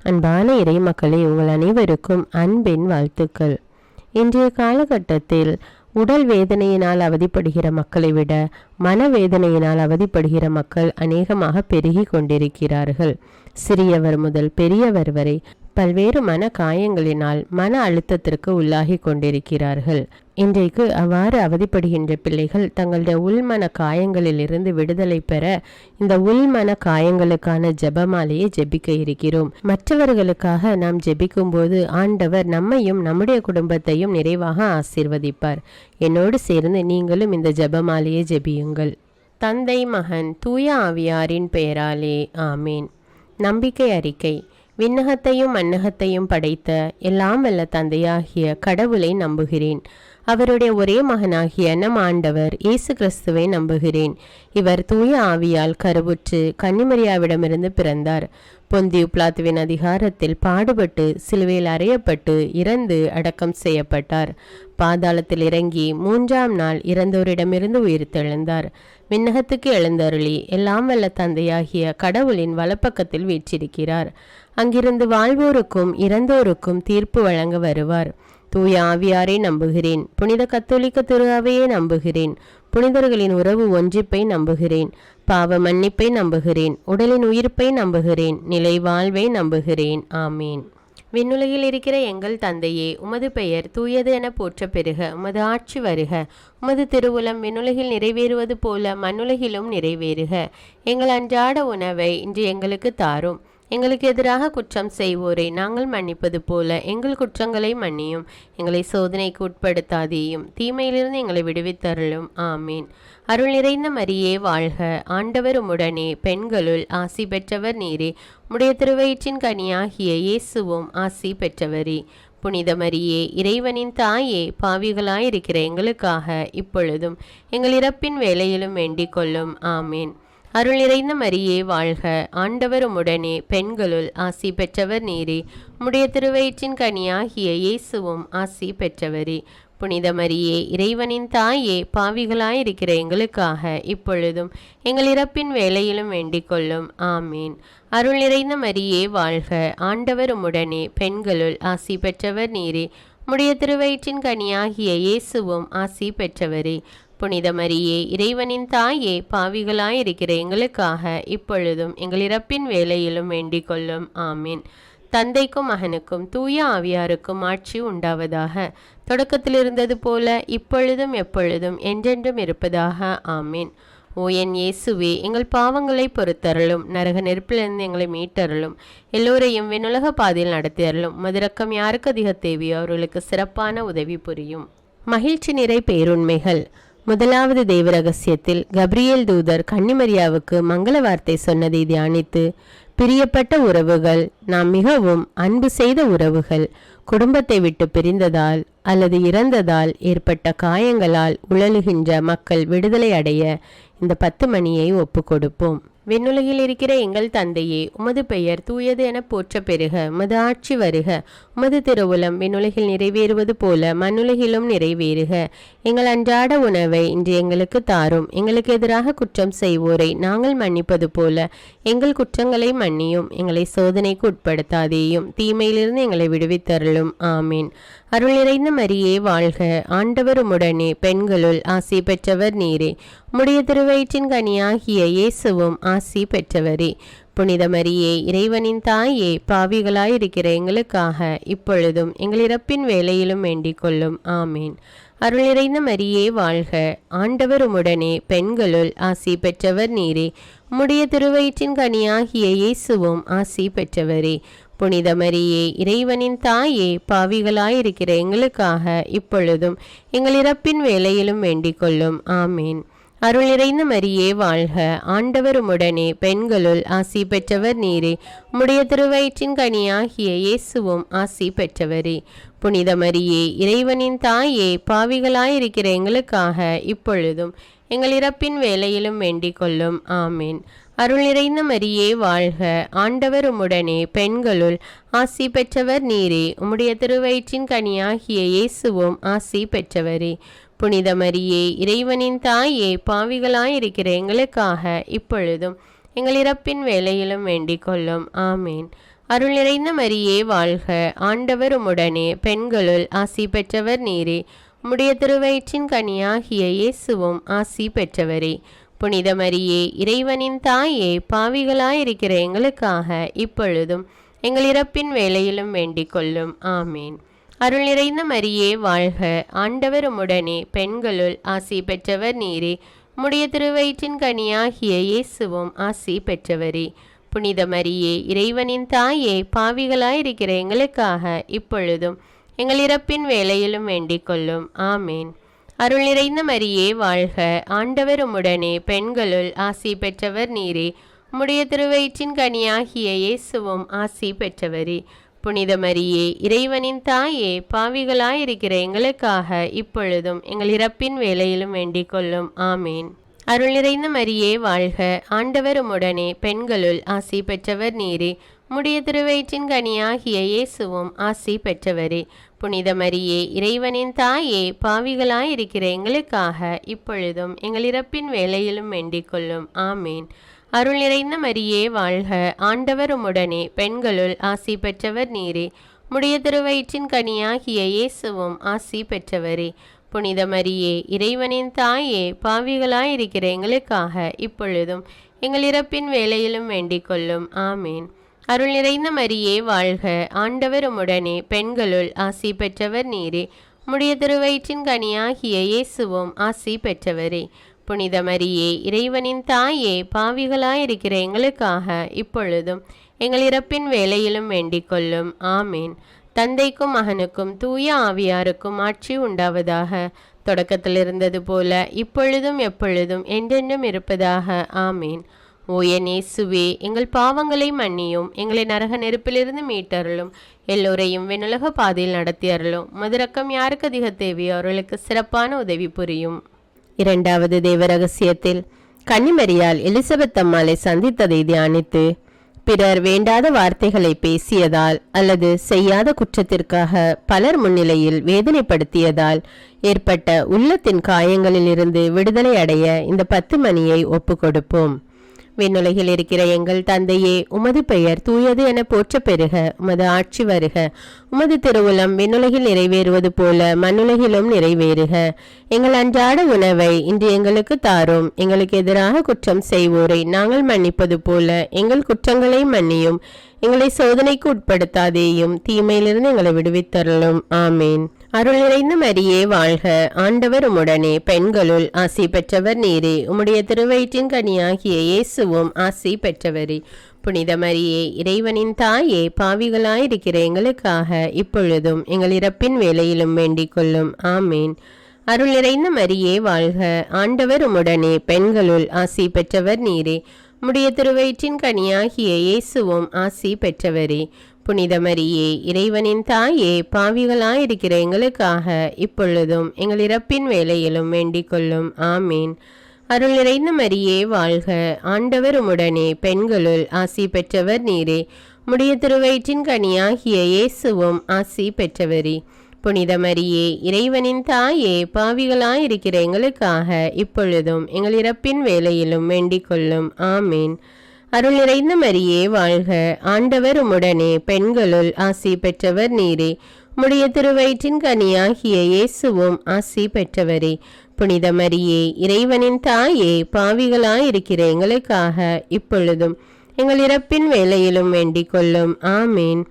அன்பான இறை மக்களே, உங்கள் அனைவருக்கும் அன்பின் வாழ்த்துக்கள். இன்றைய காலகட்டத்தில் உடல் வேதனையினால் அவதிப்படுகிற மக்களை விட மனவேதனையினால் அவதிப்படுகிற மக்கள் அநேகமாக பெருகி கொண்டிருக்கிறார்கள். சிறியவர் முதல் பெரியவர் வரை பல்வேறு மன காயங்களினால் மன அழுத்தத்திற்கு உள்ளாகி கொண்டிருக்கிறார்கள். இன்றைக்கு அவ்வாறு அவதிப்படுகின்ற பிள்ளைகள் தங்களுடைய உள்மன காயங்களிலிருந்து விடுதலை பெற இந்த உள்மன காயங்களுக்கான ஜெபமாலையை ஜெபிக்க இருக்கிறோம். மற்றவர்களுக்காக நாம் ஜெபிக்கும் போது ஆண்டவர் நம்மையும் நம்முடைய குடும்பத்தையும் நிறைவாக ஆசீர்வதிப்பார். என்னோடு சேர்ந்து நீங்களும் இந்த ஜெபமாலையை ஜெபியுங்கள். தந்தை, மகன், தூய ஆவியாரின் பெயராலே ஆமீன். நம்பிக்கை அறிக்கை. விண்ணகத்தையும் மண்ணகத்தையும் படைத்த எல்லாம் வல்ல தந்தையாகிய கடவுளை நம்புகிறேன். அவருடைய ஒரே மகனாகிய நம் ஆண்டவர் இயேசு கிறிஸ்துவை நம்புகிறேன். இவர் தூய ஆவியால் கருவுற்று கன்னிமரியாவிடமிருந்து பிறந்தார். பொந்தியு பிலாத்துவின் அதிகாரத்தில் பாடுபட்டு சிலுவையில் அறையப்பட்டு இறந்து அடக்கம் செய்யப்பட்டார். பாதாளத்தில் இறங்கி 3ஆம் நாள் இறந்தோரிடமிருந்து உயிர்த்தெழுந்தார். விண்ணகத்துக்கு எழுந்தருளி எல்லாம் வல்ல தந்தையாகிய கடவுளின் வலப்பக்கத்தில் வீற்றிருக்கிறார். அங்கிருந்து வாழ்வோருக்கும் இறந்தோருக்கும் தீர்ப்பு வழங்க வருவார். தூய ஆவியாரை நம்புகிறேன். புனித கத்தோலிக்க திரு அவையை நம்புகிறேன். புனிதர்களின் உறவு ஒன்றிப்பை நம்புகிறேன். பாவ மன்னிப்பை நம்புகிறேன். உடலின் உயிர்ப்பை நம்புகிறேன். நிலை வாழ்வை நம்புகிறேன். ஆமீன். விண்ணுலகில் இருக்கிற எங்கள் தந்தையே, உமது பெயர் தூயது என போற்ற பெறுக. உமது ஆட்சி வருக. உமது திருவுளம் விண்ணுலகில் நிறைவேறுவது போல மண்ணுலகிலும் நிறைவேறுக. எங்கள் அன்றாட உணவை இன்று எங்களுக்கு தாரும். எங்களுக்கு எதிராக குற்றம் செய்வோரை நாங்கள் மன்னிப்பது போல எங்கள் குற்றங்களை மன்னியும். எங்களை சோதனைக்கு உட்படுத்தாதேயும், தீமையிலிருந்து எங்களை விடுவித்தருளும். ஆமீன். அருள் நிறைந்த மரியே வாழ்க. ஆண்டவர் உம்முடனே, பெண்களுள் ஆசி பெற்றவர் நீரே. உம்முடைய திருவயிற்றின் கனியாகிய இயேசுவும் ஆசி பெற்றவரே. புனித மரியே, இறைவனின் தாயே, பாவிகளாயிருக்கிற எங்களுக்காக இப்பொழுதும் எங்கள் இறப்பின் வேளையிலும் வேண்டிக் கொள்ளும். ஆமீன். அருள் நிறைந்த மரியே வாழ்க. ஆண்டவர் உம்முடனே, பெண்களுள் ஆசி பெற்றவர் நீரே. உம்முடைய திருவயிற்றின் கனியாகிய இயேசுவும் ஆசி பெற்றவரே. புனித மரியே, இறைவனின் தாயே, பாவிகளாயிருக்கிற எங்களுக்காக இப்பொழுதும் எங்கள் இறப்பின் வேளையிலும் வேண்டிக் கொள்ளும். ஆமீன். அருள் நிறைந்த மரியே வாழ்க. ஆண்டவர் உம்முடனே, பெண்களுள் ஆசி பெற்றவர் நீரே. உம்முடைய திருவயிற்றின் கனியாகிய இயேசுவும் ஆசி பெற்றவரே. புனித மரியே, இறைவனின் தாயே, பாவிகளாயிருக்கிற எங்களுக்காக இப்பொழுதும் எங்கள் இறப்பின் வேளையிலும் வேண்டிக் கொள்ளும். ஆமீன். தந்தைக்கும் மகனுக்கும் தூய ஆவியாருக்கும் ஆட்சி உண்டாவதாக. தொடக்கத்தில் இருந்தது போல இப்பொழுதும் எப்பொழுதும் என்றென்றும் இருப்பதாக. ஆமீன். ஓ என் இயேசுவே, எங்கள் பாவங்களை பொறுத்தருளும். நரக நெருப்பிலிருந்து எங்களை மீட்டருளும். எல்லோரையும் விண்ணுலக பாதையில் நடத்தியருளும். மதுரக்கம் யாருக்கு அதிக தேவையோ அவர்களுக்கு சிறப்பான உதவி புரியும். மகிழ்ச்சி நிறை பேருண்மைகள். முதலாவது தெய்வ ரகசியத்தில் கப்ரியேல் தூதர் கன்னிமரியாவுக்கு மங்கள வார்த்தை சொன்னதை தியானித்து, பிரியப்பட்ட உறவுகள், நாம் மிகவும் அன்பு செய்த உறவுகள், குடும்பத்தை விட்டு பிரிந்ததால் அல்லது இறந்ததால் ஏற்பட்ட காயங்களால் உழலுகின்ற மக்கள் விடுதலை அடைய இந்த 10 மணியை ஒப்பு கொடுப்போம். விண்ணுலகில் இருக்கிற எங்கள் தந்தையே, உமது பெயர் தூயது என போற்ற பெறுக. உமது ஆட்சி வருக. உமது திருவுளம் விண்ணுலகில் நிறைவேறுவது போல மண்ணுலகிலும் நிறைவேறுக. எங்கள் அன்றாட உணவை இன்று எங்களுக்கு தாரும். எங்களுக்கு எதிராக குற்றம் செய்வோரை நாங்கள் மன்னிப்பது போல எங்கள் குற்றங்களை மன்னியும். எங்களை சோதனைக்கு உட்படுத்தாதேயும், தீமையிலிருந்து எங்களை விடுவித்தருளும். ஆமீன். அருள் நிறைந்த மரியே வாழ்க. ஆண்டவர் உம்முடனே, பெண்களுள் ஆசி பெற்றவர் நீரே. உம்முடைய திருவயிற்றின் கனியாகிய இயேசுவும் ஆசி பெற்றவரே. புனித மரியே, இறைவனின் தாயே, பாவிகளாயிருக்கிற எங்களுக்காக இப்பொழுதும் எங்கள் இறப்பின் வேளையிலும் வேண்டிக் கொள்ளும். ஆமீன். அருள் நிறைந்த மரியே வாழ்க. ஆண்டவர் உம்முடனே, பெண்களுள் ஆசி பெற்றவர் நீரே. உம்முடைய திருவயிற்றின் கனியாகிய இயேசுவும் ஆசி பெற்றவரே. புனித மரியே, இறைவனின் தாயே, பாவிகளாயிருக்கிற எங்களுக்காக இப்பொழுதும் எங்கள் இறப்பின் வேளையிலும் வேண்டிக் கொள்ளும். ஆமீன். அருள் நிறைந்த மரியே வாழ்க. ஆண்டவர் உம்முடனே, பெண்களுள் ஆசி பெற்றவர் நீரே. உம்முடைய திருவயிற்றின் கனியாகிய இயேசுவும் ஆசி பெற்றவரே. புனித மரியே, இறைவனின் தாயே, பாவிகளாயிருக்கிற எங்களுக்காக இப்பொழுதும் எங்கள் இறப்பின் வேளையிலும் வேண்டிக் கொள்ளும். ஆமீன். அருள் நிறைந்த மரியே வாழ்க. ஆண்டவர் உம்முடனே, பெண்களுள் ஆசி பெற்றவர் நீரே. உம்முடைய திருவயிற்றின் கனியாகிய இயேசுவும் ஆசி பெற்றவரே. புனித மரியே, இறைவனின் தாயே, பாவிகளாயிருக்கிற எங்களுக்காக இப்பொழுதும் எங்கள் இறப்பின் வேளையிலும் வேண்டிக் கொள்ளும். ஆமீன். அருள் நிறைந்த மரியே வாழ்க, ஆண்டவர் உம்முடனே, பெண்களுள் ஆசி பெற்றவர் நீரே. உம்முடைய திருவயிற்றின் கனியாகிய இயேசுவும் ஆசி பெற்றவரே. புனித மரியே, இறைவனின் தாயே, பாவிகளாயிருக்கிற எங்களுக்காக இப்பொழுதும் எங்கள் இறப்பின் வேளையிலும் வேண்டிக் கொள்ளும். ஆமீன். அருள் நிறைந்த மரியே வாழ்க, ஆண்டவர் உம்முடனே, பெண்களுள் ஆசி பெற்றவர் நீரே. உம்முடைய திருவயிற்றின் கனியாகிய இயேசுவும் ஆசி பெற்றவரே. புனித மரியே, இறைவனின் தாயே, பாவிகளாயிருக்கிற எங்களுக்காக இப்பொழுதும் எங்கள் இறப்பின் வேளையிலும் வேண்டிக் கொள்ளும். ஆமீன். அருள் நிறைந்த மரியே வாழ்க, ஆண்டவர் உம்முடனே, பெண்களுள் ஆசி பெற்றவர் நீரே. உம்முடைய திருவயிற்றின் கனியாகிய இயேசுவும் ஆசி பெற்றவரே. புனித மரியே, இறைவனின் தாயே, பாவிகளாயிருக்கிற எங்களுக்காக இப்பொழுதும் எங்கள் இறப்பின் வேளையிலும் வேண்டிக் கொள்ளும். ஆமீன். அருள் நிறைந்த மரியே வாழ்க, ஆண்டவர் உம்முடனே, பெண்களுள் ஆசி பெற்றவர் நீரே. உம்முடைய திருவயிற்றின் கனியாகிய இயேசுவும் ஆசி பெற்றவரே. புனித மரியே, இறைவனின் தாயே, பாவிகளாயிருக்கிற எங்களுக்காக இப்பொழுதும் எங்கள் இறப்பின் வேளையிலும் வேண்டிக் கொள்ளும். ஆமீன். அருள் நிறைந்த மரியே வாழ்க, ஆண்டவர் உம்முடனே, பெண்களுள் ஆசி பெற்றவர் நீரே. உம்முடைய திருவயிற்றின் கனியாகிய இயேசுவும் ஆசி பெற்றவரே. புனித மரியே, இறைவனின் தாயே, பாவிகளாயிருக்கிற எங்களுக்காக இப்பொழுதும் எங்கள் இறப்பின் வேளையிலும் வேண்டிக் கொள்ளும். ஆமீன். அருள் நிறைந்த மரியே வாழ்க, ஆண்டவர் உம்முடனே, பெண்களுள் ஆசி பெற்றவர் நீரே. உம்முடைய திருவயிற்றின் கனியாகிய இயேசுவும் ஆசி பெற்றவரே. புனித மரியே, இறைவனின் தாயே, பாவிகளாயிருக்கிற எங்களுக்காக இப்பொழுதும் எங்கள் இறப்பின் வேளையிலும் வேண்டிக் கொள்ளும். ஆமீன். தந்தைக்கும் மகனுக்கும் தூய ஆவியாருக்கும் ஆட்சி உண்டாவதாக. தொடக்கத்தில் இருந்தது போல இப்பொழுதும் எப்பொழுதும் என்றென்றும் இருப்பதாக. ஆமீன். ஓ என் இயேசுவே, எங்கள் பாவங்களை மன்னியும், எங்களை நரக நெருப்பிலிருந்து மீட்டருளும், எல்லோரையும் விண்ணுலக பாதையில் நடத்தியருளும். மதுரக்கம் யாருக்கு அதிக தேவையோ அவர்களுக்கு சிறப்பான உதவி புரியும். இரண்டாவது தேவ ரகசியத்தில் கன்னிமரியால் எலிசபெத் அம்மாளை சந்தித்ததை தியானித்து பிறர் வேண்டாத வார்த்தைகளை பேசியதால் அல்லது செய்யாத குற்றத்திற்காக பலர் முன்னிலையில் வேதனைப்படுத்தியதால் ஏற்பட்ட உள்ளத்தின் காயங்களில் இருந்து விடுதலை அடைய இந்த 10 மணியை ஒப்பு கொடுப்போம். விண்ணுலகில் இருக்கிற எங்கள் தந்தையே, உமது பெயர் தூயது என போற்ற பெறுக. உமது ஆட்சி வருக. உமது திருவுளம் விண்ணுலகில் நிறைவேறுவது போல மண்ணுலகிலும் நிறைவேறுக. எங்கள் அன்றாட உணவை இன்று எங்களுக்கு தாரும். எங்களுக்கு எதிராக குற்றம் செய்வோரை நாங்கள் மன்னிப்பது போல எங்கள் குற்றங்களை மன்னியும். எங்களை சோதனைக்கு உட்படுத்தாதேயும், தீமையிலிருந்து எங்களை விடுவித்தருளும். ஆமீன். அருள் நிறைந்த மரியே வாழ்க, ஆண்டவர் உம்முடனே, பெண்களுள் ஆசி பெற்றவர் நீரே. உம்முடைய திருவயிற்றின் கனியாகிய இயேசுவும் ஆசி பெற்றவரே. புனித மரியே, இறைவனின் தாயே, பாவிகளாயிருக்கிற எங்களுக்காக இப்பொழுதும் எங்கள் இறப்பின் வேளையிலும் வேண்டிக் கொள்ளும். ஆமீன். அருள் நிறைந்த மரியே வாழ்க, ஆண்டவர் உம்முடனே, பெண்களுள் ஆசி பெற்றவர் நீரே. உம்முடைய திருவயிற்றின் கனியாகிய இயேசுவும் ஆசி பெற்றவரே. புனித மரியே, இறைவனின் தாயே, பாவிகளாயிருக்கிற எங்களுக்காக இப்பொழுதும் எங்கள் இறப்பின் வேளையிலும் வேண்டிக் கொள்ளும். ஆமீன். அருள் நிறைந்த மரியே வாழ்க, ஆண்டவர் உம்முடனே, பெண்களுள் ஆசி பெற்றவர் நீரே. உம்முடைய திருவயிற்றின் கனியாகிய இயேசுவும் ஆசி பெற்றவரே. புனித மரியே, இறைவனின் தாயே, பாவிகளாயிருக்கிற எங்களுக்காக இப்பொழுதும் எங்கள் இறப்பின் வேளையிலும் வேண்டிக் கொள்ளும். ஆமீன். அருள் நிறைந்த மரியே வாழ்க, ஆண்டவர் உம்முடனே, பெண்களுள் ஆசி பெற்றவர் நீரே. உம்முடைய திருவயிற்றின் கனியாகிய இயேசுவும் ஆசி பெற்றவரே. புனித மரியே, இறைவனின் தாயே, பாவிகளாயிருக்கிற எங்களுக்காக இப்பொழுதும் எங்கள் இறப்பின் வேளையிலும் வேண்டிக் கொள்ளும். ஆமீன்.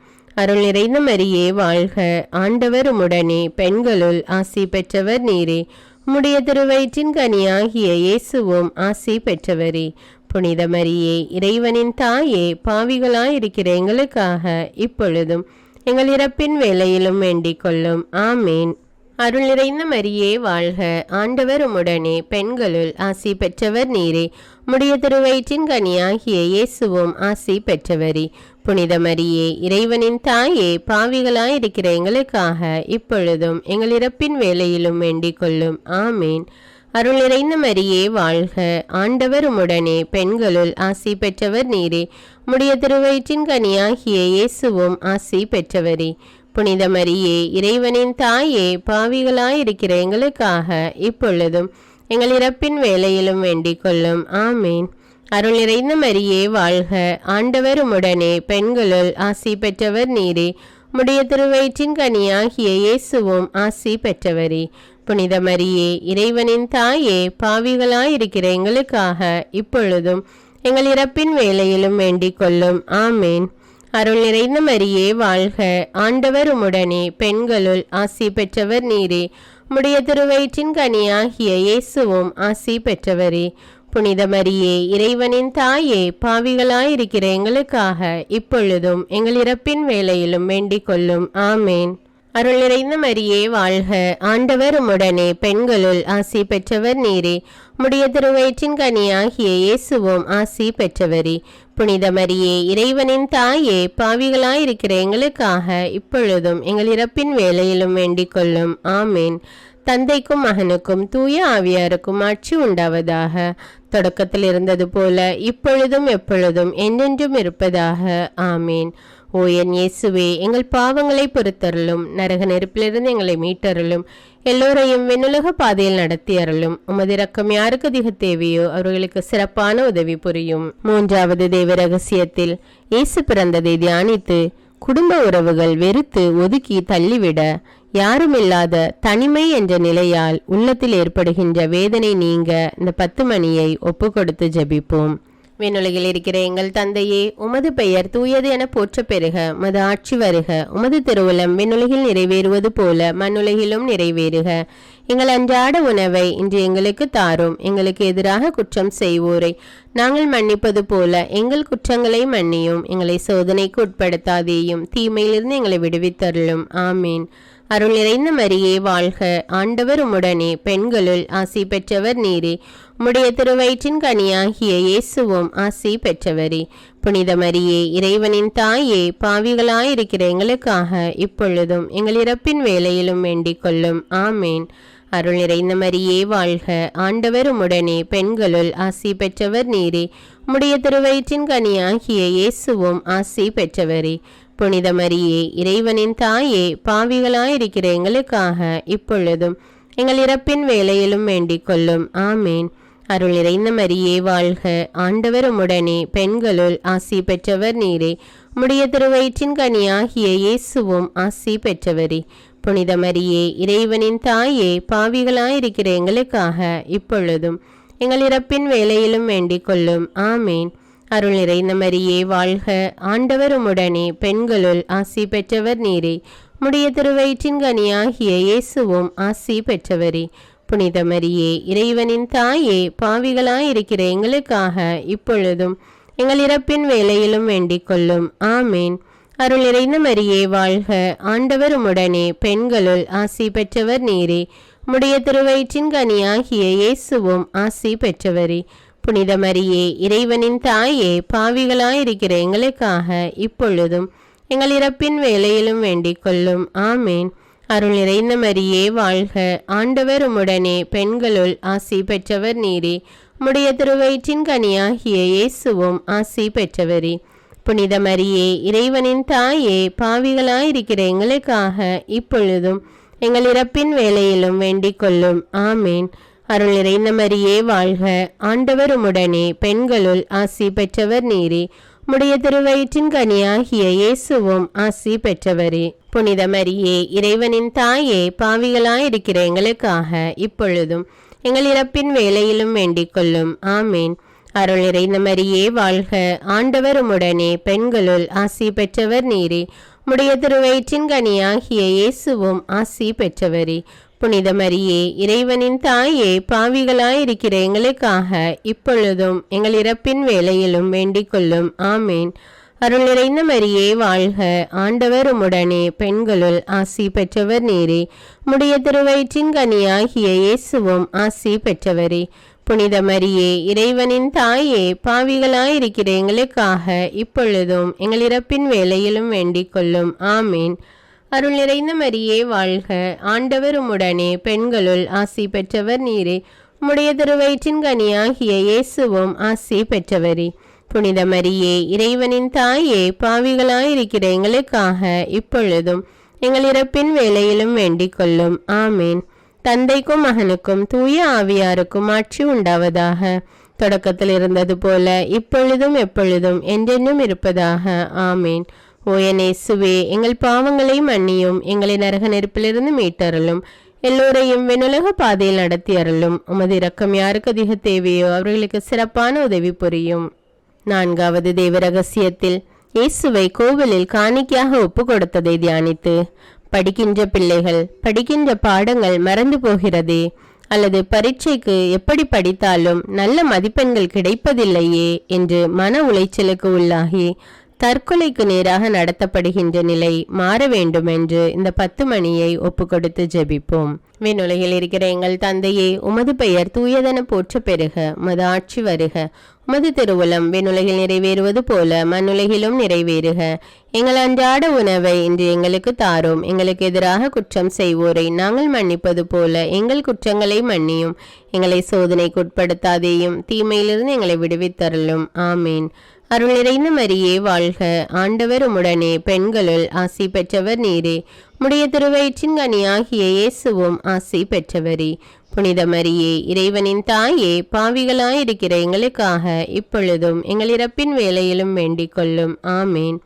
அருள் நிறைந்த மரியே வாழ்க, ஆண்டவர் உம்முடனே, பெண்களுள் ஆசி பெற்றவர் நீரே. உம்முடைய திருவயிற்றின் கனியாகிய இயேசுவும் ஆசி பெற்றவரே. புனித மரியே, இறைவனின் தாயே, பாவிகளாயிருக்கிற எங்களுக்காக இப்பொழுதும் எங்கள் இறப்பின் வேளையிலும் வேண்டிக் கொள்ளும். ஆமீன். அருள் நிறைந்த மரியே வாழ்க, ஆண்டவர் உம்முடனே, பெண்களுள் ஆசி பெற்றவர் நீரே. உம்முடைய திருவயிற்றின் கனியாகிய இயேசுவும் ஆசி பெற்றவரே. புனித மரியே, இறைவனின் தாயே, பாவிகளாயிருக்கிற எங்களுக்காக இப்பொழுதும் எங்கள் இறப்பின் வேளையிலும் வேண்டிக் கொள்ளும். ஆமீன். அருள் நிறைந்த மரியே வாழ்க, ஆண்டவர் உம்முடனே, பெண்களுள் ஆசி பெற்றவர் நீரே. உம்முடைய திருவயிற்றின் கனியாகிய இயேசுவும் ஆசி பெற்றவரே. புனித மரியே, இறைவனின் தாயே, பாவிகளாயிருக்கிற எங்களுக்காக இப்பொழுதும் எங்கள் இறப்பின் வேளையிலும் வேண்டிக் கொள்ளும். ஆமீன். அருள் நிறைந்த மரியே வாழ்க, ஆண்டவர் உம்முடனே, பெண்களுள் ஆசி பெற்றவர் நீரே. உம்முடைய திருவயிற்றின் கனியாகிய இயேசுவும் ஆசி பெற்றவரே. புனித மரியே, இறைவனின் தாயே, பாவிகளாயிருக்கிற எங்களுக்காக இப்பொழுதும் எங்கள் இறப்பின் வேளையிலும் வேண்டிக் கொள்ளும். ஆமேன். அருள் நிறைந்த மரியே வாழ்க, ஆண்டவர் உம்முடனே, பெண்களுள் ஆசி பெற்றவர் நீரே. உம்முடைய திருவயிற்றின் கனியாகிய இயேசுவும் ஆசி பெற்றவரே. புனித மரியே, இறைவனின் தாயே, பாவிகளாயிருக்கிற எங்களுக்காக இப்பொழுதும் எங்கள் இறப்பின் வேளையிலும் வேண்டிக் கொள்ளும். ஆமேன். அருள் நிறைந்த மரியே வாழ்க, ஆண்டவர் உம்முடனே, பெண்களுள் ஆசி பெற்றவர் நீரே. உம்முடைய திருவயிற்றின் கனியாகிய இயேசுவும் ஆசி பெற்றவரே. புனித மரியே, இறைவனின் தாயே, பாவிகளாயிருக்கிற எங்களுக்காக இப்பொழுதும் எங்கள் இறப்பின் வேளையிலும் வேண்டிக் கொள்ளும். ஆமேன். தந்தைக்கும் மகனுக்கும் தூய ஆவியாருக்கும் ஆட்சி உண்டாவதாக. தொடக்கத்தில் இருந்தது போல இப்பொழுதும் எப்பொழுதும் என்றென்றும் இருப்பதாக. ஆமேன். ஓ என் இயேசுவே, எங்கள் பாவங்களை பொறுத்தருளும், நரக நெருப்பிலிருந்து எங்களை மீட்டருளும், எல்லோரையும் விண்ணுலக பாதையில் நடத்தி அருளும். உமது இரக்கம் யாருக்கு அதிக தேவையோ அவர்களுக்கு சிறப்பான உதவி புரியும். மூன்றாவது தேவ ரகசியத்தில் இயேசு பிறந்ததை தியானித்து குடும்ப உறவுகள் வெறுத்து ஒதுக்கி தள்ளிவிட யாருமில்லாத தனிமை என்ற நிலையால் உள்ளத்தில் ஏற்படுகின்ற வேதனை நீங்க இந்த 10 மணியை ஒப்பு கொடுத்து ஜெபிப்போம். விண்ணுலகில் இருக்கிற எங்கள் தந்தையே, உமது பெயர் தூயது என போற்ற பெறுக. உமது ஆட்சி வருக. உமது திருவுளம் விண்ணுலகில் நிறைவேறுவது போல மண்ணுலகிலும் நிறைவேறுக. எங்கள் அன்றாட உணவை இன்று எங்களுக்கு தாரும். எங்களுக்கு எதிராக குற்றம் செய்வோரை நாங்கள் மன்னிப்பது போல எங்கள் குற்றங்களை மன்னியும். எங்களை சோதனைக்கு உட்படுத்தாதேயும், தீமையிலிருந்து எங்களை விடுவித்தருளும். ஆமீன். அருள் நிறைந்த மரியே வாழ்க, ஆண்டவர் உம்முடனே, பெண்களுள் ஆசி பெற்றவர் நீரே. உம்முடைய திருவயிற்றின் கனியாகிய இயேசுவும் ஆசி பெற்றவரே. புனித மரியே, இறைவனின் தாயே, பாவிகளாயிருக்கிற எங்களுக்காக இப்பொழுதும் எங்கள் இறப்பின் வேளையிலும் வேண்டிக் கொள்ளும். ஆமேன். அருள் நிறைந்த மரியே வாழ்க, ஆண்டவர் உம்முடனே, பெண்களுள் ஆசி பெற்றவர் நீரே. உம்முடைய திருவயிற்றின் கனியாகிய இயேசுவும் ஆசி பெற்றவரே. புனித மரியே, இறைவனின் தாயே, பாவிகளாயிருக்கிற எங்களுக்காக இப்பொழுதும் எங்கள் இறப்பின் வேளையிலும் வேண்டிக் கொள்ளும். ஆமேன். அருள் நிறைந்த மரியே வாழ்க, ஆண்டவர் உம்முடனே, பெண்களுள் ஆசி பெற்றவர் நீரே. உம்முடைய திருவயிற்றின் கனியாகிய இயேசுவும் ஆசி பெற்றவரே. புனித மரியே, இறைவனின் தாயே, பாவிகளாயிருக்கிற எங்களுக்காக இப்பொழுதும் எங்கள் இறப்பின் வேளையிலும் வேண்டிக் கொள்ளும். ஆமேன். அருள் நிறைந்த மரியே வாழ்க, ஆண்டவர் உம்முடனே, பெண்களுள் ஆசி பெற்றவர் நீரே. உம்முடைய திருவயிற்றின் கனியாகிய இயேசுவும் ஆசி பெற்றவரே. புனித மரியே, இறைவனின் தாயே, பாவிகளாயிருக்கிற எங்களுக்காக இப்பொழுதும் எங்கள் இறப்பின் வேளையிலும் வேண்டிக் கொள்ளும். ஆமேன். அருள் நிறைந்த மரியே வாழ்க, ஆண்டவர் உம்முடனே, பெண்களுள் ஆசி பெற்றவர் நீரே. உம்முடைய திருவயிற்றின் கனியாகிய இயேசுவும் ஆசி பெற்றவரே. புனித மரியே, இறைவனின் தாயே, பாவிகளாயிருக்கிற எங்களுக்காக இப்பொழுதும் எங்கள் இறப்பின் வேளையிலும் வேண்டிக் கொள்ளும். ஆமேன். அருள் நிறைந்த மரியே வாழ்க, ஆண்டவர் உம்முடனே, பெண்களுள் ஆசி பெற்றவர் நீரே. உம்முடைய திருவயிற்றின் கனியாகிய இயேசுவும் ஆசி பெற்றவரே. புனித மரியே, இறைவனின் தாயே, பாவிகளாயிருக்கிற எங்களுக்காக இப்பொழுதும் எங்கள் இறப்பின் வேளையிலும் வேண்டிக் கொள்ளும். ஆமேன். அருள் நிறைந்த மரியே வாழ்க, ஆண்டவர் உம்முடனே, பெண்களுள் ஆசி பெற்றவர் நீரே. உம்முடைய திருவயிற்றின் கனியாகிய இயேசுவும் ஆசி பெற்றவரே. புனித மரியே, இறைவனின் தாயே, பாவிகளாயிருக்கிற எங்களுக்காக இப்பொழுதும் எங்கள் இறப்பின் வேளையிலும் வேண்டிக் கொள்ளும். ஆமேன். அருள் நிறைந்த மரியே வாழ்க, ஆண்டவர் உம்முடனே, பெண்களுள் ஆசி பெற்றவர் நீரே. உம்முடைய திருவயிற்றின் கனியாகிய இயேசுவும் ஆசி பெற்றவரே. புனித மரியே, இறைவனின் தாயே, பாவிகளாயிருக்கிற எங்களுக்காக இப்பொழுதும் எங்கள் இறப்பின் வேளையிலும் வேண்டிக் கொள்ளும். ஆமேன். அருள் நிறைந்த மரியே வாழ்க, ஆண்டவர் உம்முடனே, பெண்களுள் ஆசி பெற்றவர் நீரே. உம்முடைய திருவயிற்றின் கனியாகிய இயேசுவும் ஆசி பெற்றவரே. புனித மரியே, இறைவனின் தாயே, பாவிகளாயிருக்கிற எங்களுக்காக இப்பொழுதும் எங்கள் இறப்பின் வேளையிலும் வேண்டிக் கொள்ளும். ஆமேன். அருள் நிறைந்த மரியே வாழ்க, ஆண்டவர் உம்முடனே, பெண்களுள் ஆசி பெற்றவர் நீரே. உம்முடைய திருவயிற்றின் கனியாகிய இயேசுவும் ஆசி பெற்றவரே. புனித மரியே, இறைவனின் தாயே, பாவிகளாயிருக்கிற எங்களுக்காக இப்பொழுதும் எங்கள் இறப்பின் வேளையிலும் வேண்டிக் கொள்ளும். ஆமேன். தந்தைக்கும் மகனுக்கும் தூய ஆவியாருக்கும் ஆட்சி உண்டாவதாக. தொடக்கத்தில் இருந்தது போல இப்பொழுதும் எப்பொழுதும் என்றென்றும் இருப்பதாக. ஆமீன். ஓ என் இயேசுவே, எங்கள் பாவங்களை மன்னியும், எங்களை நரக நெருப்பிலிருந்து மீட்டருளும், எல்லோரையும் விண்ணுலக பாதையில் நடத்தி அருளும். உமது இரக்கம் யாருக்கு அதிக தேவையோ அவர்களுக்கு சிறப்பான உதவி புரியும். 4வது தேவ ரகசியத்தில் இயேசுவை கோவிலில் காணிக்கையாக ஒப்பு கொடுத்ததை தியானித்து, படிக்கின்ற பிள்ளைகள் படிக்கின்ற பாடங்கள் மறந்து போகிறதே, அல்லது பரீட்சைக்கு எப்படி படித்தாலும் நல்ல மதிப்பெண்கள் கிடைப்பதில்லையே என்று மன உளைச்சலுக்கு உள்ளாகி தற்கொலைக்கு நேராக நடத்தப்படுகின்ற நிலை மாற வேண்டும் என்று இந்த 10 மணியை ஒப்பு கொடுத்து ஜெபிப்போம். விண்ணுலகில் இருக்கிற எங்கள் தந்தையே, உமது பெயர் தூயதென போற்ற பெறுக, உமது ஆட்சி வருக, உமது திருவுளம் விண்ணுலகில் நிறைவேறுவது போல மண்ணுலகிலும் நிறைவேறுக. எங்கள் அன்றாட உணவை இன்று எங்களுக்கு தாரும், எங்களுக்கு எதிராக குற்றம் செய்வோரை நாங்கள் மன்னிப்பது போல எங்கள் குற்றங்களை மன்னியும், எங்களை சோதனைக்கு உட்படுத்தாதேயும், தீமையிலிருந்து எங்களை விடுவித்தருளும். ஆமீன். அருள் நிறைந்த மரியே வாழ்க, ஆண்டவர் உம்முடனே, பெண்களுள் ஆசி பெற்றவர் நீரே, உம்முடைய திருவயிற்றின் கனியாகிய இயேசுவும் ஆசி பெற்றவரே. புனித மரியே, இறைவனின் தாயே, பாவிகளாயிருக்கிற எங்களுக்காக இப்பொழுதும் எங்கள் இறப்பின் வேளையிலும் வேண்டிக் கொள்ளும். ஆமீன்.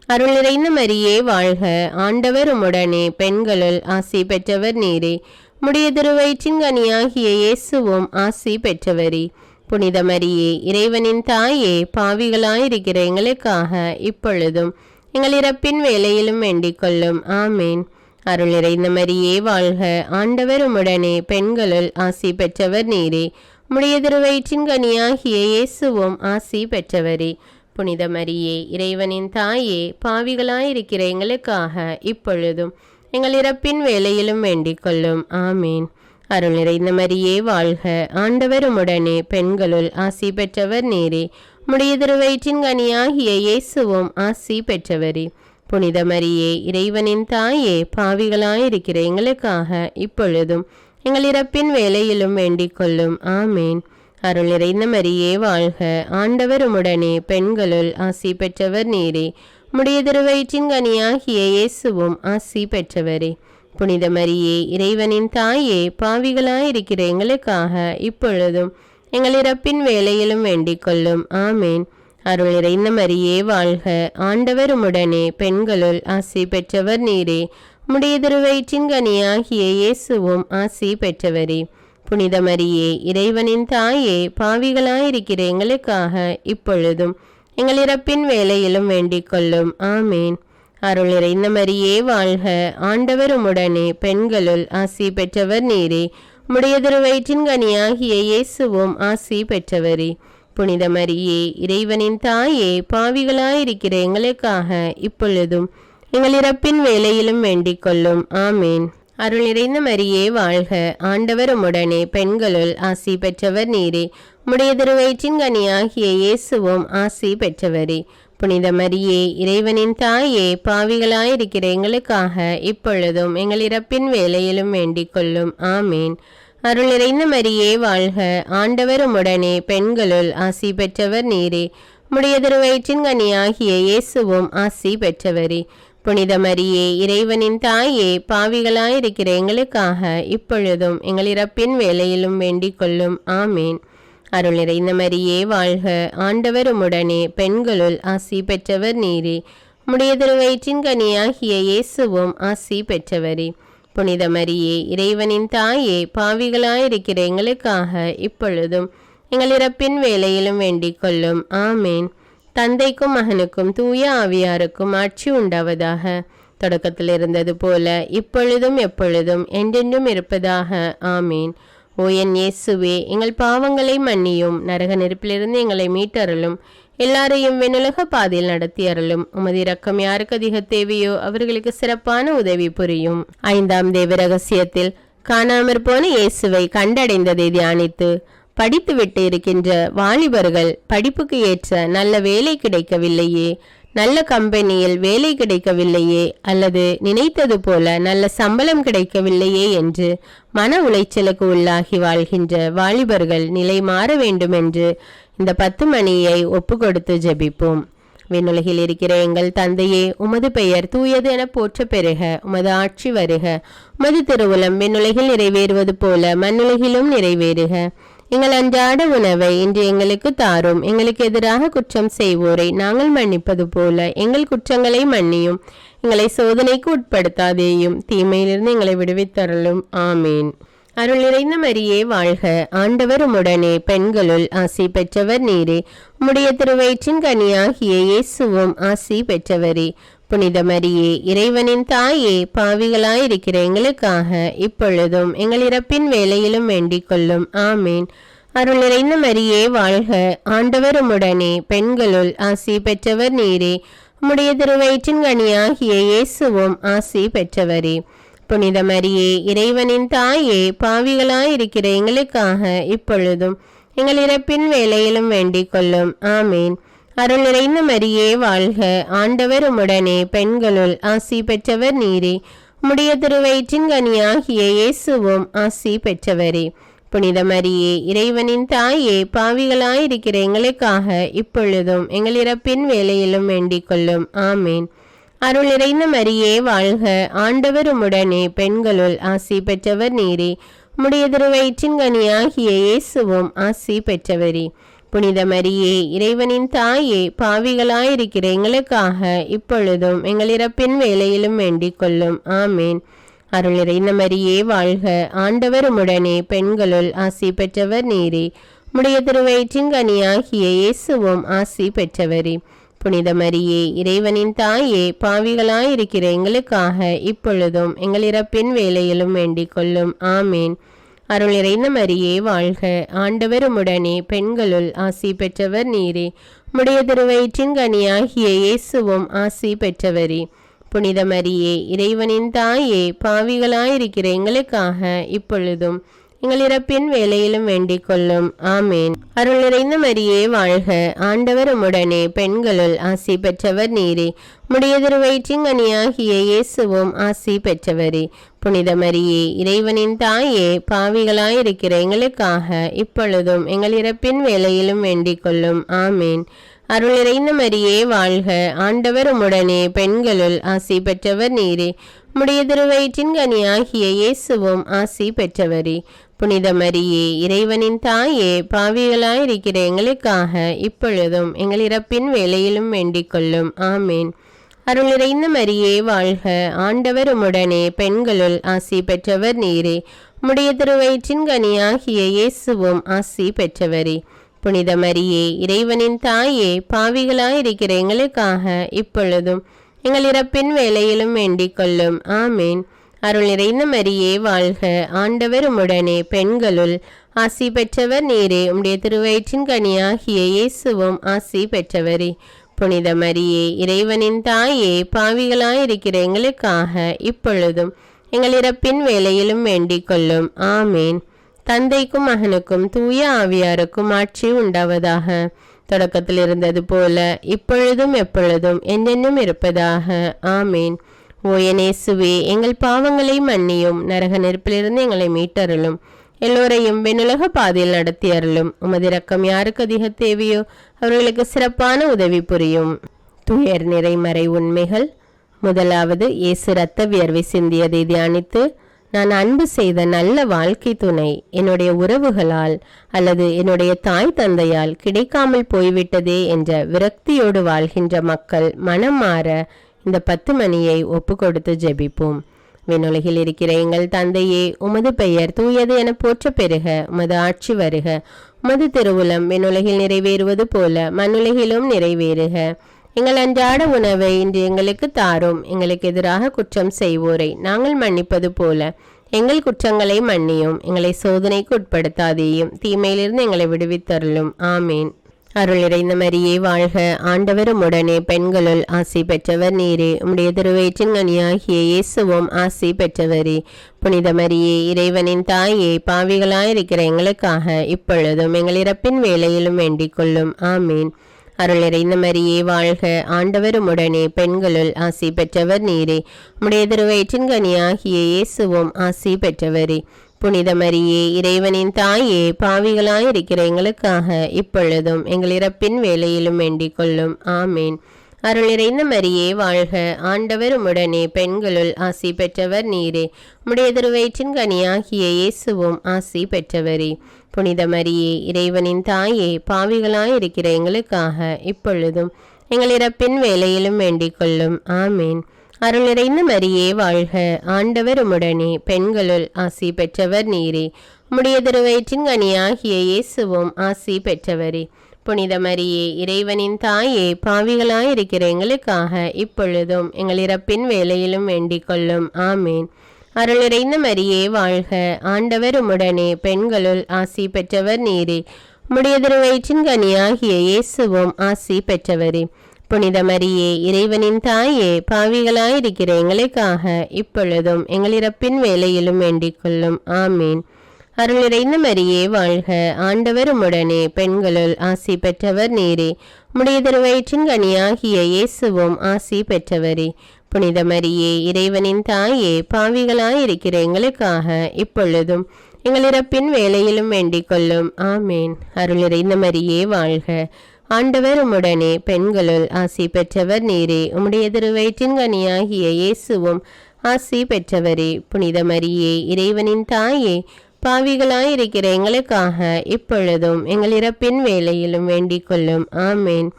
அருள் நிறைந்த மரியே வாழ்க, ஆண்டவர் உம்முடனே, பெண்களுள் ஆசி பெற்றவர் நீரே, உம்முடைய திருவயிற்றின் கனியாகிய இயேசுவும் ஆசி பெற்றவரே. புனித மரியே, இறைவனின் தாயே, பாவிகளாயிருக்கிற எங்களுக்காக இப்பொழுதும் எங்கள் இறப்பின் வேளையிலும் வேண்டிக் கொள்ளும். ஆமீன். அருள் நிறைந்த மரியே வாழ்க, ஆண்டவர் உம்முடனே, பெண்களுள் ஆசி பெற்றவர் நீரே, உம்முடைய திருவயிற்றின் கனியாகிய இயேசுவும் ஆசி பெற்றவரே. புனித மரியே, இறைவனின் தாயே, பாவிகளாயிருக்கிற எங்களுக்காக இப்பொழுதும் எங்கள் இறப்பின் வேளையிலும் வேண்டிக் கொள்ளும். ஆமீன். அருள் நிறைந்த மரியே வாழ்க, ஆண்டவர் உம்முடனே, பெண்களுள் ஆசி பெற்றவர் நீரே, உம்முடைய திருவயிற்றின் கனியாகிய இயேசுவும் ஆசி பெற்றவரே. புனித மரியே, இறைவனின் தாயே, பாவிகளாயிருக்கிற எங்களுக்காக இப்பொழுதும் எங்கள் இறப்பின் வேளையிலும் வேண்டிக் கொள்ளும். ஆமீன். அருள் நிறைந்த மரியே வாழ்க, ஆண்டவர் உம்முடனே, பெண்களுள் ஆசி பெற்றவர் நீரே, உம்முடைய திருவயிற்றின் கனியாகிய இயேசுவும் ஆசி பெற்றவரே. புனித மரியே, இறைவனின் தாயே, பாவிகளாயிருக்கிற எங்களுக்காக இப்பொழுதும் எங்கள் இறப்பின் வேளையிலும் வேண்டிக் கொள்ளும். ஆமீன். அருள் நிறைந்த மரியே வாழ்க, ஆண்டவர் உம்முடனே, பெண்களுள் ஆசி பெற்றவர் நீரே, உம்முடைய திருவயிற்றின் கனியாகிய இயேசுவும் ஆசி பெற்றவரே. புனித மரியே, இறைவனின் தாயே, பாவிகளாயிருக்கிற எங்களுக்காக இப்பொழுதும் எங்கள் இறப்பின் வேளையிலும் வேண்டிக் கொள்ளும். ஆமீன். அருள் நிறைந்த மரியே வாழ்க, ஆண்டவர் உம்முடனே, பெண்களுள் ஆசி பெற்றவர் நீரே, உம்முடைய திருவயிற்றின் கனியாகிய இயேசுவும் ஆசி பெற்றவரே. புனித மரியே, இறைவனின் தாயே, பாவிகளாயிருக்கிற எங்களுக்காக இப்பொழுதும் எங்கள் இறப்பின் வேளையிலும் வேண்டிக் கொள்ளும். ஆமீன். அருள் நிறைந்த மரியே வாழ்க, ஆண்டவர் உம்முடனே, பெண்களுள் ஆசி பெற்றவர் நீரே, உம்முடைய திருவயிற்றின் கனியாகிய இயேசுவும் ஆசி பெற்றவரே. புனித மரியே, இறைவனின் தாயே, பாவிகளாயிருக்கிற எங்களுக்காக இப்பொழுதும் எங்கள் இறப்பின் வேளையிலும் வேண்டிக் கொள்ளும். ஆமீன். அருள் நிறைந்த மரியே வாழ்க, ஆண்டவர் உம்முடனே, பெண்களுள் ஆசி பெற்றவர் நீரே, உம்முடைய திருவயிற்றின் கனியாகிய இயேசுவும் ஆசி பெற்றவரே. புனித மரியே, இறைவனின் தாயே, பாவிகளாயிருக்கிற எங்களுக்காக இப்பொழுதும் எங்கள் இறப்பின் வேளையிலும் வேண்டிக் கொள்ளும். ஆமீன். அருள் நிறைந்த மரியே வாழ்க, ஆண்டவர் உம்முடனே, பெண்களுள் ஆசி பெற்றவர் நீரே, உம்முடைய திருவயிற்றின் கனியாகிய இயேசுவும் ஆசி பெற்றவரே. புனித மரியே, இறைவனின் தாயே, பாவிகளாயிருக்கிற எங்களுக்காக இப்பொழுதும் எங்கள் இறப்பின் வேளையிலும் வேண்டிக் கொள்ளும். ஆமீன். தந்தைக்கும் மகனுக்கும் தூய ஆவியாருக்கும் ஆட்சி உண்டாவதாக. தொடக்கத்தில் இருந்தது போல இப்பொழுதும் எப்பொழுதும் என்றென்றும் இருப்பதாக. ஆமீன். ஓ என் இயேசுவே, எங்கள் பாவங்களை மன்னியும், நரக நெருப்பிலிருந்து எங்களை மீட்டருளும், எல்லாரையும் விண்ணுலக பாதையில் நடத்தி அருளும். உமது இரக்கம் யாருக்கு அதிக தேவையோ அவர்களுக்கு சிறப்பான உதவி புரியும். 5ஆம் தேவ ரகசியத்தில் காணாமற் போன இயேசுவை கண்டடைந்ததை தியானித்து, படித்துவிட்டு இருக்கின்ற வாலிபர்கள் படிப்புக்கு ஏற்ற நல்ல வேலை கிடைக்கவில்லையே, நல்ல கம்பெனியில் வேலை கிடைக்கவில்லையே, அல்லது நினைத்தது போல நல்ல சம்பளம் கிடைக்கவில்லையே என்று மன உளைச்சலுக்கு உள்ளாகி வாழ்கின்ற வாலிபர்கள் நிலை மாற வேண்டும் என்று இந்த 10 மணியை ஒப்பு கொடுத்து ஜெபிப்போம். விண்ணுலகில் இருக்கிற எங்கள் தந்தையே, உமது பெயர் தூயது என போற்ற பெறுக, உமது ஆட்சி வருக, உமது திருவுளம் விண்ணுலகில் நிறைவேறுவது போல மண்ணுலகிலும் நிறைவேறுக. எங்கள் அன்றாட உணவை இன்று எங்களுக்கு தாரும். எங்களுக்கு எதிராக குற்றம் செய்வோரை நாங்கள் மன்னிப்பது போல எங்கள் குற்றங்களை மன்னியும். எங்களை சோதனைக்கு உட்படுத்தாதேயும், தீமையிலிருந்து எங்களை விடுவித்தருளும். ஆமீன். அருள் நிறைந்த மரியே வாழ்க, ஆண்டவர் உம்முடனே, பெண்களுள் ஆசி பெற்றவர் நீரே. உம்முடைய திருவயிற்றின் கனியாகிய இயேசுவும் ஆசி பெற்றவரே. புனித மரியே, இறைவனின் தாயே, பாவிகளாயிருக்கிற எங்களுக்காக இப்பொழுதும் எங்கள் இறப்பின் வேளையிலும் வேண்டிக் கொள்ளும். ஆமீன். அருள் நிறைந்த மரியே வாழ்க, ஆண்டவர் உம்முடனே, பெண்களுள் ஆசி பெற்றவர் நீரே. உம்முடைய திருவயிற்றின் கனியாகிய இயேசுவும் ஆசி பெற்றவரே. புனித மரியே, இறைவனின் தாயே, பாவிகளாயிருக்கிற எங்களுக்காக இப்பொழுதும் எங்கள் இறப்பின் வேளையிலும் வேண்டிக் கொள்ளும். ஆமீன். அருள் நிறைந்த மரியே வாழ்க, ஆண்டவர் உம்முடனே, பெண்களுள் ஆசி பெற்றவர் நீரே. உம்முடைய திருவயிற்றின் கனியாகிய இயேசுவும் ஆசி பெற்றவரே. புனித மரியே, இறைவனின் தாயே, பாவிகளாயிருக்கிற எங்களுக்காக இப்பொழுதும் எங்கள் இறப்பின் வேளையிலும் வேண்டிக் கொள்ளும். ஆமீன். அருள் நிறைந்த மரியே வாழ்க, ஆண்டவர் உம்முடனே, பெண்களுள் ஆசி பெற்றவர் நீரே. உம்முடைய திருவயிற்றின் கனியாகிய இயேசுவும் ஆசி பெற்றவரே. புனித மரியே, இறைவனின் தாயே, பாவிகளாயிருக்கிற எங்களுக்காக இப்பொழுதும் எங்கள் இறப்பின் வேளையிலும் வேண்டிக் கொள்ளும். ஆமீன். அருள் நிறைந்த மரியே வாழ்க, ஆண்டவர் உம்முடனே, பெண்களுள் ஆசி பெற்றவர் நீரே. உம்முடைய திருவயிற்றின் கனியாகிய இயேசுவும் ஆசி பெற்றவரே. புனித மரியே, இறைவனின் தாயே, பாவிகளாயிருக்கிற எங்களுக்காக இப்பொழுதும் எங்கள் இறப்பின் வேளையிலும் வேண்டிக் கொள்ளும். ஆமீன். அருள் நிறைந்த மரியே வாழ்க, ஆண்டவர் உம்முடனே, பெண்களுள் ஆசி பெற்றவர் நீரே. உம்முடைய திருவயிற்றின் கனியாகிய இயேசுவும் ஆசி பெற்றவரே. புனித மரியே, இறைவனின் தாயே, பாவிகளாயிருக்கிற எங்களுக்காக இப்பொழுதும் எங்கள் இறப்பின் வேளையிலும் வேண்டிக் கொள்ளும். ஆமீன். அருள் நிறைந்த மரியே வாழ்க, ஆண்டவர் உம்முடனே, பெண்களுள் ஆசி பெற்றவர் நீரே. உம்முடைய திருவயிற்றின் கனியாகிய இயேசுவும் ஆசி பெற்றவரே. புனித மரியே, இறைவனின் தாயே, பாவிகளாயிருக்கிற எங்களுக்காக இப்பொழுதும் எங்கள் இறப்பின் வேளையிலும் வேண்டிக் கொள்ளும். ஆமீன். அருள் நிறைந்த மரியே வாழ்க, ஆண்டவர் உம்முடனே, பெண்களுள் ஆசி பெற்றவர் நீரே. உம்முடைய திருவயிற்றின் கனியாகிய இயேசுவும் ஆசி பெற்றவரே. புனித மரியே, இறைவனின் தாயே, பாவிகளாயிருக்கிற எங்களுக்காக இப்பொழுதும் எங்கள் இறப்பின் வேளையிலும் வேண்டிக் கொள்ளும். ஆமீன். அருள் நிறைந்த மரியே வாழ்க, ஆண்டவர் உம்முடனே, பெண்களுள் ஆசி பெற்றவர் நீரே. உம்முடைய திருவயிற்றின் கனியாகிய இயேசுவும் ஆசி பெற்றவரே. புனித மரியே, இறைவனின் தாயே, பாவிகளாயிருக்கிற எங்களுக்காக இப்பொழுதும் எங்கள் இறப்பின் வேளையிலும் வேண்டிக் கொள்ளும். ஆமீன். அருள் நிறைந்த மரியே வாழ்க, ஆண்டவர் உம்முடனே, பெண்களுள் ஆசி பெற்றவர் நீரே. உம்முடைய திருவயிற்றின் கனியாகிய இயேசுவும் ஆசி பெற்றவரே. புனித மரியே, இறைவனின் தாயே, பாவிகளாயிருக்கிற எங்களுக்காக இப்பொழுதும் எங்கள் இறப்பின் வேளையிலும் வேண்டிக் கொள்ளும். ஆமீன். தந்தைக்கும் மகனுக்கும் தூய ஆவியாருக்கும் ஆட்சி உண்டாவதாக. தொடக்கத்தில் இருந்தது போல இப்பொழுதும் எப்பொழுதும் என்றென்றும் இருப்பதாக. ஆமீன். ஓ என் இயேசுவே, எங்கள் பாவங்களை மன்னியும், நரக நெருப்பிலிருந்து எங்களை மீட்டருளும், எல்லோரையும் விண்ணுலக பாதையில் நடத்தி அருளும். உமது இரக்கம் யாருக்கு அதிக தேவையோ அவர்களுக்கு சிறப்பான உதவி புரியும். துயர் நிறைமறை உண்மைகள். முதலாவது, இயேசு இரத்த வியர்வை சிந்தியதை தியானித்து, நான் அன்பு செய்த நல்ல வாழ்க்கை துணை என்னுடைய உறவுகளால் அல்லது என்னுடைய தாய் தந்தையால் கிடைக்காமல் போய்விட்டதே என்ற விரக்தியோடு வாழ்கின்ற மக்கள் மனம் மாற இந்த 10 மணியை ஒப்பு கொடுத்து ஜெபிப்போம். விண்ணுலகில் இருக்கிற எங்கள் தந்தையே, உமது பெயர் தூயது என போற்ற பெறுக. உமது ஆட்சி வருக. உமது திருவுளம் விண்ணுலகில் நிறைவேறுவது போல மண்ணுலகிலும் நிறைவேறுக. எங்கள் அன்றாட உணவை இன்று எங்களுக்கு தாரும். எங்களுக்கு எதிராக குற்றம் செய்வோரை நாங்கள் மன்னிப்பது போல எங்கள் குற்றங்களை மன்னியும். எங்களை சோதனைக்கு உட்படுத்தாதேயும், தீமையிலிருந்து எங்களை விடுவித்தருளும். ஆமீன். அருள் நிறைந்த மரியே வாழ்க, ஆண்டவர் உம்முடனே, பெண்களுள் ஆசி பெற்றவர் நீரே. உம்முடைய திருவயிற்றின் கனியாகிய இயேசுவும் ஆசி பெற்றவரே. புனித மரியே, இறைவனின் தாயே, பாவிகளாயிருக்கிற எங்களுக்காக இப்பொழுதும் எங்கள் இறப்பின் வேளையிலும் வேண்டிக் கொள்ளும். ஆமீன். அருள் நிறைந்த மரியே வாழ்க, ஆண்டவர் உம்முடனே, பெண்களுள் ஆசி பெற்றவர் நீரே. உம்முடைய திருவயிற்றின் கனியாகிய இயேசுவும் ஆசி பெற்றவரே. புனித மரியே, இறைவனின் தாயே, பாவிகளாயிருக்கிற எங்களுக்காக இப்பொழுதும் எங்கள் இறப்பின் வேளையிலும் வேண்டிக் கொள்ளும். ஆமீன். அருள் நிறைந்த மரியே வாழ்க, ஆண்டவர் உம்முடனே, பெண்களுள் ஆசி பெற்றவர் நீரே. உம்முடைய திருவயிற்றின் கனியாகிய இயேசுவும் ஆசி பெற்றவரே. புனித மரியே, இறைவனின் தாயே, பாவிகளாயிருக்கிற எங்களுக்காக இப்பொழுதும் எங்கள் இறப்பின் வேலையிலும் வேண்டிக் கொள்ளும். ஆமேன். அருள் நிறைந்த மரியே வாழ்க, ஆண்டவர் உம்முடனே, பெண்களுள் ஆசி பெற்றவர் நீரே. உம்முடைய திருவயிற்றின் கனியாகிய இயேசுவும் ஆசி பெற்றவரே. புனித மரியே, இறைவனின் தாயே, பாவிகளாயிருக்கிற எங்களுக்காக இப்பொழுதும் எங்கள் இறப்பின் வேலையிலும் வேண்டிக் கொள்ளும். ஆமேன். அருள் நிறைந்த மரியே வாழ்க, ஆண்டவர் உம்முடனே, பெண்களுள் ஆசி பெற்றவர் நீரே. உம்முடைய திருவயிற்றின் கனியாகிய இயேசுவும் ஆசி பெற்றவரே. புனித மரியே, இறைவனின் தாயே, பாவிகளாயிருக்கிற எங்களுக்காக இப்பொழுதும் எங்கள் இறப்பின் வேலையிலும் வேண்டிக் கொள்ளும். ஆமேன். அருள் நிறைந்த மரியே வாழ்க, ஆண்டவர் உம்முடனே, பெண்களுள் ஆசி பெற்றவர் நீரே. உம்முடைய திருவயிற்றின் கனியாகிய இயேசுவும் ஆசி பெற்றவரே. புனித மரியே, இறைவனின் தாயே, பாவிகளாயிருக்கிற எங்களுக்காக இப்பொழுதும் எங்கள் இறப்பின் வேலையிலும் வேண்டிக் கொள்ளும். ஆமேன். அருள் நிறைந்த மரியே வாழ்க, ஆண்டவர் உம்முடனே, பெண்களுள் ஆசி பெற்றவர் நீரே. உம்முடைய திருவயிற்றின் கனியாகிய இயேசுவும் ஆசி பெற்றவரே. புனித மரியே, இறைவனின் தாயே, பாவிகளாயிருக்கிற எங்களுக்காக இப்பொழுதும் எங்கள் இறப்பின் வேலையிலும் வேண்டிக் கொள்ளும். ஆமேன்.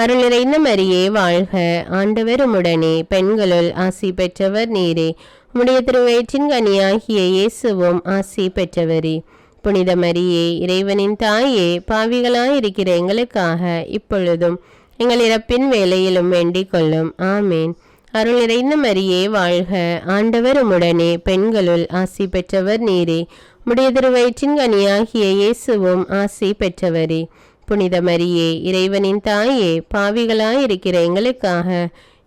அருள் நிறைந்த மரியே வாழ்க, ஆண்டவர் உம்முடனே, பெண்களுள் ஆசி பெற்றவர் நீரே. உம்முடைய திருவயிற்றின் கனியாகிய இயேசுவும் ஆசி பெற்றவரே. புனித மரியே, இறைவனின் தாயே, பாவிகளாயிருக்கிற எங்களுக்காக இப்பொழுதும் எங்கள் இறப்பின் வேலையிலும் வேண்டிக் கொள்ளும். ஆமேன். அருள் நிறைந்த மரியே வாழ்க, ஆண்டவர் உம்முடனே, பெண்களுள் ஆசி பெற்றவர் நீரே. உம்முடைய திருவயிற்றின் கனியாகிய இயேசுவும் ஆசி பெற்றவரே. புனித மரியே, இறைவனின் தாயே, பாவிகளாயிருக்கிற எங்களுக்காக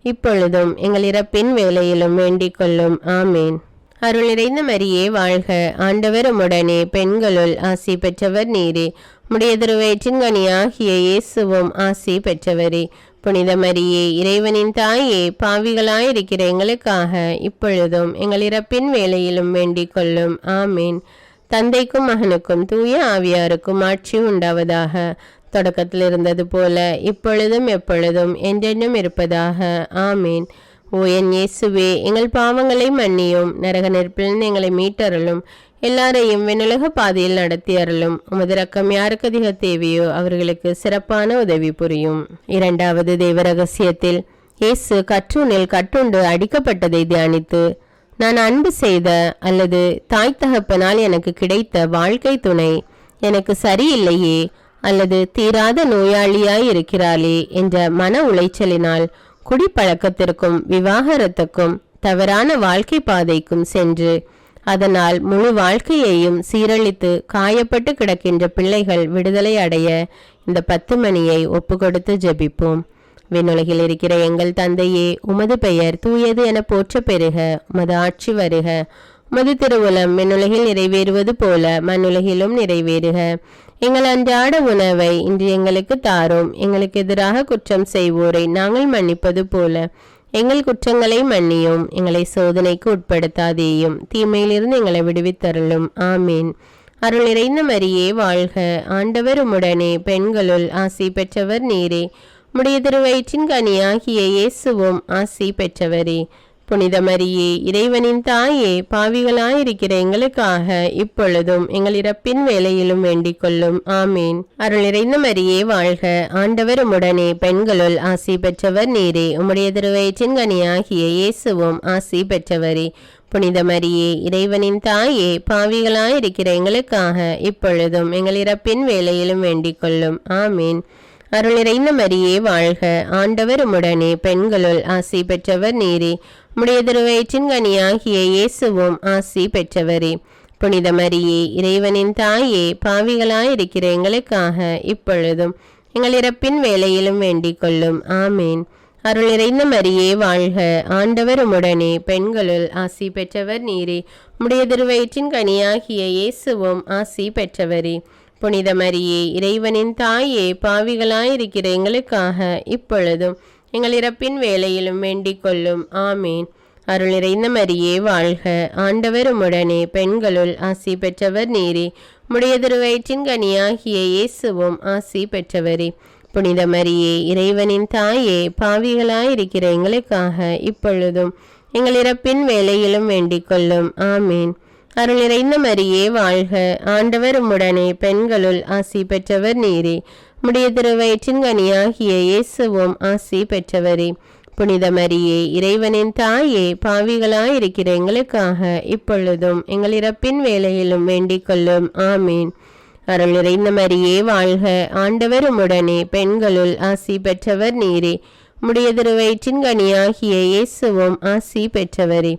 இப்பொழுதும் எங்கள் இறப்பின் வேலையிலும் வேண்டிக் கொள்ளும். ஆமேன். அருள் நிறைந்த மரியே வாழ்க, ஆண்டவர் உம்முடனே, பெண்களுள் ஆசி பெற்றவர் நீரே. உம்முடைய திருவயிற்றின் கனியாகிய இயேசுவும் ஆசி பெற்றவரே. புனித மரியே, இறைவனின் தாயே, பாவிகளாயிருக்கிற எங்களுக்காக இப்பொழுதும் எங்கள் இறப்பின் வேலையிலும் வேண்டிக் கொள்ளும். ஆமேன். தந்தைக்கும் மகனுக்கும் தூய ஆவியாருக்கும் ஆட்சி உண்டாவதாக. தொடக்கத்தில் இருந்தது போல இப்பொழுதும் எப்பொழுதும் என்றென்றும் இருப்பதாக. ஆமேன். ஓ என் இயேசுவே, எங்கள் பாவங்களை மன்னியும், நரக நெருப்பிலிருந்து எங்களை மீட்டருளும், எல்லாரையும் விண்ணுலக பாதையில் நடத்தி அருளும். உமது இரக்கம் யாருக்கு அதிக தேவையோ அவர்களுக்கு சிறப்பான உதவி புரியும். இரண்டாவது தெய்வ ரகசியத்தில் இயேசு கற்றூனில் கட்டுண்டு அடிக்கப்பட்டதை தியானித்து, நான் அன்பு செய்த அல்லது தாய் தகப்பனால் எனக்கு கிடைத்த வாழ்க்கை துணை எனக்கு சரியில்லையே, அல்லது தீராத நோயாளியாய் இருக்கிறாளே என்ற மன உளைச்சலினால் குடிப்பழக்கத்திற்கும் விவாகரத்துக்கும் தவறான வாழ்க்கை பாதைக்கும் சென்று அதனால் முழு வாழ்க்கையையும் சீரழித்து காயப்பட்டு கிடக்கின்ற பிள்ளைகள் விடுதலை அடைய இந்த 10 மணியை ஒப்பு கொடுத்து ஜெபிப்போம். விண்ணுலகில் இருக்கிற எங்கள் தந்தையே, உமது பெயர் தூயது என போற்ற பெறுக. உமது ஆட்சி வருக. உமது திருவுளம் விண்ணுலகில் நிறைவேறுவது போல மண்ணுலகிலும் நிறைவேறுக. எங்கள் அன்றாட உணவை இன்று எங்களுக்கு தாரும். எங்களுக்கு எதிராக குற்றம் செய்வோரை நாங்கள் மன்னிப்பது போல எங்கள் குற்றங்களை மன்னியும். எங்களை சோதனைக்கு உட்படுத்தாதேயும், தீமையிலிருந்து எங்களை விடுவித்தருளும். ஆமீன். அருள் நிறைந்த மரியே வாழ்க, ஆண்டவர் உம்முடனே, பெண்களுள் ஆசி பெற்றவர் நீரே. உம்முடைய திருவயிற்றின் கனியாகிய இயேசுவும் ஆசி பெற்றவரே. புனித மரியே, இறைவனின் தாயே, பாவிகளாயிருக்கிற எங்களுக்காக இப்பொழுதும் எங்கள் இறப்பின் வேலையிலும் வேண்டிக் கொள்ளும். ஆமீன். அருள் நிறைந்த மரியே வாழ்க, ஆண்டவர் உம்முடனே, பெண்களுள் ஆசி பெற்றவர் நீரே. உம்முடைய திருவயிற்றின் கனியாகிய இயேசுவும் ஆசி பெற்றவரே. புனித மரியே, இறைவனின் தாயே, பாவிகளாயிருக்கிற எங்களுக்காக இப்பொழுதும் எங்கள் இறப்பின் வேலையிலும் வேண்டிக் கொள்ளும். ஆமீன். அருள் நிறைந்த மரியே வாழ்க, ஆண்டவர் உம்முடனே, பெண்களுள் ஆசி பெற்றவர் நீரே. உம்முடைய திருவயிற்றின் கனியாகிய இயேசுவும் ஆசி பெற்றவரே. புனித மரியே, இறைவனின் தாயே, பாவிகளாயிருக்கிற எங்களுக்காக இப்பொழுதும் எங்கள் இறப்பின் வேலையிலும் வேண்டிக் கொள்ளும். ஆமீன். அருள் நிறைந்த மரியே வாழ்க, ஆண்டவர் உம்முடனே, பெண்களுள் ஆசி பெற்றவர் நீரே. உம்முடைய திருவயிற்றின் கனியாகிய இயேசுவும் ஆசி பெற்றவரே. புனித மரியே, இறைவனின் தாயே, பாவிகளாயிருக்கிற எங்களுக்காக இப்பொழுதும் எங்கள் இறப்பின் வேலையிலும் வேண்டிக் கொள்ளும். ஆமீன். அருள் நிறைந்த மரியே வாழ்க, ஆண்டவர் உம்முடனே, பெண்களுள் ஆசி பெற்றவர் நீரே. உம்முடைய திருவயிற்றின் கனியாகிய இயேசுவும் ஆசி பெற்றவரே. புனித மரியே இறைவனின் தாயே, பாவிகளாயிருக்கிற எங்களுக்காக இப்பொழுதும் எங்கள் இறப்பின் வேளையிலும் வேண்டிக் கொள்ளும். ஆமீன். அருள் நிறைந்த மரியே வாழ்க, ஆண்டவர் உம்முடனே, பெண்களுள் ஆசி பெற்றவர் நீரே. உம்முடைய திருவயிற்றின் கனியாகிய இயேசுவும் ஆசி பெற்றவரே. புனித மரியே இறைவனின் தாயே, பாவிகளாயிருக்கிற எங்களுக்காக இப்பொழுதும் எங்கள் இறப்பின் வேளையிலும் வேண்டிக் கொள்ளும். ஆமீன். அருள் நிறைந்த மரியே வாழ்க, ஆண்டவர் உம்முடனே, பெண்களுள் ஆசி பெற்றவர் நீரே. உம்முடைய திருவயிற்றின் கனியாகிய இயேசுவும் ஆசி பெற்றவரே.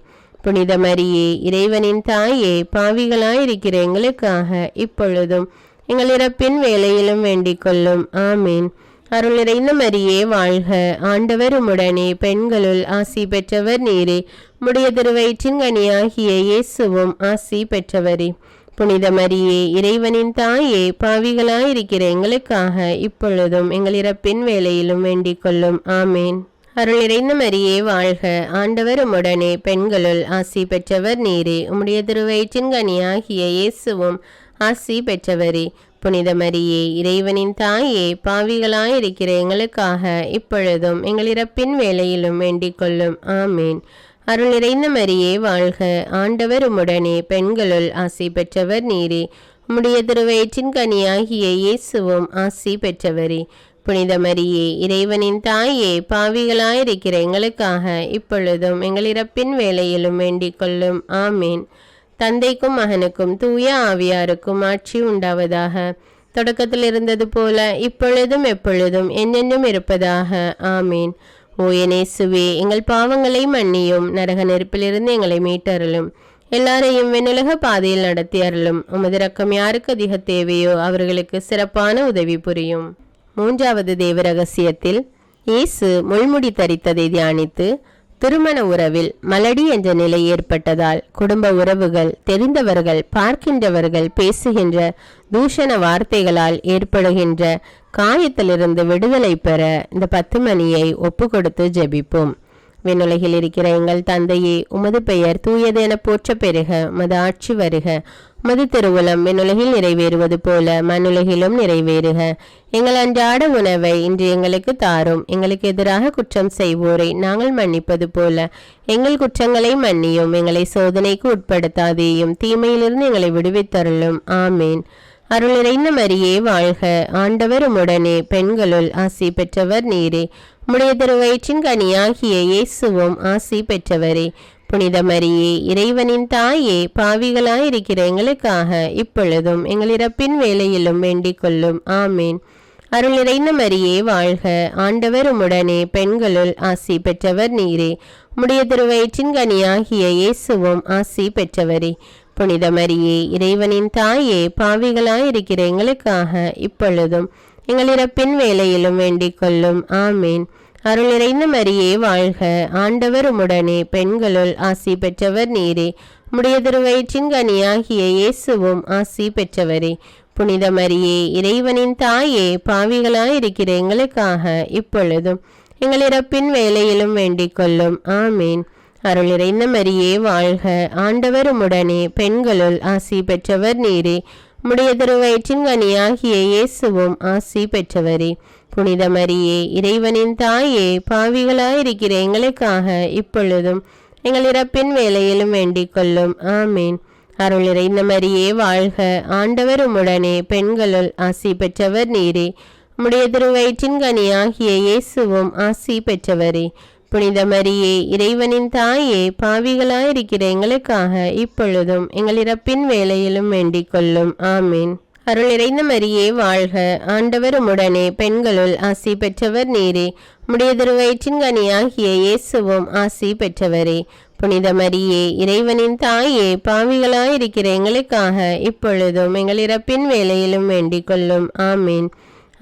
புனித மரியே இறைவனின் தாயே, பாவிகளாயிருக்கிற எங்களுக்காக இப்பொழுதும் எங்கள் இறப்பின் வேளையிலும் வேண்டிக் கொள்ளும். ஆமீன். அருள் நிறைந்த மரியே வாழ்க, ஆண்டவர் உம்முடனே, பெண்களுள் ஆசி பெற்றவர் நீரே. உம்முடைய திருவயிற்றின் கனியாகிய இயேசுவும் ஆசி பெற்றவரே. புனித மரியே இறைவனின் தாயே, பாவிகளாயிருக்கிற எங்களுக்காக இப்பொழுதும் எங்கள் இறப்பின் வேளையிலும் வேண்டிக் கொள்ளும். ஆமீன். அருள் நிறைந்த மரியே வாழ்க, ஆண்டவர் உம்முடனே, பெண்களுள் ஆசி பெற்றவர் நீரே. உம்முடைய திருவயிற்றின் கனியாகிய இயேசுவும் ஆசி பெற்றவரே. புனித மரியே இறைவனின் தாயே, பாவிகளாயிருக்கிற எங்களுக்காக இப்பொழுதும் எங்கள் இறப்பின் வேளையிலும் வேண்டிக் கொள்ளும். ஆமீன். அருள் நிறைந்த மரியே வாழ்க, ஆண்டவர் உம்முடனே, பெண்களுள் ஆசி பெற்றவர் நீரே. உம்முடைய திருவயிற்றின் கனியாகிய இயேசுவும் ஆசி பெற்றவரே. புனித மரியே இறைவனின் தாயே, பாவிகளாயிருக்கிற எங்களுக்காக இப்பொழுதும் எங்கள் இறப்பின் வேளையிலும் வேண்டிக் கொள்ளும். ஆமீன். தந்தைக்கும் மகனுக்கும் தூய ஆவியாருக்கும் ஆட்சி உண்டாவதாக. தொடக்கத்தில் இருந்தது போல இப்பொழுதும் எப்பொழுதும் என்றென்றும் இருப்பதாக. ஆமீன். ஓ இயேசுவே, எங்கள் பாவங்களை மன்னியும், நரக நெருப்பிலிருந்து எங்களை மீட்டருளும், எல்லாரையும் விண்ணுலக பாதையில் நடத்தி அருளும். உமது இரக்கம் யாருக்கு அதிக தேவையோ அவர்களுக்கு சிறப்பான உதவி புரியும். மூன்றாவது தேவ ரகசியத்தில் இயேசு முள்முடி தரித்ததை தியானித்து, திருமண உறவில் மலடி என்ற நிலை ஏற்பட்டதால் குடும்ப உறவுகள், தெரிந்தவர்கள், பார்க்கின்றவர்கள் பேசுகின்ற தூஷண வார்த்தைகளால் ஏற்படுகின்ற காயத்திலிருந்து விடுதலை பெற இந்த 10 மணியை ஒப்பு கொடுத்து ஜெபிப்போம். விண்ணுலகில் இருக்கிற எங்கள் தந்தையே, உமது பெயர் தூயது என போற்ற பெறுக. உமது ஆட்சி வருக. உமது திருவுளம் விண்ணுலகில் நிறைவேறுவது போல மண்ணுலகிலும் நிறைவேறுக. எங்கள் அன்றாட உணவை இன்று எங்களுக்கு தாரும். எங்களுக்கு எதிராக குற்றம் செய்வோரை நாங்கள் மன்னிப்பது போல எங்கள் குற்றங்களை மன்னியும். எங்களை சோதனைக்கு உட்படுத்தாதேயும், தீமையிலிருந்து எங்களை விடுவித்தருளும். ஆமீன். அருள் நிறைந்த மரியே வாழ்க, ஆண்டவர் உம்முடனே, பெண்களுள் ஆசி பெற்றவர் நீரே. உம்முடைய திருவயிற்றின் கனியாகிய இயேசுவும் ஆசி பெற்றவரே. புனித மரியே இறைவனின் தாயே, பாவிகளாயிருக்கிற எங்களுக்காக இப்பொழுதும் எங்கள் இறப்பின் வேளையிலும் வேண்டிக் கொள்ளும். ஆமீன். அருள் நிறைந்த மரியே வாழ்க, ஆண்டவர் உம்முடனே, பெண்களுள் ஆசி பெற்றவர் நீரே. உம்முடைய திருவயிற்றின் கனியாகிய இயேசுவும் ஆசி பெற்றவரே. புனித மரியே இறைவனின் தாயே, பாவிகளாயிருக்கிற எங்களுக்காக இப்பொழுதும் எங்கள் இறப்பின் வேளையிலும் வேண்டிக் கொள்ளும். ஆமீன். அருள் நிறைந்த மரியே வாழ்க, ஆண்டவர் உம்முடனே, பெண்களுள் ஆசி பெற்றவர் நீரே. உம்முடைய திருவயிற்றின் கனியாகிய இயேசுவும் ஆசி பெற்றவரே. புனித மரியே இறைவனின் தாயே, பாவிகளாயிருக்கிற எங்களுக்காக இப்பொழுதும் எங்கள் இறப்பின் வேளையிலும் வேண்டிக் கொள்ளும். ஆமீன். அருள் நிறைந்த மரியே வாழ்க, ஆண்டவர் உம்முடனே, பெண்களுள் ஆசி பெற்றவர் நீரே. உம்முடைய திருவயிற்றின் கனியாகிய இயேசுவும் ஆசி பெற்றவரே. புனித மரியே இறைவனின் தாயே, பாவிகளாயிருக்கிற எங்களுக்காக இப்பொழுதும் எங்கள் இறப்பின் வேளையிலும் வேண்டிக் கொள்ளும். ஆமீன். அருள் நிறைந்த மரியே வாழ்க, ஆண்டவர் உம்முடனே, பெண்களுள் ஆசி பெற்றவர் நீரே. உம்முடைய திருவயிற்றின் கனியாகிய இயேசுவும் ஆசி பெற்றவரே. புனித மரியே இறைவனின் தாயே, பாவிகளாயிருக்கிற எங்களுக்காக இப்பொழுதும் எங்கள் இறப்பின் வேளையிலும் வேண்டிக் கொள்ளும். ஆமீன். அருள் நிறைந்த மரியே வாழ்க, ஆண்டவர் உம்முடனே, பெண்களுள் ஆசி பெற்றவர் நீரே. உம்முடைய திருவயிற்றின் கனியாகிய இயேசுவும் ஆசி பெற்றவரே. புனித மரியே இறைவனின் தாயே, பாவிகளாயிருக்கிற எங்களுக்காக இப்பொழுதும் எங்கள் இறப்பின் வேளையிலும் வேண்டிக் கொள்ளும். ஆமீன்.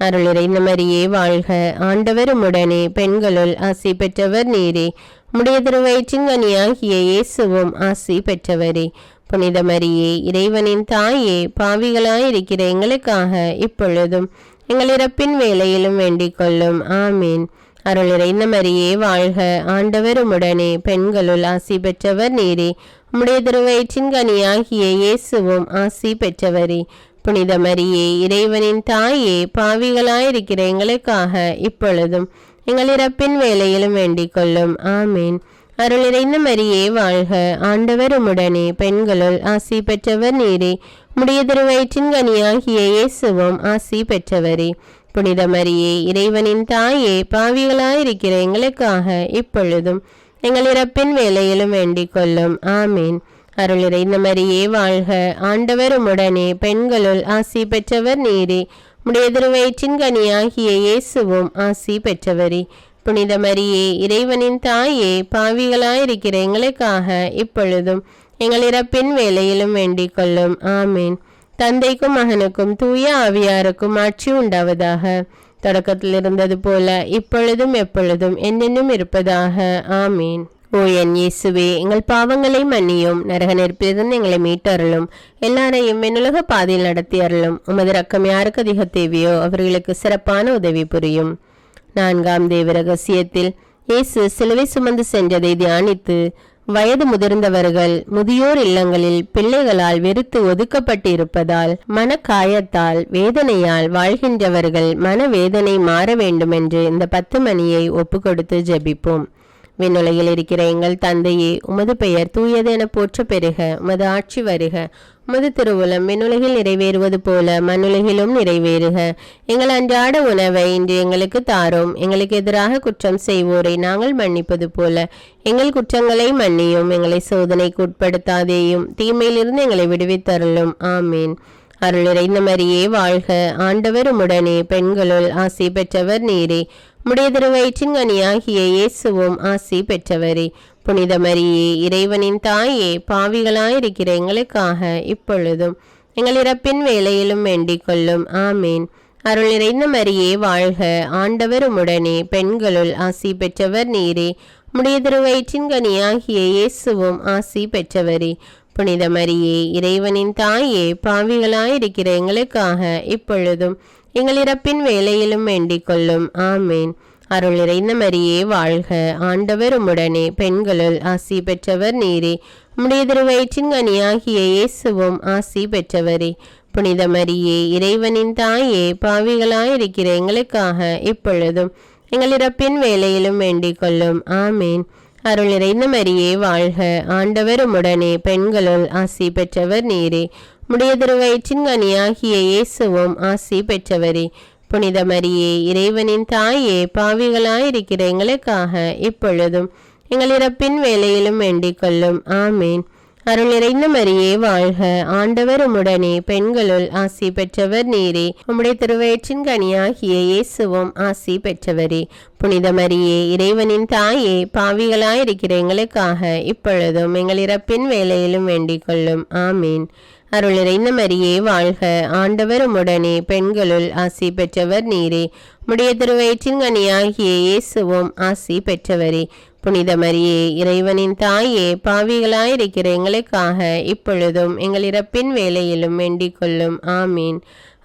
அருள் நிறைந்த மரியே வாழ்க, ஆண்டவர் உம்முடனே, பெண்களுள் ஆசி பெற்றவர் நீரே. உம்முடைய திருவயிற்றின் கனியாகிய இயேசுவும் ஆசி பெற்றவரே. புனித மரியே இறைவனின் தாயே, பாவிகளாயிருக்கிற எங்களுக்காக இப்பொழுதும் எங்கள் இறப்பின் வேளையிலும் வேண்டிக் கொள்ளும். ஆமீன். அருள் நிறைந்த மரியே வாழ்க, ஆண்டவர் உம்முடனே, பெண்களுள் ஆசி பெற்றவர் நீரே. உம்முடைய திருவயிற்றின் கனியாகிய இயேசுவும் ஆசி பெற்றவரே. புனித மரியே இறைவனின் தாயே, பாவிகளாயிருக்கிற எங்களுக்காக இப்பொழுதும் எங்கள் இறப்பின் வேளையிலும் வேண்டிக் கொள்ளும். ஆமீன். அருள் நிறைந்த மரியே வாழ்க, ஆண்டவர் உம்முடனே, பெண்களுள் ஆசி பெற்றவர் நீரே. உம்முடைய திருவயிற்றின் கனியாகிய இயேசுவும் ஆசி பெற்றவரே. புனித மரியே இறைவனின் தாயே, பாவிகளாயிருக்கிற எங்களுக்காக இப்பொழுதும் எங்கள் இறப்பின் வேளையிலும் வேண்டிக் கொள்ளும். ஆமீன். அருள் நிறைந்த மரியே வாழ்க, ஆண்டவர் உம்முடனே, பெண்களுள் ஆசி பெற்றவர் நீரே. உம்முடைய திருவயிற்றின் கனியாகிய இயேசுவும் ஆசி பெற்றவரே. புனித மரியே இறைவனின் தாயே, பாவிகளாயிருக்கிற எங்களுக்காக இப்பொழுதும் எங்கள் இறப்பின் வேளையிலும் வேண்டிக் கொள்ளும். ஆமீன். தந்தைக்கும் மகனுக்கும் தூய ஆவியாருக்கும் ஆட்சி உண்டாவதாக. தொடக்கத்தில் இருந்தது போல இப்பொழுதும் எப்பொழுதும் என்னென்னும் இருப்பதாக. ஆமீன். ஓ என் இயேசுவே, எங்கள் பாவங்களை மன்னியும், நரக நெருப்பிலிருந்து எங்களை மீட்டருளும், எல்லாரையும் என்னுலக பாதையில் நடத்தி அருளும். உமது இரக்கம் யாருக்கு அதிக தேவையோ அவர்களுக்கு சிறப்பான உதவி புரியும். 4ஆம் தேவ ரகசியத்தில் இயேசு சிலுவை சுமந்து சென்றதை தியானித்து, வயது முதிர்ந்தவர்கள் முதியோர் இல்லங்களில் பிள்ளைகளால் வெறுத்து ஒதுக்கப்பட்டு இருப்பதால், மனக்காயத்தால் வேதனையால் வாழ்கின்றவர்கள் மனவேதனை மாற வேண்டுமென்று இந்த 10 மணியை ஒப்பு கொடுத்து ஜெபிப்போம். விண்ணுலகில் இருக்கிற எங்கள் தந்தையே, உமது பெயர் தூயது என போற்ற பெறுக. உமது ஆட்சி வருக. உமது திருவுளம் விண்ணுலகில் நிறைவேறுவது போல மண்ணுலகிலும் நிறைவேறுக. எங்கள் அன்றாட உணவை இன்று எங்களுக்கு தாரும். எங்களுக்கு எதிராக குற்றம் செய்வோரை நாங்கள் மன்னிப்பது போல எங்கள் குற்றங்களை மன்னியும். எங்களை சோதனைக்கு உட்படுத்தாதேயும், தீமையிலிருந்து எங்களை விடுவித்தருளும். ஆமீன். அருள் நிறைந்த மரியே வாழ்க, ஆண்டவர் உம்முடனே, பெண்களுள் ஆசி பெற்றவர் நீரே. உம்முடைய திருவயிற்றின் கனியாகிய இயேசுவும் ஆசி பெற்றவரே. புனித மரியே இறைவனின் தாயே, பாவிகளாயிருக்கிற எங்களுக்காக இப்பொழுதும் எங்கள் இறப்பின் வேளையிலும் வேண்டிக் கொள்ளும். ஆமீன். அருள் நிறைந்த மரியே வாழ்க, ஆண்டவர் உம்முடனே, பெண்களுள் ஆசி பெற்றவர் நீரே. உம்முடைய திருவயிற்றின் கனியாகிய இயேசுவும் ஆசி பெற்றவரே. புனித மரியே இறைவனின் தாயே, பாவிகளாயிருக்கிற எங்களுக்காக இப்பொழுதும் எங்கள் இறப்பின் வேளையிலும் வேண்டிக் கொள்ளும். ஆமீன். அருள் நிறைந்த மரியே வாழ்க, ஆண்டவர் உம்முடனே, பெண்களுள் ஆசி பெற்றவர் நீரே. உம்முடைய திருவயிற்றின் கனியாகிய இயேசுவும் ஆசி பெற்றவரே. புனித மரியே இறைவனின் தாயே, பாவிகளாயிருக்கிற எங்களுக்காக இப்பொழுதும் எங்கள் இறப்பின் வேளையிலும் வேண்டிக் கொள்ளும். ஆமீன். அருள் நிறைந்த மரியே வாழ்க, ஆண்டவர் உம்முடனே, பெண்களுள் ஆசி பெற்றவர் நீரே. உம்முடைய திருவயிற்றின் கனியாகிய இயேசுவும் ஆசி பெற்றவரே. புனித மரியே இறைவனின் தாயே, பாவிகளாயிருக்கிற எங்களுக்காக இப்பொழுதும் எங்கள் இறப்பின் வேளையிலும் வேண்டிக் கொள்ளும். ஆமீன். அருள் நிறைந்த மரியே வாழ்க, ஆண்டவர் உம்முடனே, பெண்களுள் ஆசி பெற்றவர் நீரே. உம்முடைய திருவயிற்றின் கனியாகிய இயேசுவும் ஆசி பெற்றவரே. புனித மரியே இறைவனின் தாயே, பாவிகளாயிருக்கிற எங்களுக்காக இப்பொழுதும் எங்கள் இறப்பின் வேளையிலும் வேண்டிக் கொள்ளும். ஆமீன். அருள் நிறைந்த மரியே வாழ்க, ஆண்டவர் உம்முடனே, பெண்களுள் ஆசி பெற்றவர் நீரே. உம்முடைய திருவயிற்றின் கனியாகிய இயேசுவும் ஆசி பெற்றவரே. புனித மரியே இறைவனின் தாயே, பாவிகளாயிருக்கிற எங்களுக்காக இப்பொழுதும் எங்கள் இறப்பின் வேளையிலும் வேண்டிக் கொள்ளும். ஆமீன்.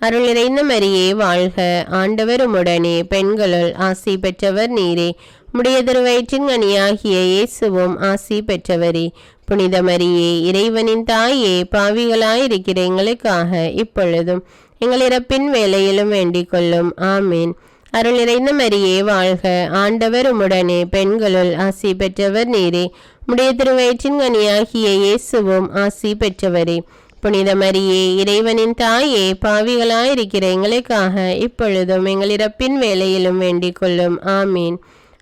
அருள் நிறைந்த மரியே வாழ்க, ஆண்டவர் உம்முடனே, பெண்களுள் ஆசி பெற்றவர் நீரே. உம்முடைய திருவயிற்றின் கனியாகிய இயேசுவும் ஆசி பெற்றவரே. புனித மரியே இறைவனின் தாயே, பாவிகளாயிருக்கிற எங்களுக்காக இப்பொழுதும் எங்கள் இறப்பின் வேளையிலும் வேண்டிக் கொள்ளும். ஆமீன். அருள் நிறைந்த மரியே வாழ்க, ஆண்டவர் உம்முடனே, பெண்களுள் ஆசி பெற்றவர் நீரே. உம்முடைய திருவயிற்றின் கனியாகிய இயேசுவும் ஆசி பெற்றவரே. புனித மரியே இறைவனின் தாயே, பாவிகளாயிருக்கிற எங்களுக்காக இப்பொழுதும் எங்கள் இறப்பின் வேளையிலும் வேண்டிக் கொள்ளும். ஆமீன்.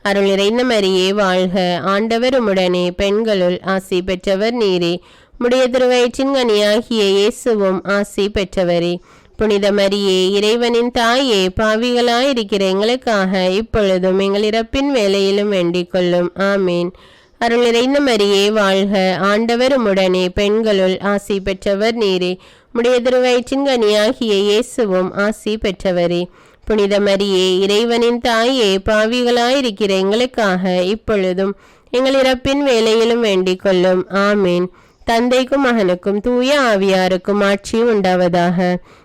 அருள் நிறைந்த மரியே வாழ்க, ஆண்டவர் உம்முடனே, பெண்களுள் ஆசி பெற்றவர் நீரே. உம்முடைய திருவயிற்றின் கனியாகிய இயேசுவும் ஆசி பெற்றவரே. புனித மரியே இறைவனின் தாயே, பாவிகளாயிருக்கிற எங்களுக்காக இப்பொழுதும் எங்கள் இறப்பின் வேளையிலும் வேண்டிக் கொள்ளும். ஆமீன். அருள் நிறைந்த மரியே வாழ்க, ஆண்டவர் உம்முடனே, பெண்களுள் ஆசி பெற்றவர் நீரே. உம்முடைய திருவயிற்றின் கனியாகிய இயேசுவும் ஆசி பெற்றவரே. புனித மரியே இறைவனின் தாயே, பாவிகளாயிருக்கிற எங்களுக்காக இப்பொழுதும் எங்கள் இறப்பின் வேளையிலும் வேண்டிக் கொள்ளும். ஆமீன். தந்தைக்கும் மகனுக்கும் தூய ஆவியாருக்கும் ஆட்சி உண்டாவதாக.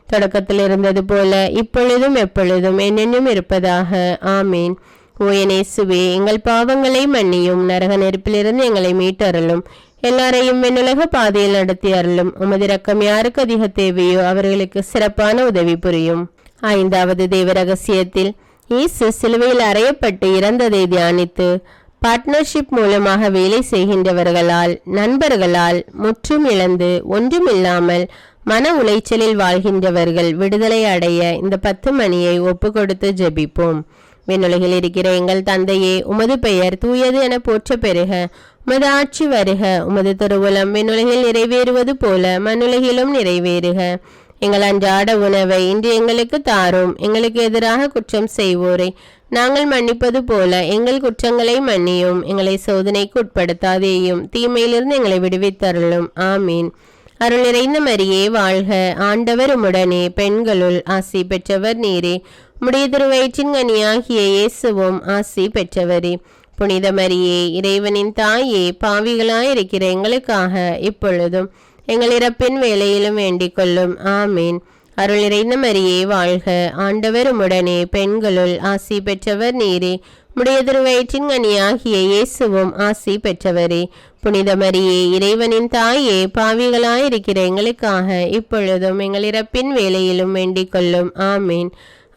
தொடக்கத்தில் இருந்தது போல இப்பொழுதும் எப்பொழுதும் என்னென்னும் இருப்பதாக. ஆமீன். ஓ என் இயேசுவே, எங்கள் பாவங்களை மன்னியும், நரக நெருப்பிலிருந்து எங்களை மீட்டருளும், எல்லாரையும் விண்ணுலக பாதையில் நடத்தி அருளும். உமது இரக்கம் யாருக்கு அதிக தேவையோ அவர்களுக்கு சிறப்பான உதவி புரியும். ஐந்தாவது தேவ ரகசியத்தில் இயேசு சிலுவையில் அறையப்பட்டு இறந்ததை தியானித்து பார்ட்னர்ஷிப் மூலமாக வேலை செய்கின்றவர்களால், நண்பர்களால் முற்றும் இழந்து ஒன்றுமில்லாமல் மன உளைச்சலில் வாழ்கின்றவர்கள் விடுதலை அடைய இந்த 10 மணியை ஒப்பு கொடுத்து ஜெபிப்போம். விண்ணுலகில் இருக்கிற எங்கள் தந்தையே, உமது பெயர் தூயது என போற்ற பெறுக. உமது ஆட்சி வருக. உமது திருவுளம் விண்ணுலகில் நிறைவேறுவது போல மண்ணுலகிலும் நிறைவேறுக. எங்கள் அன்றாட உணவை இன்று எங்களுக்கு தாரும். எங்களுக்கு எதிராக குற்றம் செய்வோரை நாங்கள் மன்னிப்பது போல எங்கள் குற்றங்களை மன்னியும். எங்களை சோதனைக்கு உட்படுத்தாதேயும், தீமையிலிருந்து எங்களை விடுவித்தருளும். ஆமீன். அருள் நிறைந்த மரியே வாழ்க. ஆண்டவர் உம்முடனே, பெண்களுள் ஆசி பெற்றவர் நீரே. உம்முடைய திருவயிற்றின் கனியாகிய இயேசுவும் ஆசி பெற்றவரே. புனித மரியே, இறைவனின் தாயே, பாவிகளாயிருக்கிற எங்களுக்காக இப்பொழுதும் எங்கள் இறப்பின் வேளையிலும் வேண்டிக் கொள்ளும். ஆமீன். அருள் நிறைந்த மரியே வாழ்க. ஆண்டவர் உம்முடனே, பெண்களுள் ஆசி பெற்றவர் நீரே. உம்முடைய திருவயிற்றின் கனியாகிய இயேசுவும் ஆசி பெற்றவரே. புனித மரியே, இறைவனின் தாயே, பாவிகளாயிருக்கிற எங்களுக்காக இப்பொழுதும் எங்கள் இறப்பின் வேளையிலும் வேண்டிக் கொள்ளும். ஆமீன்.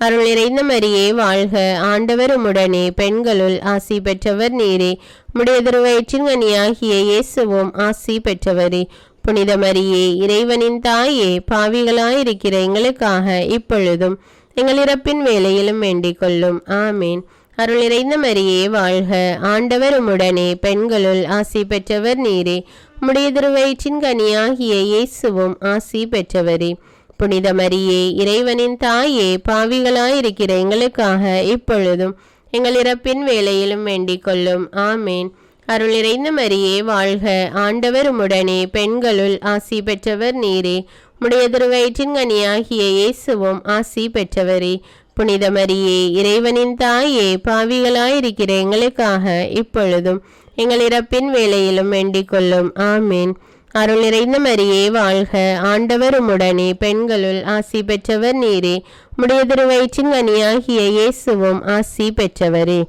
அருள் நிறைந்த மரியே வாழ்க. ஆண்டவர் உம்முடனே, பெண்களுள் ஆசி பெற்றவர் நீரே. உம்முடைய திருவயிற்றின் கனியாகிய இயேசுவும் ஆசி பெற்றவரே. புனித மரியே, இறைவனின் தாயே, பாவிகளாயிருக்கிற எங்களுக்காக இப்பொழுதும் எங்கள் இறப்பின் வேளையிலும் வேண்டிக் கொள்ளும். ஆமீன். அருள் நிறைந்த மரியே வாழ்க. ஆண்டவர் உம்முடனே, பெண்களுள் ஆசி பெற்றவர் நீரே. உம்முடைய திருவயிற்றின் கனியாகிய இயேசுவும் ஆசி பெற்றவரே. புனித மரியே, இறைவனின் தாயே, பாவிகளாயிருக்கிற எங்களுக்காக இப்பொழுதும் எங்கள் இறப்பின் வேளையிலும் வேண்டிக் கொள்ளும். ஆமீன். அருள் நிறைந்த மரியே வாழ்க. ஆண்டவர் உம்முடனே, பெண்களுள் ஆசி பெற்றவர் நீரே. உம்முடைய திருவயிற்றின் கனியாகிய இயேசுவும் ஆசி பெற்றவரே. புனித மரியே, இறைவனின் தாயே, பாவிகளாயிருக்கிற எங்களுக்காக இப்பொழுதும் எங்கள் இறப்பின் வேளையிலும் வேண்டிக் கொள்ளும். ஆமீன். அருள் நிறைந்த மரியே வாழ்க. ஆண்டவர் உம்முடனே, பெண்களுள் ஆசி பெற்றவர் நீரே. உம்முடைய திருவயிற்றின் கனியாகிய இயேசுவும் ஆசி பெற்றவரே.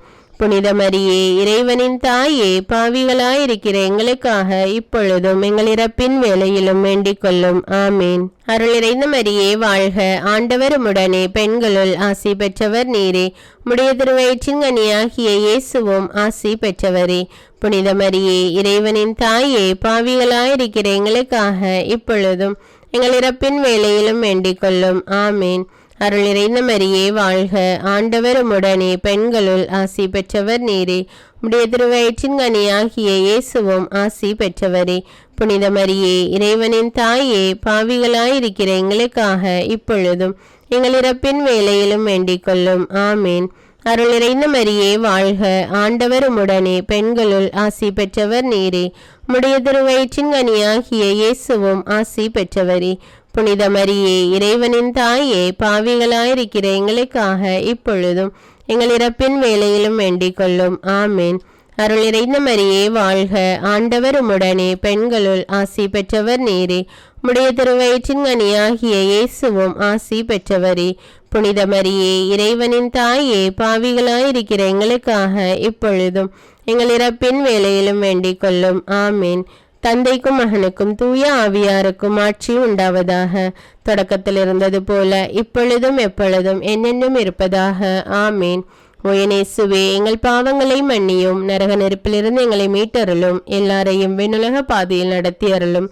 புனித மரியே, இறைவனின் தாயே, பாவிகளாயிருக்கிற எங்களுக்காக இப்பொழுதும் எங்கள் இறப்பின் வேளையிலும் வேண்டிக் கொள்ளும். ஆமீன். அருள் நிறைந்த மரியே வாழ்க. ஆண்டவர் உம்முடனே, பெண்களுள் ஆசி பெற்றவர் நீரே. உம்முடைய திருவயிற்றின் கனியாகிய இயேசுவும் ஆசி பெற்றவரே. புனித மரியே, இறைவனின் தாயே, பாவிகளாயிருக்கிற எங்களுக்காக இப்பொழுதும் எங்கள் இறப்பின் வேளையிலும் வேண்டிக் கொள்ளும். ஆமீன். அருள் நிறைந்த மரியே வாழ்க. ஆண்டவர் உம்முடனே, பெண்களுள் ஆசி பெற்றவர் நீரே. உம்முடைய திருவயிற்றின் கனியாகிய இயேசுவும் ஆசி பெற்றவரே. புனித மரியே, இறைவனின் தாயே, பாவிகளாயிருக்கிற எங்களுக்காக இப்பொழுதும் எங்கள் இறப்பின் வேளையிலும் வேண்டிக் கொள்ளும். ஆமீன். அருள் நிறைந்த மரியே வாழ்க. ஆண்டவர் உம்முடனே, பெண்களுள் ஆசி பெற்றவர் நீரே. உம்முடைய திருவயிற்றின் கனியாகிய இயேசுவும் ஆசி பெற்றவரே. புனித மரியே, இறைவனின் தாயே, பாவிகளாயிருக்கிற எங்களுக்காக இப்பொழுதும் எங்கள் இறப்பின் வேளையிலும் வேண்டிக் கொள்ளும். ஆமீன். அருள் நிறைந்த மரியே வாழ்க. ஆண்டவர் உம்முடனே, பெண்களுள் ஆசி பெற்றவர் நீரே. உம்முடைய திருவயிற்றின் கனியாகிய இயேசுவும் ஆசி பெற்றவரே. புனித மரியே, இறைவனின் தாயே, பாவிகளாயிருக்கிற எங்களுக்காக இப்பொழுதும் எங்கள் இறப்பின் வேளையிலும் வேண்டிக் கொள்ளும். ஆமீன். தந்தைக்கும் மகனுக்கும் தூய ஆவியாருக்கும் ஆட்சி உண்டாவதாக. தொடக்கத்தில் இருந்தது போல இப்பொழுதும் எப்பொழுதும் என்னென்னும் இருப்பதாக. ஆமீன். ஓ என் இயேசுவே, எங்கள் பாவங்களை மன்னியும், நரக நெருப்பிலிருந்து எங்களை மீட்டருளும், எல்லாரையும் விண்ணுலக பாதையில் நடத்தி அருளும்.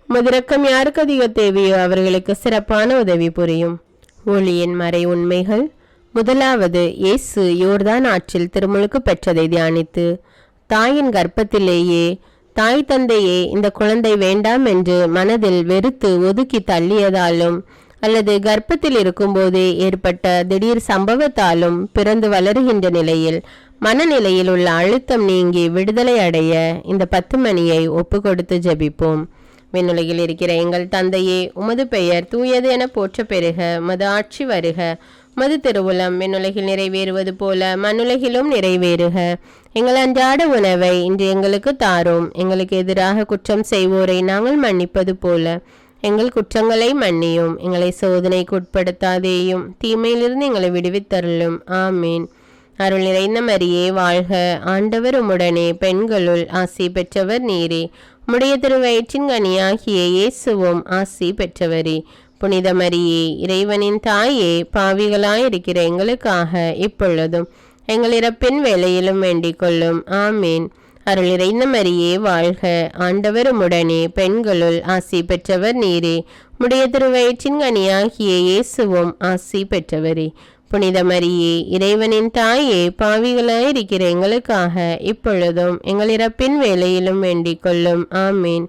உமது இரக்கம் யாருக்கு அதிக தேவையோ அவர்களுக்கு சிறப்பான உதவி புரியும். ஒளியின் மறை உண்மைகள். முதலாவது, இயேசு யோர்தான் ஆற்றில் திருமுழுக்கு பெற்றதை தியானித்து தாயின் கர்ப்பத்திலேயே தாய் தந்தையே இந்த குழந்தை வேண்டாம் என்று மனதில் வெறுத்து ஒதுக்கி தள்ளியதாலும் அல்லது கர்ப்பத்தில் இருக்கும்போதே ஏற்பட்ட திடீர் சம்பவத்தாலும் பிறந்து வளருகின்ற நிலையில் மனநிலையில் உள்ள அழுத்தம் நீங்கி விடுதலை அடைய இந்த 10 மணியை ஒப்பு கொடுத்து ஜெபிப்போம். விண்ணுலகில் இருக்கிற எங்கள் தந்தையே, உமது பெயர் தூயது என போற்ற பெறுக. உமது ஆட்சி வருக. உமது திருவுளம் விண்ணுலகில் நிறைவேறுவது போல மண்ணுலகிலும் நிறைவேறுக. எங்கள் அன்றாட உணவை இன்று எங்களுக்கு தாரும். எங்களுக்கு எதிராக குற்றம் செய்வோரை நாங்கள் மன்னிப்பது போல எங்கள் குற்றங்களை மன்னியும். எங்களை சோதனைக்கு உட்படுத்தாதேயும், தீமையிலிருந்து எங்களை விடுவித்தருளும். ஆமீன். அருள் நிறைந்த மரியே வாழ்க, ஆண்டவர் உம்முடனே, பெண்களுள் ஆசி பெற்றவர் நீரே. உம்முடைய திருவயிற்றின் கனியாகிய இயேசுவும் ஆசி பெற்றவரே. புனித மரியே, இறைவனின் தாயே, பாவிகளாயிருக்கிற எங்களுக்காக இப்பொழுதும் எங்கள் இறப்பின் வேளையிலும் வேண்டிக் கொள்ளும். ஆமீன். அருள் நிறைந்த மரியே வாழ்க, ஆண்டவர் உம்முடனே, பெண்களுள் ஆசி பெற்றவர் நீரே. உம்முடைய திருவயிற்றின் கனியாகிய இயேசுவும் ஆசி பெற்றவரே. புனித மரியே, இறைவனின் தாயே, பாவிகளாயிருக்கிற எங்களுக்காக இப்பொழுதும் எங்கள் இறப்பின் வேளையிலும் வேண்டிக் கொள்ளும். ஆமீன்.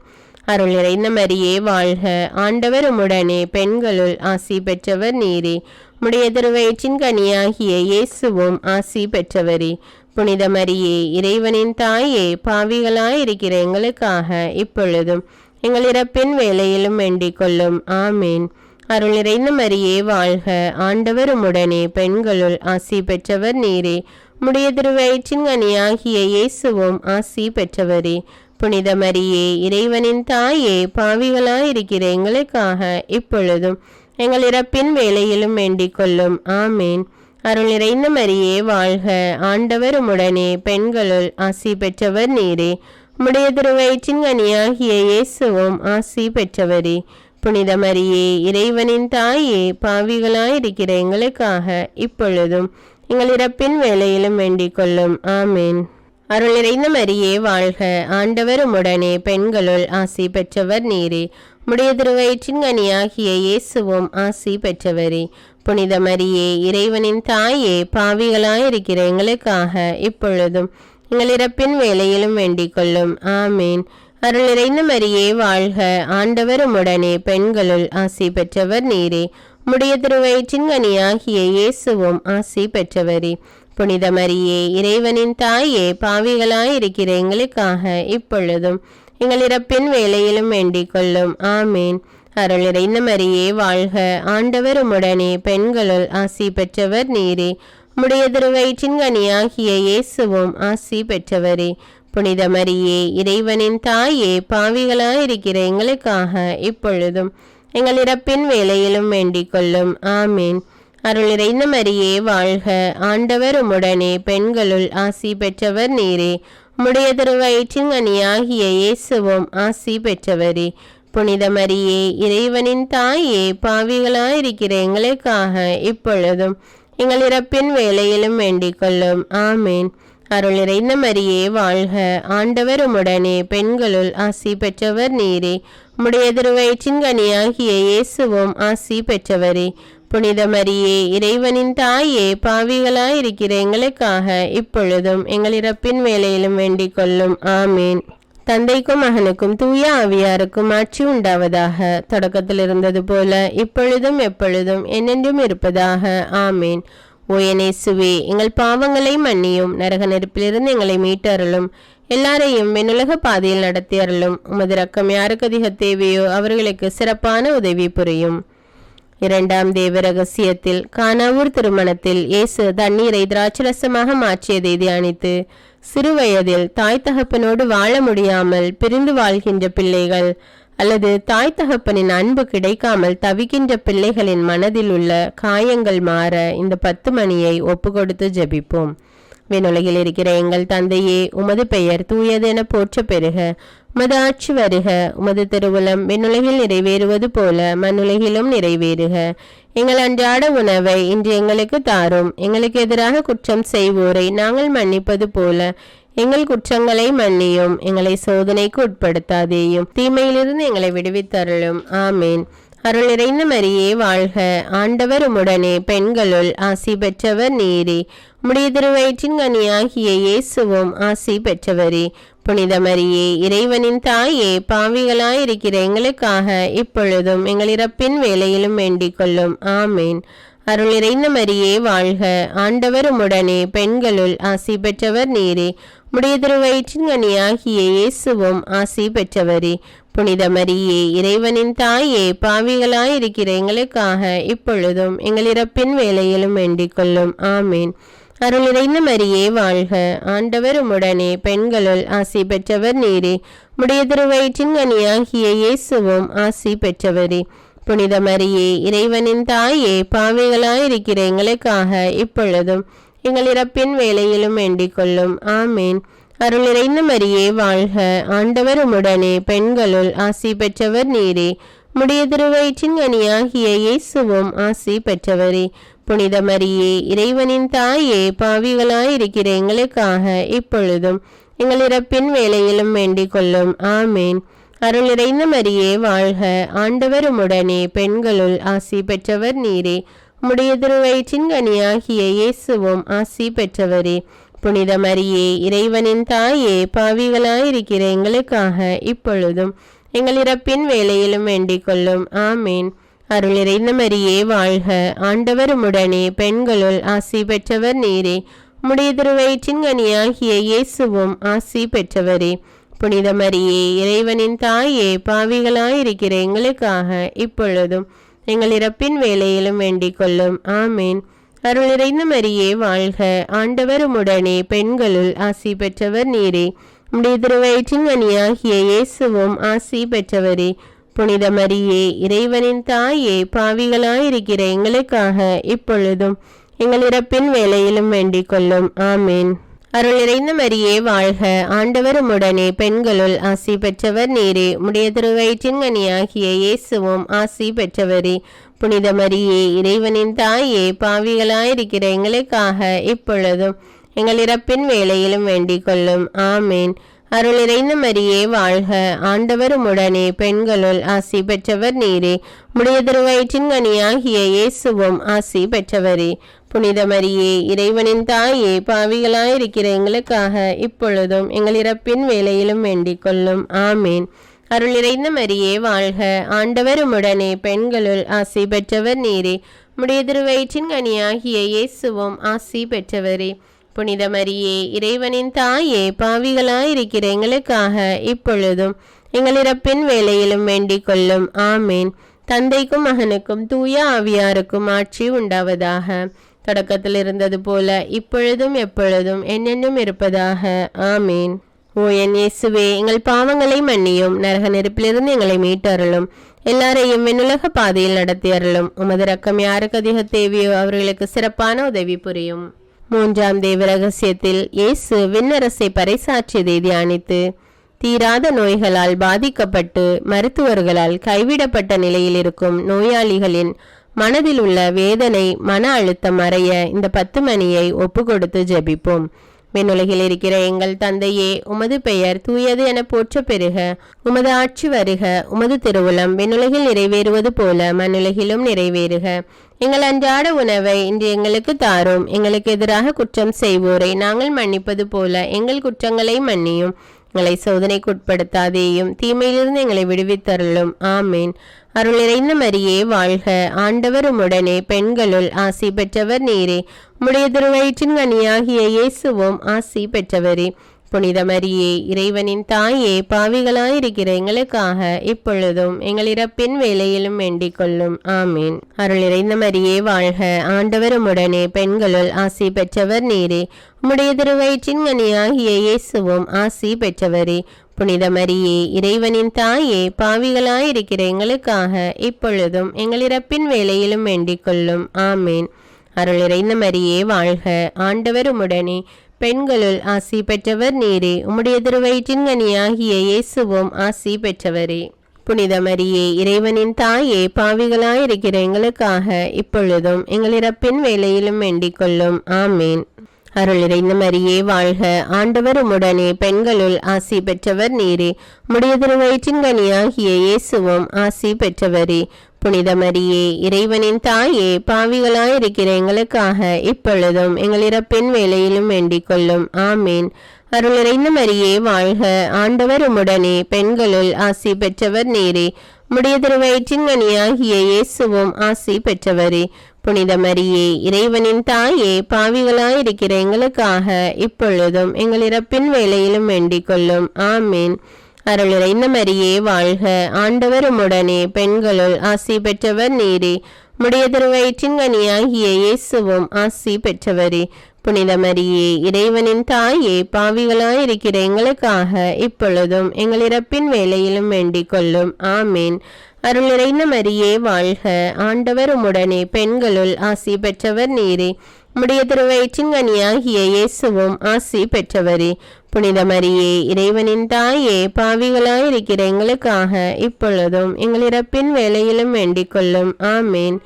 அருள் நிறைந்த மரியே வாழ்க, ஆண்டவர் உம்முடனே, பெண்களுள் ஆசி பெற்றவர் நீரே. உம்முடைய திருவயிற்றின் கனியாகிய இயேசுவும் ஆசி பெற்றவரே. புனித மரியே, இறைவனின் தாயே, பாவிகளாயிருக்கிற எங்களுக்காக இப்பொழுதும் எங்கள் இறப்பின் வேளையிலும் வேண்டிக் கொள்ளும். ஆமீன். அருள் நிறைந்த மரியே வாழ்க, ஆண்டவர் உம்முடனே, பெண்களுள் ஆசி பெற்றவர் நீரே. உம்முடைய திருவயிற்றின் கனியாகிய இயேசுவும் ஆசி பெற்றவரே. புனித மரியே, இறைவனின் தாயே, பாவிகளாயிருக்கிற எங்களுக்காக இப்பொழுதும் எங்கள் இறப்பின் வேளையிலும் வேண்டிக் கொள்ளும். ஆமீன். அருள் நிறைந்த மரியே வாழ்க, ஆண்டவர் உம்முடனே, பெண்களுள் ஆசி பெற்றவர் நீரே. உம்முடைய திருவயிற்றின் கனியாகிய இயேசுவும் ஆசி பெற்றவரே. புனித மரியே, இறைவனின் தாயே, பாவிகளாயிருக்கிற எங்களுக்காக இப்பொழுதும் எங்கள் இறப்பின் வேளையிலும் வேண்டிக் கொள்ளும். ஆமீன். அருள் நிறைந்த மரியே வாழ்க, ஆண்டவர் உம்முடனே, பெண்களுள் ஆசி பெற்றவர் நீரே. உம்முடைய திருவயிற்றின் கனியாகிய இயேசுவும் ஆசி பெற்றவரே. புனித மரியே, இறைவனின் தாயே, பாவிகளாயிருக்கிற எங்களுக்காக இப்பொழுதும் எங்கள் இறப்பின் வேளையிலும் வேண்டிக் கொள்ளும். ஆமீன். அருள் நிறைந்த மரியே வாழ்க, ஆண்டவர் உம்முடனே, பெண்களுள் ஆசி பெற்றவர் நீரே. உம்முடைய திருவயிற்றின் கனியாகிய இயேசுவும் ஆசி பெற்றவரே. புனித மரியே, இறைவனின் தாயே, பாவிகளாயிருக்கிற எங்களுக்காக இப்பொழுதும் எங்கள் இறப்பின் வேளையிலும் வேண்டிக் கொள்ளும். ஆமீன். அருள் நிறைந்த மரியே வாழ்க, ஆண்டவர் உம்முடனே, பெண்களுள் ஆசி பெற்றவர் நீரே. உம்முடைய திருவயிற்றின் கனியாகிய இயேசுவும் ஆசி பெற்றவரே. புனித மரியே, இறைவனின் தாயே, பாவிகளாயிருக்கிற எங்களுக்காக இப்பொழுதும் எங்கள் இறப்பின் வேளையிலும் வேண்டிக் கொள்ளும். ஆமீன். அருள் நிறைந்த மரியே வாழ்க, ஆண்டவர் உம்முடனே, பெண்களுள் ஆசி பெற்றவர் நீரே. உம்முடைய திருவயிற்றின் கனியாகிய இயேசுவும் ஆசி பெற்றவரே. புனித மரியே, இறைவனின் தாயே, பாவிகளாயிருக்கிற எங்களுக்காக இப்பொழுதும் எங்கள் இறப்பின் வேளையிலும் வேண்டிக் கொள்ளும். ஆமீன். அருள் நிறைந்த மரியே வாழ்க, ஆண்டவர் உம்முடனே, பெண்களுள் ஆசி பெற்றவர் நீரே. உம்முடைய திருவயிற்றின் கனியாகிய இயேசுவும் ஆசி பெற்றவரே. புனித மரியே, இறைவனின் தாயே, பாவிகளாயிருக்கிற எங்களுக்காக இப்பொழுதும் எங்கள் இறப்பின் வேளையிலும் வேண்டிக் கொள்ளும். ஆமீன். தந்தைக்கும் மகனுக்கும் தூய ஆவியாருக்கும் ஆட்சி உண்டாவதாக. தொடக்கத்தில் இருந்தது போல இப்பொழுதும் எப்பொழுதும் என்னென்றும் இருப்பதாக. ஆமீன். ஓ இயேசுவே, எங்கள் பாவங்களை மன்னியும், நரக நெருப்பிலிருந்து எங்களை மீட்டருளும், எல்லாரையும் விண்ணுலக பாதையில் நடத்தி அருளும். உமது இரக்கம் யாருக்கு அதிக தேவையோ அவர்களுக்கு சிறப்பான உதவி புரியும். இரண்டாம் தேவ ரகசியத்தில் கானாவூர் திருமணத்தில் இயேசு தண்ணீரை திராட்சரசமாக மாற்றியதை தியானித்து, சிறுவயதில் தாய் தகப்பனோடு வாழ முடியாமல் பிரிந்து வாழ்கின்ற பிள்ளைகள் அல்லது தாய் தகப்பனின் அன்பு கிடைக்காமல் தவிக்கின்ற பிள்ளைகளின் மனதில் உள்ள காயங்கள் மாற இந்த 10 மணியை ஒப்பு கொடுத்து ஜெபிப்போம். விண்ணுலகில் இருக்கிற எங்கள் தந்தையே, உமது பெயர் தூயதென போற்ற பெறுக. உமது ஆட்சி வருக. உமது திருவுளம் விண்ணுலகில் நிறைவேறுவது போல மண்ணுலகிலும் நிறைவேறுக. எங்கள் அன்றாட உணவை இன்று எங்களுக்கு தாரும். எங்களுக்கு எதிராக குற்றம் செய்வோரை நாங்கள் மன்னிப்பது போல எங்கள் குற்றங்களை மன்னியும். எங்களை சோதனைக்கு உட்படுத்தாதேயும், தீமையிலிருந்து எங்களை விடுவித்தருளும். ஆமீன். அருள் நிறைந்த மரியே வாழ்க, ஆண்டவர் உம்முடனே, பெண்களுள் ஆசி பெற்றவர் நீரே. உம்முடைய திருவயிற்றின் கனியாகிய இயேசுவும் ஆசி பெற்றவரே. புனித மரியே, இறைவனின் தாயே, பாவிகளாயிருக்கிற எங்களுக்காக இப்பொழுதும் எங்கள் இறப்பின் வேளையிலும் வேண்டிக் கொள்ளும். ஆமீன். அருள் நிறைந்த மரியே வாழ்க, ஆண்டவர் உம்முடனே, பெண்களுள் ஆசி பெற்றவர் நீரே. உம்முடைய திருவயிற்றின் கனியாகிய இயேசுவும் ஆசி பெற்றவரே. புனித மரியே, இறைவனின் தாயே, பாவிகளாயிருக்கிற எங்களுக்காக இப்பொழுதும் எங்கள் இறப்பின் வேளையிலும் வேண்டிக் கொள்ளும். ஆமீன். அருள் நிறைந்த மரியே வாழ்க, ஆண்டவர் உம்முடனே, பெண்களுள் ஆசி பெற்றவர் நீரே. உம்முடைய திருவயிற்றின் கனியாகிய இயேசுவும் ஆசி பெற்றவரே. புனித மரியே, இறைவனின் தாயே, பாவிகளாயிருக்கிற எங்களுக்காக இப்பொழுதும் எங்கள் இறப்பின் வேளையிலும் வேண்டிக் கொள்ளும். ஆமேன். அருள் நிறைந்த மரியே வாழ்க, ஆண்டவர் உம்முடனே, பெண்களுள் ஆசி பெற்றவர் நீரே. உம்முடைய திருவயிற்றின் கனியாகிய இயேசுவும் ஆசி பெற்றவரே. புனித மரியே, இறைவனின் தாயே, பாவிகளாயிருக்கிற எங்களுக்காக இப்பொழுதும் எங்கள் இறப்பின் வேளையிலும் வேண்டிக் கொள்ளும். ஆமேன். அருள் நிறைந்த மரியே வாழ்க, ஆண்டவர் உம்முடனே, பெண்களுள் ஆசி பெற்றவர் நீரே. உம்முடைய திருவயிற்றின் கனியாகிய இயேசுவும் ஆசி பெற்றவரே. புனித மரியே, இறைவனின் தாயே, பாவிகளாயிருக்கிற எங்களுக்காக இப்பொழுதும் எங்கள் இறப்பின் வேளையிலும் வேண்டிக் கொள்ளும். ஆமேன். அருள் நிறைந்த மரியே வாழ்க, ஆண்டவர் உம்முடனே, பெண்களுள் ஆசி பெற்றவர் நீரே. உம்முடைய திருவயிற்றின் கனியாகிய இயேசுவும் ஆசி பெற்றவரே. புனித மரியே, இறைவனின் தாயே, பாவிகளாயிருக்கிற எங்களுக்காக இப்பொழுதும் எங்கள் இறப்பின் வேளையிலும் வேண்டிக் கொள்ளும். ஆமேன். அருள் நிறைந்த மரியே வாழ்க, ஆண்டவர் உம்முடனே, பெண்களுள் ஆசி பெற்றவர் நீரே. உம்முடைய திருவயிற்றின் கனியாகிய இயேசுவும் ஆசி பெற்றவரே. புனித மரியே, இறைவனின் தாயே, பாவிகளாயிருக்கிற எங்களுக்காக இப்பொழுதும் எங்கள் இறப்பின் வேளையிலும் வேண்டிக் கொள்ளும். ஆமேன். அருள் நிறைந்த மரியே வாழ்க, ஆண்டவர் உம்முடனே, பெண்களுள் ஆசி பெற்றவர் நீரே. உம்முடைய திருவயிற்றின் கனியாகிய இயேசுவும் ஆசி பெற்றவரே. புனித மரியே, இறைவனின் தாயே, பாவிகளாயிருக்கிற எங்களுக்காக இப்பொழுதும் எங்கள் இறப்பின் வேளையிலும் வேண்டிக் கொள்ளும். ஆமேன். அருள் நிறைந்த மரியே வாழ்க, ஆண்டவர் உம்முடனே, பெண்களுள் ஆசி பெற்றவர் நீரே. உம்முடைய திருவயிற்றின் கனியாகிய இயேசுவும் ஆசி பெற்றவரே. புனித மரியே, இறைவனின் தாயே, பாவிகளாயிருக்கிற எங்களுக்காக இப்பொழுதும் எங்கள் இறப்பின் வேளையிலும் வேண்டிக் கொள்ளும். ஆமேன். அருள் நிறைந்த மரியே வாழ்க, ஆண்டவர் உம்முடனே, பெண்களுள் ஆசி பெற்றவர் நீரே. உம்முடைய திருவயிற்றின் கனியாகிய இயேசுவும் ஆசி பெற்றவரே. புனித மரியே, இறைவனின் தாயே, பாவிகளாயிருக்கிற எங்களுக்காக இப்பொழுதும் எங்கள் இறப்பின் வேளையிலும் வேண்டிக் கொள்ளும். ஆமேன். தந்தைக்கும் மகனுக்கும் தூய ஆவியாருக்கும் ஆட்சி உண்டாவதாக. தொடக்கத்தில் இருந்தது போல இப்பொழுதும் எப்பொழுதும் என்னென்னும் இருப்பதாக. ஆமேன். ஓ என் இயேசுவே, எங்கள் பாவங்களை மன்னியும், நரக நெருப்பிலிருந்து எங்களை மீட்டருளும், எல்லாரையும் விண்ணுலக பாதையில் நடத்தி அருளும். உமது இரக்கம் யாருக்கு அதிக தேவையோ அவர்களுக்கு சிறப்பான உதவி புரியும். மூன்றாம் தேவ ரகசியத்தில் இயேசு விண்ணரசை பறைசாற்றியதை தியானித்து, தீராத நோய்களால் பாதிக்கப்பட்டு மருத்துவர்களால் கைவிடப்பட்ட நிலையில் இருக்கும் நோயாளிகளின் மனதில் உள்ள வேதனை, மன அழுத்தம் மறைய இந்த 10 மணியை ஒப்பு கொடுத்து ஜெபிப்போம். விண்ணுலகில் இருக்கிற எங்கள் தந்தையே, உமது பெயர் தூயது என போற்ற பெறுக. உமது ஆட்சி வருக. உமது திருவுளம் விண்ணுலகில் நிறைவேறுவது போல மண்ணுலகிலும் நிறைவேறுக. எங்கள் அன்றாட உணவை இன்று எங்களுக்கு தாரும். எங்களுக்கு எதிராக குற்றம் செய்வோரை நாங்கள் மன்னிப்பது போல எங்கள் குற்றங்களை மன்னியும். எங்களை சோதனைக்குட்படுத்தாதேயும், தீமையிலிருந்து எங்களை விடுவித்தருளும். ஆமேன். அருள் நிறைந்த மரியே வாழ்க, ஆண்டவர் உம்முடனே, பெண்களுள் ஆசி பெற்றவர் நீரே. உம்முடைய திருவயிற்றின் கனியாகிய இயேசுவும் ஆசி பெற்றவரே. புனித மரியே, இறைவனின் தாயே, பாவிகளாயிருக்கிற எங்களுக்காக இப்பொழுதும் எங்கள் இறப்பின் வேளையிலும் வேண்டிக் கொள்ளும். ஆமேன். அருள் நிறைந்த மரியே வாழ்க, ஆண்டவர் உம்முடனே, பெண்களுள் ஆசி பெற்றவர் நீரே. உம்முடைய திருவயிற்றின் கனியாகிய இயேசுவும் ஆசி பெற்றவரே. புனித மரியே, இறைவனின் தாயே, பாவிகளாயிருக்கிற எங்களுக்காக இப்பொழுதும் எங்கள் இறப்பின் வேளையிலும் வேண்டிக் கொள்ளும். ஆமேன். அருள் நிறைந்த மரியே வாழ்க, ஆண்டவர் உம்முடனே, பெண்களுள் ஆசி பெற்றவர் நீரே. உம்முடைய திருவயிற்றின் கனியாகிய இயேசுவும் ஆசி பெற்றவரே. புனித மரியே, இறைவனின் தாயே, பாவிகளாயிருக்கிற எங்களுக்காக இப்பொழுதும் எங்கள் இறப்பின் வேளையிலும் வேண்டிக் கொள்ளும். ஆமேன். அருள் நிறைந்த மரியே வாழ்க, ஆண்டவர் உம்முடனே, பெண்களுள் ஆசி பெற்றவர் நீரே. உம்முடைய திருவயிற்றின் கனியாகிய இயேசுவும் ஆசி பெற்றவரே. புனித மரியே, இறைவனின் தாயே, பாவிகளாயிருக்கிற எங்களுக்காக இப்பொழுதும் எங்கள் இறப்பின் வேளையிலும் வேண்டிக் கொள்ளும். ஆமேன். அருள் நிறைந்த மரியே வாழ்க, ஆண்டவர் உம்முடனே, பெண்களுள் ஆசி பெற்றவர் நீரே. உம்முடைய திருவயிற்றின் கனியாகிய இயேசுவும் ஆசி பெற்றவரே. புனித மரியே, இறைவனின் தாயே, பாவிகளாயிருக்கிற எங்களுக்காக இப்பொழுதும் எங்கள் இறப்பின் வேளையிலும் வேண்டிக் கொள்ளும். ஆமேன். அருள் நிறைந்த மரியே வாழ்க, ஆண்டவர் உம்முடனே, பெண்களுள் ஆசி பெற்றவர் நீரே. உம்முடைய திருவயிற்றின் கனியாகிய இயேசுவும் ஆசி பெற்றவரே. புனித மரியே, இறைவனின் தாயே, பாவிகளாயிருக்கிற எங்களுக்காக இப்பொழுதும் எங்கள் இறப்பின் வேளையிலும் வேண்டிக் கொள்ளும். ஆமேன். அருள் நிறைந்த மரியே வாழ்க, ஆண்டவர் உம்முடனே, பெண்களுள் ஆசி பெற்றவர் நீரே. உம்முடைய திருவயிற்றின் கனியாகிய இயேசுவும் ஆசி பெற்றவரே. புனித மரியே, இறைவனின் தாயே, பாவிகளாயிருக்கிற எங்களுக்காக இப்பொழுதும் எங்கள் இறப்பின் வேளையிலும் வேண்டிக் கொள்ளும். ஆமேன்.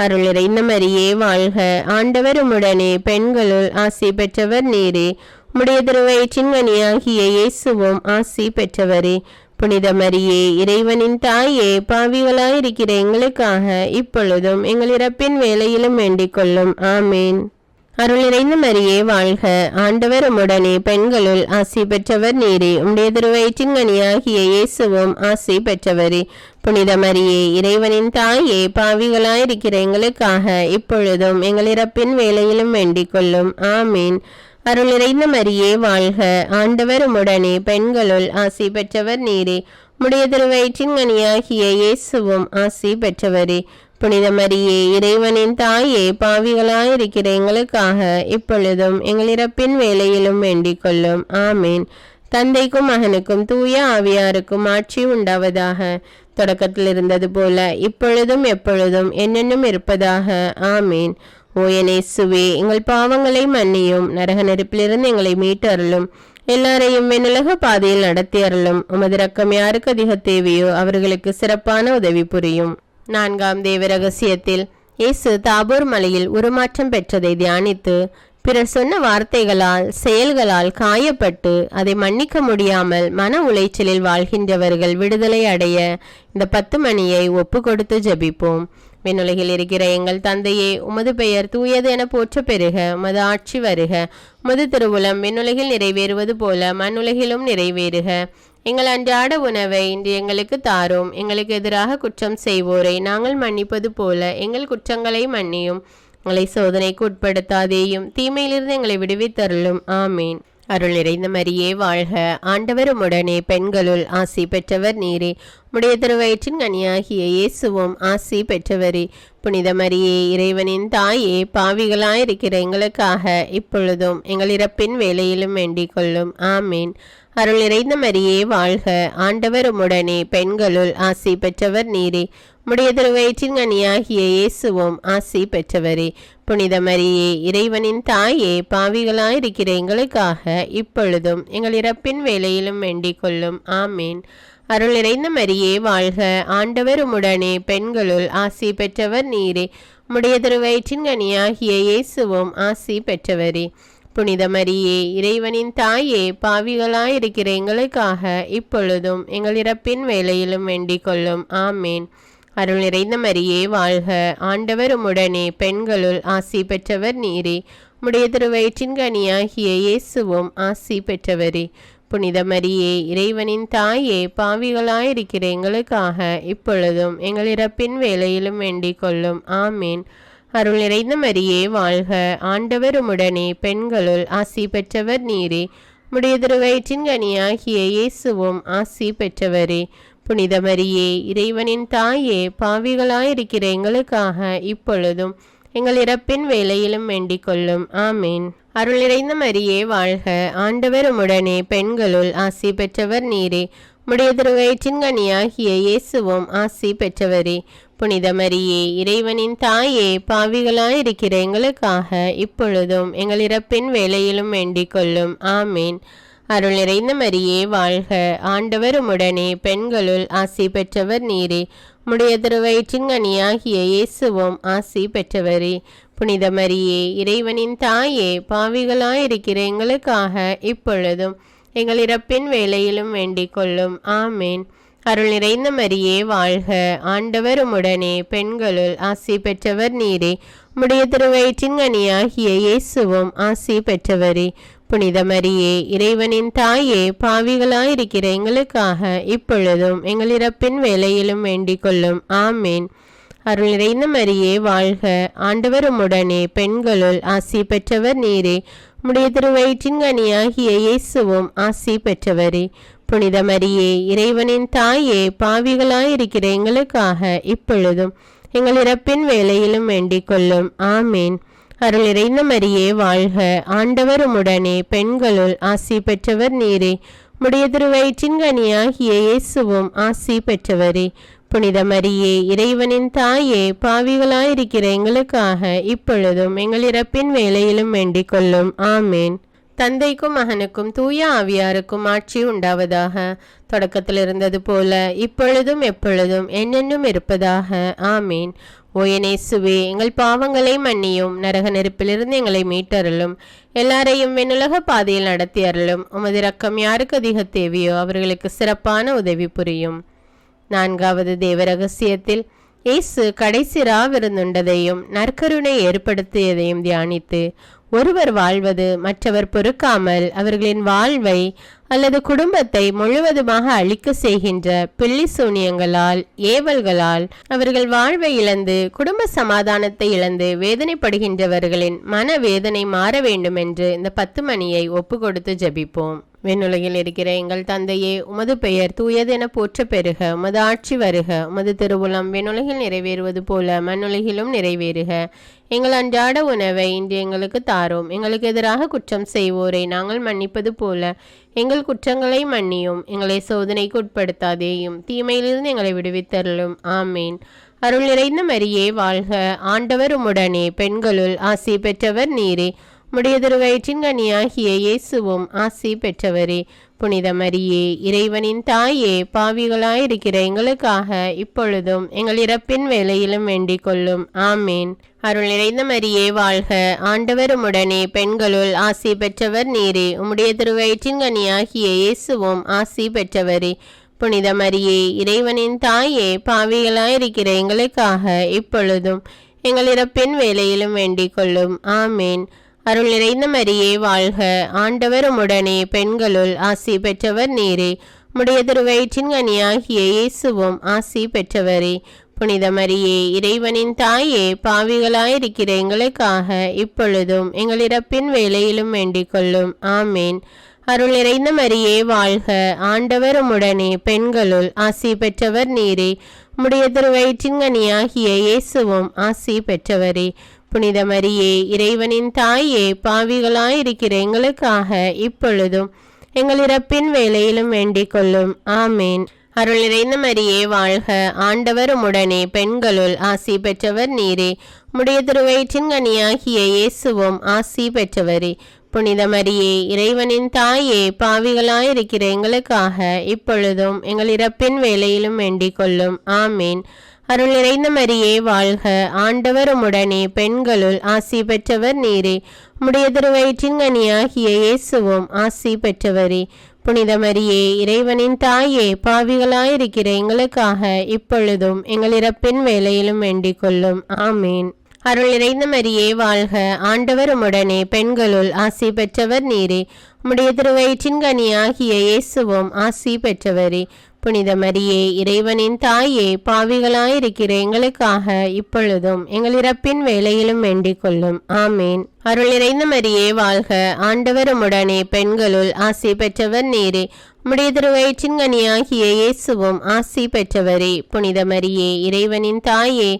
அருள் நிறைந்த மரியே வாழ்க, ஆண்டவர் உம்முடனே, பெண்களுள் ஆசி பெற்றவர் நீரே. உம்முடைய திருவயிற்றின் கனியாகிய இயேசுவும் ஆசி பெற்றவரே. புனித மரியே, இறைவனின் தாயே, பாவிகளாயிருக்கிற எங்களுக்காக இப்பொழுதும் எங்கள் இறப்பின் வேளையிலும் வேண்டிக் கொள்ளும். ஆமேன். அருள் நிறைந்த மரியே வாழ்க, ஆண்டவர் உம்முடனே, பெண்களுள் ஆசி பெற்றவர் நீரே. உம்முடைய திருவயிற்றின் கனியாகிய இயேசுவும் ஆசி பெற்றவரே. புனித மரியே, இறைவனின் தாயே, பாவிகளாயிருக்கிற எங்களுக்காக இப்பொழுதும் எங்கள் இறப்பின் வேளையிலும் வேண்டிக் கொள்ளும். ஆமீன். அருள் நிறைந்த மரியே வாழ்க, ஆண்டவர் உம்முடனே, பெண்களுள் ஆசி பெற்றவர் நீரே. உம்முடைய திருவயிற்றின் கனியாகிய இயேசுவும் ஆசி பெற்றவரே. புனித மரியே, இறைவனின் தாயே, பாவிகளாயிருக்கிற எங்களுக்காக இப்பொழுதும் எங்கள் இறப்பின் வேளையிலும் வேண்டிக் கொள்ளும். ஆமீன். தந்தைக்கும் மகனுக்கும் தூய ஆவியாருக்கும் ஆட்சி உண்டாவதாக. தொடக்கத்தில் இருந்தது போல இப்பொழுதும் எப்பொழுதும் என்னென்னும் இருப்பதாக. ஆமீன். ஓ என் இயேசுவே, எங்கள் பாவங்களை மன்னியும், நரக நெருப்பிலிருந்து எங்களை மீட்டு அருளும், எல்லாரையும் விண்ணுலக பாதையில் நடத்தி அருளும். உமது இரக்கம் யாருக்கு அதிக தேவையோ அவர்களுக்கு சிறப்பான உதவி புரியும். 4ஆம் தேவ ரகசியத்தில் இயேசு தாபோர் மலையில் உருமாற்றம் பெற்றதை தியானித்து பிறர் சொன்ன வார்த்தைகளால் செயல்களால் காயப்பட்டு அதை மன்னிக்க முடியாமல் மன உளைச்சலில் வாழ்கின்றவர்கள் விடுதலை அடைய இந்த 10 மணியை ஒப்பு கொடுத்து ஜெபிப்போம். விண்ணுலகில் இருக்கிற எங்கள் தந்தையே, உமது பெயர் தூயது என போற்ற பெறுக. உமது ஆட்சி வருக. உமது திருவுளம் விண்ணுலகில் நிறைவேறுவது போல மண்ணுலகிலும் நிறைவேறுக. எங்கள் அன்றாட உணவை இன்று எங்களுக்கு தாரும். எங்களுக்கு எதிராக குற்றம் செய்வோரை நாங்கள் மன்னிப்பது போல எங்கள் குற்றங்களை மன்னியும். எங்களை சோதனைக்கு உட்படுத்தாதேயும், தீமையிலிருந்து எங்களை விடுவித்தருளும். ஆமீன். அருள் நிறைந்த மரியே வாழ்க, ஆண்டவர் உம்முடனே, பெண்களுள் ஆசி பெற்றவர் நீரே. உம்முடைய திருவயிற்றின் கனியாகிய இயேசுவும் ஆசி பெற்றவரே. புனித மரியே, இறைவனின் தாயே, பாவிகளாயிருக்கிற எங்களுக்காக இப்பொழுதும் எங்கள் இறப்பின் வேளையிலும் வேண்டிக் கொள்ளும். ஆமீன். அருள் நிறைந்த மரியே வாழ்க, ஆண்டவர் உம்முடனே, பெண்களுள் ஆசி பெற்றவர் நீரே. உம்முடைய திருவயிற்றின் கனியாகிய இயேசுவும் ஆசி பெற்றவரே. புனித மரியே, இறைவனின் தாயே, பாவிகளாயிருக்கிற எங்களுக்காக இப்பொழுதும் எங்கள் இறப்பின் வேளையிலும் வேண்டிக் கொள்ளும். ஆமீன். அருள் நிறைந்த மரியே வாழ்க, ஆண்டவர் உம்முடனே, பெண்களுள் ஆசி பெற்றவர் நீரே. உம்முடைய திருவயிற்றின் கனியாகிய இயேசுவும் ஆசி பெற்றவரே. புனித மரியே, இறைவனின் தாயே, பாவிகளாயிருக்கிற எங்களுக்காக இப்பொழுதும் எங்கள் இறப்பின் வேளையிலும் வேண்டிக் கொள்ளும். ஆமீன். அருள் நிறைந்த மரியே வாழ்க, ஆண்டவர் உம்முடனே, பெண்களுள் ஆசி பெற்றவர் நீரே. உம்முடைய திருவயிற்றின் கனியாகிய இயேசுவும் ஆசி பெற்றவரே. புனித மரியே, இறைவனின் தாயே, பாவிகளாயிருக்கிற எங்களுக்காக இப்பொழுதும் எங்கள் இறப்பின் வேளையிலும் வேண்டிக் கொள்ளும். ஆமீன். அருள் நிறைந்த மரியே வாழ்க, ஆண்டவர் உம்முடனே, பெண்களுள் ஆசி பெற்றவர் நீரே. உம்முடைய திருவயிற்றின் கனியாகிய இயேசுவும் ஆசி பெற்றவரே. புனித மரியே, இறைவனின் தாயே, பாவிகளாயிருக்கிற எங்களுக்காக இப்பொழுதும் எங்கள் இறப்பின் வேளையிலும் வேண்டிக் கொள்ளும். ஆமீன். அருள் நிறைந்த மரியே வாழ்க, ஆண்டவர் உம்முடனே, பெண்களுள் ஆசி பெற்றவர் நீரே. உம்முடைய திருவயிற்றின் கனியாகிய இயேசுவும் ஆசி பெற்றவரே. புனித மரியே, இறைவனின் தாயே, பாவிகளாயிருக்கிற எங்களுக்காக இப்பொழுதும் எங்கள் இறப்பின் வேளையிலும் வேண்டிக் கொள்ளும். ஆமீன். அருள் நிறைந்த மரியே வாழ்க, ஆண்டவர் உம்முடனே, பெண்களுள் ஆசி பெற்றவர் நீரே. உம்முடைய திருவயிற்றின் கனியாகிய இயேசுவும் ஆசி பெற்றவரே. புனித மரியே, இறைவனின் தாயே, பாவிகளாயிருக்கிற எங்களுக்காக இப்பொழுதும் எங்கள் இறப்பின் வேளையிலும் வேண்டிக் கொள்ளும். ஆமீன். அருள் நிறைந்த மரியே வாழ்க, ஆண்டவர் உம்முடனே, பெண்களுள் ஆசி பெற்றவர் நீரே. உம்முடைய திருவயிற்றின் கனியாகிய இயேசுவும் ஆசி பெற்றவரே. புனித மரியே, இறைவனின் தாயே, பாவிகளாயிருக்கிற எங்களுக்காக இப்பொழுதும் எங்கள் இறப்பின் வேளையிலும் வேண்டிக் கொள்ளும். ஆமீன். அருள் நிறைந்த மரியே வாழ்க, ஆண்டவர் உம்முடனே, பெண்களுள் ஆசி பெற்றவர் நீரே. உம்முடைய திருவயிற்றின் கனியாகிய இயேசுவும் ஆசி பெற்றவரே. புனித மரியே, இறைவனின் தாயே, பாவிகளாயிருக்கிற எங்களுக்காக இப்பொழுதும் எங்கள் இறப்பின் வேளையிலும் வேண்டிக் கொள்ளும். ஆமீன். அருள் நிறைந்த மரியே வாழ்க, ஆண்டவர் உம்முடனே, பெண்களுள் ஆசி பெற்றவர் நீரே. உம்முடைய திருவயிற்றின் கனியாகிய இயேசுவும் ஆசி பெற்றவரே. புனித மரியே, இறைவனின் தாயே, பாவிகளாயிருக்கிற எங்களுக்காக இப்பொழுதும் எங்கள் இறப்பின் வேளையிலும் வேண்டிக் கொள்ளும். ஆமேன். தந்தைக்கும் மகனுக்கும் தூய ஆவியாருக்கும் ஆட்சி உண்டாவதாக. தொடக்கத்தில் இருந்தது போல இப்பொழுதும் எப்பொழுதும் என்னென்னும் இருப்பதாக. ஆமீன். ஓ என் இயேசுவே, எங்கள் பாவங்களை மன்னியும், நரக நெருப்பிலிருந்து எங்களை மீட்டருளும், எல்லாரையும் விண்ணுலக பாதையில் நடத்தி அருளும். உமது இரக்கம் யாருக்கு அதிக தேவையோ அவர்களுக்கு சிறப்பான உதவி புரியும். 4வது தேவ ரகசியத்தில் இயேசு கடைசி ராவிருந்துண்டதையும் நற்கருணை ஏற்படுத்தியதையும் தியானித்து, ஒருவர் வாழ்வது மற்றவர் பொறுக்காமல் அவர்களின் வாழ்வை அல்லது குடும்பத்தை முழுவதுமாக அழிக்க செய்கின்ற பில்லி சூனியங்களால், ஏவல்களால் அவர்கள் வாழ்வை இழந்து குடும்ப சமாதானத்தை இழந்து வேதனைப்படுகின்றவர்களின் மன வேதனை மாற வேண்டும் என்று இந்த 10 மணியை ஒப்பு கொடுத்து ஜபிப்போம். விண்ணுலகில் இருக்கிற எங்கள் தந்தையே, உமது பெயர் தூயதென போற்ற பெறுக. உமது ஆட்சி வருக. உமது திருவுளம் விண்ணுலகில் நிறைவேறுவது போல மண்ணுலகிலும் நிறைவேறுக. எங்கள் அன்றாட உணவை இன்று எங்களுக்கு தாரும். எங்களுக்கு எதிராக குற்றம் செய்வோரை நாங்கள் மன்னிப்பது போல எங்கள் குற்றங்களை மன்னியும். எங்களை சோதனைக்கு உட்படுத்தாதேயும், தீமையிலிருந்து எங்களை விடுவித்தருளும். ஆமீன். அருள் நிறைந்த மரியே வாழ்க. ஆண்டவர் உம்முடனே, பெண்களுள் ஆசி பெற்றவர் நீரே. உம்முடைய திருவயிற்றின் கனியாகிய இயேசுவும் ஆசி பெற்றவரே. புனித மரியே, இறைவனின் தாயே, பாவிகளாயிருக்கிற எங்களுக்காக இப்பொழுதும் எங்கள் இறப்பின் வேளையிலும் வேண்டிக் கொள்ளும். ஆமேன். அருள் நிறைந்த மரியே வாழ்க. ஆண்டவர் உம்முடனே, பெண்களுள் ஆசி பெற்றவர் நீரே. உம்முடைய திருவயிற்றின் கனியாகிய இயேசுவும் ஆசி பெற்றவரே. புனித மரியே, இறைவனின் தாயே, பாவிகளாயிருக்கிற எங்களுக்காக இப்பொழுதும் எங்கள் இறப்பின் வேளையிலும் வேண்டிக் கொள்ளும். ஆமேன். அருள் நிறைந்த மரியே வாழ்க. ஆண்டவர் உம்முடனே, பெண்களுள் ஆசி பெற்றவர் நீரே. உம்முடைய திருவயிற்றின் கனியாகிய இயேசுவும் ஆசி பெற்றவரே. புனித மரியே, இறைவனின் தாயே, பாவிகளாயிருக்கிற எங்களுக்காக இப்பொழுதும் எங்கள் இறப்பின் வேளையிலும் வேண்டிக் கொள்ளும். ஆமேன். அருள் நிறைந்த மரியே வாழ்க. ஆண்டவர் உம்முடனே, பெண்களுள் ஆசி பெற்றவர் நீரே. உம்முடைய திருவயிற்றின் கனியாகிய இயேசுவும் ஆசி பெற்றவரே. புனித மரியே, இறைவனின் தாயே, பாவிகளாயிருக்கிற எங்களுக்காக இப்பொழுதும் எங்கள் இறப்பின் வேளையிலும் வேண்டிக் கொள்ளும். ஆமேன். அருள் நிறைந்த மரியே வாழ்க. ஆண்டவர் உம்முடனே, பெண்களுள் ஆசி பெற்றவர் நீரே. உம்முடைய திருவயிற்றின் கனியாகிய இயேசுவும் ஆசி பெற்றவரே. புனித மரியே, இறைவனின் தாயே, பாவிகளாயிருக்கிற எங்களுக்காக இப்பொழுதும் எங்கள் இறப்பின் வேளையிலும் வேண்டிக் கொள்ளும். ஆமேன். அருள் நிறைந்த மரியே வாழ்க. ஆண்டவர் உம்முடனே, பெண்களுள் ஆசி பெற்றவர் நீரே. உம்முடைய திருவயிற்றின் கனியாகிய இயேசுவும் ஆசி பெற்றவரே. புனித மரியே, இறைவனின் தாயே, பாவிகளாயிருக்கிற எங்களுக்காக இப்பொழுதும் எங்கள் இறப்பின் வேளையிலும் வேண்டிக் கொள்ளும். ஆமேன். அருள் நிறைந்த மரியே வாழ்க. ஆண்டவர் உம்முடனே, பெண்களுள் ஆசி பெற்றவர் நீரே. உம்முடைய திருவயிற்றின் கனியாகிய இயேசுவும் ஆசி பெற்றவரே. புனித மரியே, இறைவனின் தாயே, பாவிகளாயிருக்கிற எங்களுக்காக இப்பொழுதும் எங்கள் இறப்பின் வேளையிலும் வேண்டிக் கொள்ளும். ஆமேன். அருள் நிறைந்த மரியே வாழ்க. ஆண்டவர் உம்முடனே, பெண்களுள் ஆசி பெற்றவர் நீரே. உம்முடைய திருவயிற்றின் கனியாகிய இயேசுவும் ஆசி பெற்றவரே. புனித மரியே, இறைவனின் தாயே,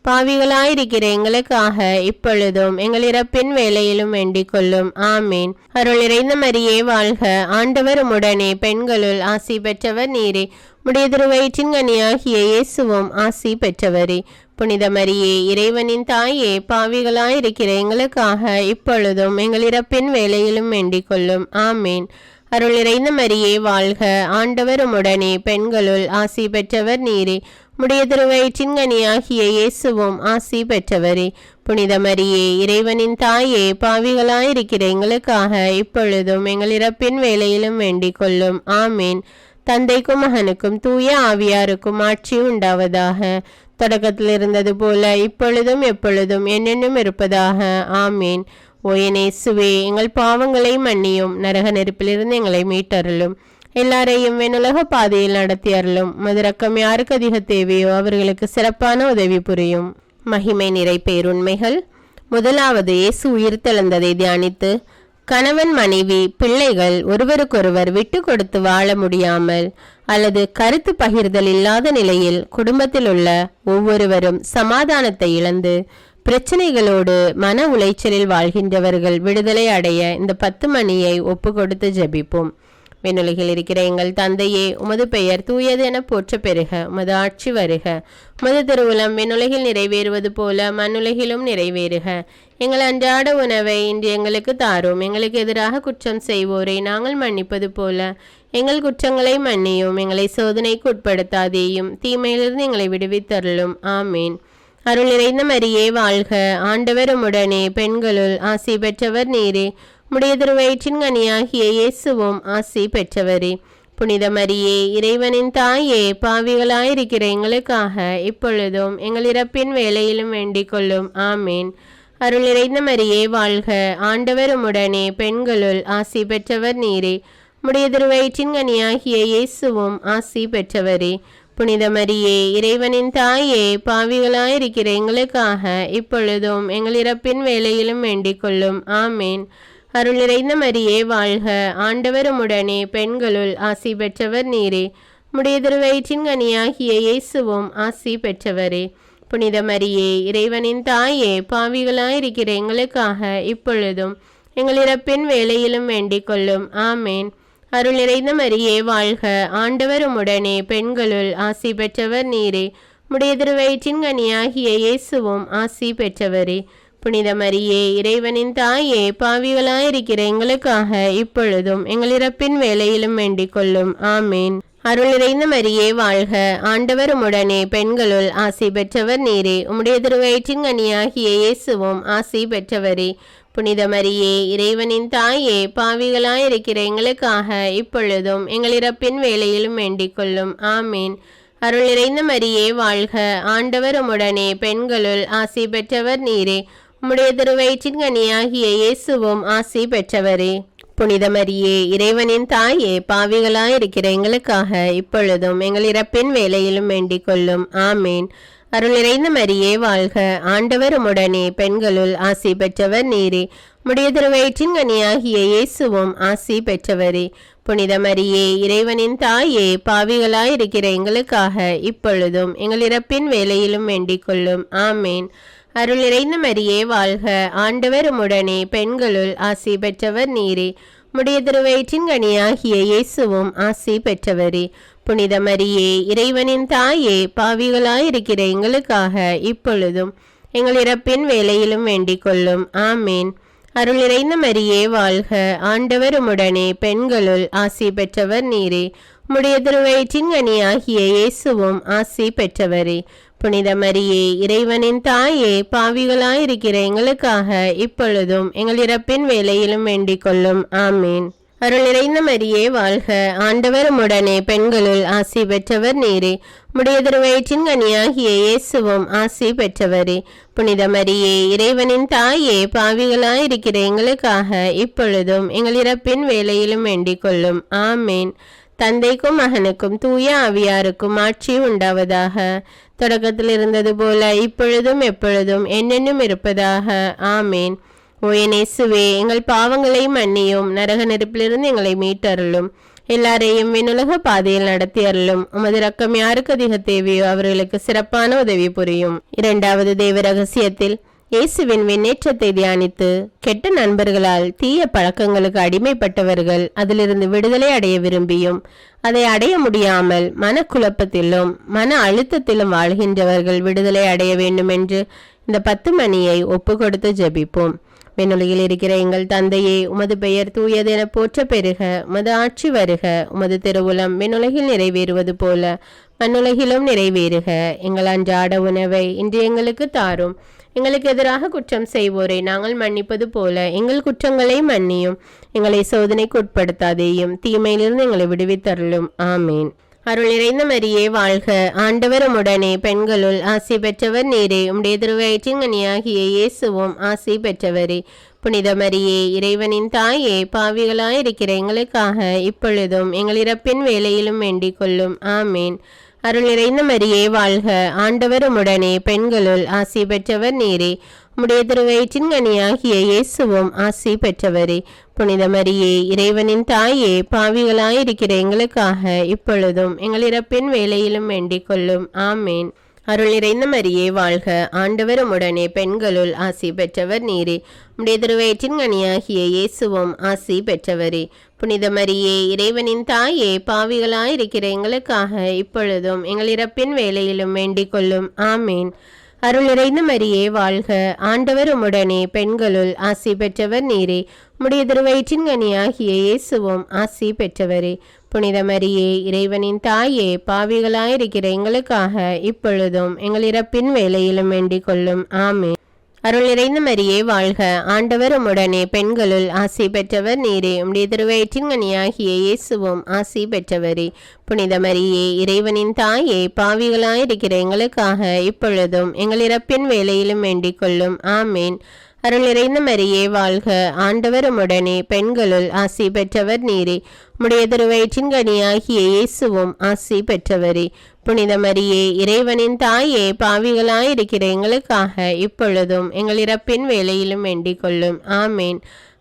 பாவிகளாயிருக்கிற எங்களுக்காக இப்பொழுதும் எங்கள் இறப்பின் வேளையிலும் வேண்டிக் கொள்ளும். ஆமேன். அருள் நிறைந்த மரியே வாழ்க. ஆண்டவர் உம்முடனே, பெண்களுள் ஆசி பெற்றவர் நீரே. உம்முடைய திருவயிற்றின் கனியாகிய இயேசுவும் ஆசி பெற்றவரே. புனித மரியே, இறைவனின் தாயே, பாவிகளாயிருக்கிற எங்களுக்காக இப்பொழுதும் எங்கள் இறப்பின் வேளையிலும் வேண்டிக் கொள்ளும். ஆமேன். அருள் நிறைந்த மரியே வாழ்க. ஆண்டவர் உம்முடனே, பெண்களுள் ஆசி பெற்றவர் நீரே. உம்முடைய திருவயிற்றின் கனியாகிய இயேசுவும் ஆசி பெற்றவரே. புனித மரியே, இறைவனின் தாயே, பாவிகளாயிருக்கிற எங்களுக்காக இப்பொழுதும் எங்கள் இறப்பின் வேளையிலும் வேண்டிக் கொள்ளும். ஆமேன். தந்தைக்கும் மகனுக்கும் தூய ஆவியாருக்கும் ஆட்சி உண்டாவதாக. தொடக்கத்தில் இருந்தது போல இப்பொழுதும் எப்பொழுதும் என்னென்னும் இருப்பதாக. ஆமேன். ஓ என் இயேசுவே, எங்கள் பாவங்களை மன்னியும், நரக நெருப்பிலிருந்து எங்களை மீட்டருளும், எல்லாரையும் விண்ணுலக பாதையில் நடத்தி அருளும். உமது இரக்கம் யாருக்கு அதிக தேவையோ அவர்களுக்கு சிறப்பான உதவி புரியும். மகிமை நிறை பேருண்மைகள். 1வது, இயேசு உயிர்த்தெழுந்ததை தியானித்து, கணவன், மனைவி, பிள்ளைகள் ஒருவருக்கொருவர் விட்டு கொடுத்து வாழ முடியாமல் அல்லது கருத்து பகிர்தல் இல்லாத நிலையில் குடும்பத்தில் உள்ள ஒவ்வொருவரும் சமாதானத்தை இழந்து பிரச்சனைகளோடு மன உளைச்சலில் வாழ்கின்றவர்கள் விடுதலை அடைய இந்த 10 மணியை ஒப்பு கொடுத்து ஜெபிப்போம். விண்ணுலகில் இருக்கிற எங்கள் தந்தையே, உமது பெயர் தூயது என போற்ற பெறுக. உமது ஆட்சி வருக. உமது திருவுளம் விண்ணுலகில் நிறைவேறுவது போல மண்ணுலகிலும் நிறைவேறுக. எங்கள் அன்றாட உணவை இன்று எங்களுக்கு தாரும். எங்களுக்கு எதிராக குற்றம் செய்வோரை நாங்கள் மன்னிப்பது போல எங்கள் குற்றங்களை மன்னியும். எங்களை சோதனைக்கு உட்படுத்தாதேயும், தீமையிலிருந்து எங்களை விடுவித்தருளும். ஆமீன். அருள் நிறைந்த மரியே வாழ்க. ஆண்டவர் உம்முடனே, பெண்களுள் ஆசி பெற்றவர் நீரே. உம்முடைய திருவயிற்றின் கனியாகிய இயேசுவும் ஆசி பெற்றவரே. புனித மரியே, இறைவனின் தாயே, பாவிகளாயிருக்கிற எங்களுக்காக இப்பொழுதும் எங்கள் இறப்பின் வேளையிலும் வேண்டிக் கொள்ளும். ஆமீன். அருள் நிறைந்த மரியே வாழ்க. ஆண்டவர் உம்முடனே, பெண்களுள் ஆசி பெற்றவர் நீரே. உம்முடைய திருவயிற்றின் கனியாகிய இயேசுவும் ஆசி பெற்றவரே. புனித மரியே, இறைவனின் தாயே, பாவிகளாயிருக்கிற எங்களுக்காக இப்பொழுதும் எங்கள் இறப்பின் வேளையிலும் வேண்டிக் கொள்ளும். ஆமீன். அருள் நிறைந்த மரியே வாழ்க. ஆண்டவர் உம்முடனே, பெண்களுள் ஆசி பெற்றவர் நீரே. உம்முடைய திருவயிற்றின் கனியாகிய இயேசுவும் ஆசி பெற்றவரே. புனித மரியே, இறைவனின் தாயே, பாவிகளாயிருக்கிற எங்களுக்காக இப்பொழுதும் எங்கள் இறப்பின் வேளையிலும் வேண்டிக் கொள்ளும். ஆமீன். அருள் நிறைந்த மரியே வாழ்க. ஆண்டவர் உம்முடனே, பெண்களுள் ஆசி பெற்றவர் நீரே. உம்முடைய திருவயிற்றின் கனியாகிய இயேசுவும் ஆசி பெற்றவரே. புனித மரியே, இறைவனின் தாயே, பாவிகளாயிருக்கிற எங்களுக்காக இப்பொழுதும் எங்கள் இறப்பின் வேளையிலும் வேண்டிக் கொள்ளும். ஆமீன். அருள் நிறைந்த மரியே வாழ்க. ஆண்டவர் உம்முடனே, பெண்களுள் ஆசி பெற்றவர் நீரே. உம்முடைய திருவயிற்றின் கனியாகிய இயேசுவும் ஆசி பெற்றவரே. புனித மரியே, இறைவனின் தாயே, பாவிகளாயிருக்கிற எங்களுக்காக இப்பொழுதும் எங்கள் இறப்பின் வேளையிலும் வேண்டிக் கொள்ளும். ஆமீன். அருள் நிறைந்த மரியே வாழ்க. ஆண்டவர் உம்முடனே, பெண்களுள் ஆசி பெற்றவர் நீரே. உம்முடைய திருவயிற்றின் கனியாகிய இயேசுவும் ஆசி பெற்றவரே. புனித மரியே, இறைவனின் தாயே, பாவிகளாயிருக்கிற எங்களுக்காக இப்பொழுதும் எங்கள் இறப்பின் வேளையிலும் வேண்டிக் கொள்ளும். ஆமீன். அருள் நிறைந்த மரியே வாழ்க. ஆண்டவர் உம்முடனே, பெண்களுள் ஆசி பெற்றவர் நீரே. உம்முடைய திருவயிற்றின் கனியாகிய இயேசுவும் ஆசி பெற்றவரே. புனித மரியே, இறைவனின் தாயே, பாவிகளாயிருக்கிற எங்களுக்காக இப்பொழுதும் எங்கள் இறப்பின் வேளையிலும் வேண்டிக் கொள்ளும். ஆமீன். அருள் நிறைந்த மரியே வாழ்க. ஆண்டவர் உம்முடனே, பெண்களுள் ஆசி பெற்றவர் நீரே. உம்முடைய திருவயிற்றின் கனியாகிய இயேசுவும் ஆசி பெற்றவரே. புனித மரியே, இறைவனின் தாயே, பாவிகளாயிருக்கிற எங்களுக்காக இப்பொழுதும் எங்கள் இறப்பின் வேளையிலும் வேண்டிக் கொள்ளும். ஆமீன். அருள் நிறைந்த மரியே வாழ்க. ஆண்டவர் உம்முடனே, பெண்களுள் ஆசி பெற்றவர் நீரே. உம்முடைய திருவயிற்றின் கனியாகிய இயேசுவும் ஆசி பெற்றவரே. புனித மரியே, இறைவனின் தாயே, பாவிகளாயிருக்கிற எங்களுக்காக இப்பொழுதும் எங்கள் இறப்பின் வேளையிலும் வேண்டிக் கொள்ளும். ஆமீன். அருள் நிறைந்த மரியே வாழ்க. ஆண்டவர் உம்முடனே, பெண்களுள் ஆசி பெற்றவர் நீரே. உம்முடைய திருவயிற்றின் கனியாகிய இயேசுவும் ஆசி பெற்றவரே. புனித மரியே, இறைவனின் தாயே, பாவிகளாயிருக்கிற எங்களுக்காக இப்பொழுதும் எங்கள் இறப்பின் வேளையிலும் வேண்டிக் கொள்ளும். ஆமீன். தந்தைக்கும் மகனுக்கும் தூய ஆவியாருக்கும் ஆட்சி உண்டாவதாக. தொடக்கத்தில் இருந்தது போல இப்பொழுதும் எப்பொழுதும் என்னென்னும் இருப்பதாக. ஆமேன். ஓ என் இயேசுவே, எங்கள் பாவங்களை மன்னியும், நரக நெருப்பிலிருந்து எங்களை மீட்டருளும், எல்லாரையும் விண்ணுலக பாதையில் நடத்தி அருளும். உமது இரக்கம் யாருக்கு அதிக தேவையோ அவர்களுக்கு சிறப்பான உதவி புரியும். இரண்டாவது தேவ ரகசியத்தில் இயேசுவின் விண்ணேற்றத்தை தியானித்து, கெட்ட நண்பர்களால் தீய பழக்கங்களுக்கு அடிமைப்பட்டவர்கள் அதிலிருந்து விடுதலை அடைய விரும்பியும் அதை அடைய முடியாமல் மனக்குழப்பத்திலும் மன அழுத்தத்திலும் வாழ்கின்றவர்கள் விடுதலை அடைய வேண்டும் என்று இந்த 10 மணியை ஒப்பு கொடுத்து ஜெபிப்போம். விண்ணுலகில் இருக்கிற எங்கள் தந்தையே, உமது பெயர் தூயது என போற்ற பெறுக. உமது ஆட்சி வருக. உமது திருவுளம் விண்ணுலகில் நிறைவேறுவது போல மண்ணுலகிலும் நிறைவேறுக. எங்கள் அன்றாட உணவை இன்று எங்களுக்கு தாரும். எங்களுக்கு எதிராக குற்றம் செய்வோரை நாங்கள் மன்னிப்பது போல எங்கள் குற்றங்களை மன்னியும். எங்களை சோதனைக்கு உட்படுத்தாதேயும், தீமையிலிருந்து எங்களை விடுவித்தருளும். ஆமீன். அருள் நிறைந்த மரியே வாழ்க. ஆண்டவர் உம்முடனே, பெண்களுள் ஆசி பெற்றவர் நீரே. உம்முடைய திருவயிற்றின் கனியாகிய இயேசுவும் ஆசி பெற்றவரே. புனித மரியே, இறைவனின் தாயே, பாவிகளாயிருக்கிற எங்களுக்காக இப்பொழுதும் எங்கள் இறப்பின் வேளையிலும் வேண்டிக் கொள்ளும். ஆமீன். அருள் நிறைந்த மரியே வாழ்க. ஆண்டவர் உம்முடனே, பெண்களுள் ஆசி பெற்றவர் நீரே. உம்முடைய திருவயிற்றின் கனியாகிய இயேசுவும் ஆசி பெற்றவரே. புனித மரியே, இறைவனின் தாயே, பாவிகளாயிருக்கிற எங்களுக்காக இப்பொழுதும் எங்கள் இறப்பின் வேளையிலும் வேண்டிக் கொள்ளும். ஆமேன். அருள் நிறைந்த மரியே வாழ்க, ஆண்டவர் உம்முடனே, பெண்களுள் ஆசி பெற்றவர் நீரே. உம்முடைய திருவயிற்றின் கனியாகிய இயேசுவும் ஆசி பெற்றவரே. புனித மரியே, இறைவனின் தாயே, பாவிகளாயிருக்கிற எங்களுக்காக இப்பொழுதும் எங்கள் இறப்பின் வேளையிலும் வேண்டிக் கொள்ளும். ஆமேன். அருள் நிறைந்த மரியே வாழ்க, ஆண்டவர் உம்முடனே, பெண்களுள் ஆசி பெற்றவர் நீரே. உம்முடைய திருவயிற்றின் கனியாகிய இயேசுவும் ஆசி பெற்றவரே. புனித மரியே, இறைவனின் தாயே, பாவிகளாயிருக்கிற எங்களுக்காக இப்பொழுதும் எங்கள் இறப்பின் வேளையிலும் வேண்டிக் கொள்ளும். ஆமேன். அருள் நிறைந்த மரியே வாழ்க, ஆண்டவர் உம்முடனே, பெண்களுள் ஆசி பெற்றவர் நீரே. உம்முடைய திருவயிற்றின் கனியாகிய இயேசுவும் ஆசி பெற்றவரே. புனித மரியே, இறைவனின் தாயே, பாவிகளாயிருக்கிற எங்களுக்காக இப்பொழுதும் எங்கள் இறப்பின் வேளையிலும் வேண்டிக் கொள்ளும். ஆமேன். அருள் நிறைந்த மரியே வாழ்க, ஆண்டவர் உம்முடனே, பெண்களுள் ஆசி பெற்றவர் நீரே. உம்முடைய திருவயிற்றின் கனியாகிய இயேசுவும் ஆசி பெற்றவரே. புனித மரியே, இறைவனின் தாயே, பாவிகளாயிருக்கிற எங்களுக்காக இப்பொழுதும் எங்கள் இறப்பின் வேளையிலும் வேண்டிக் கொள்ளும். ஆமேன்.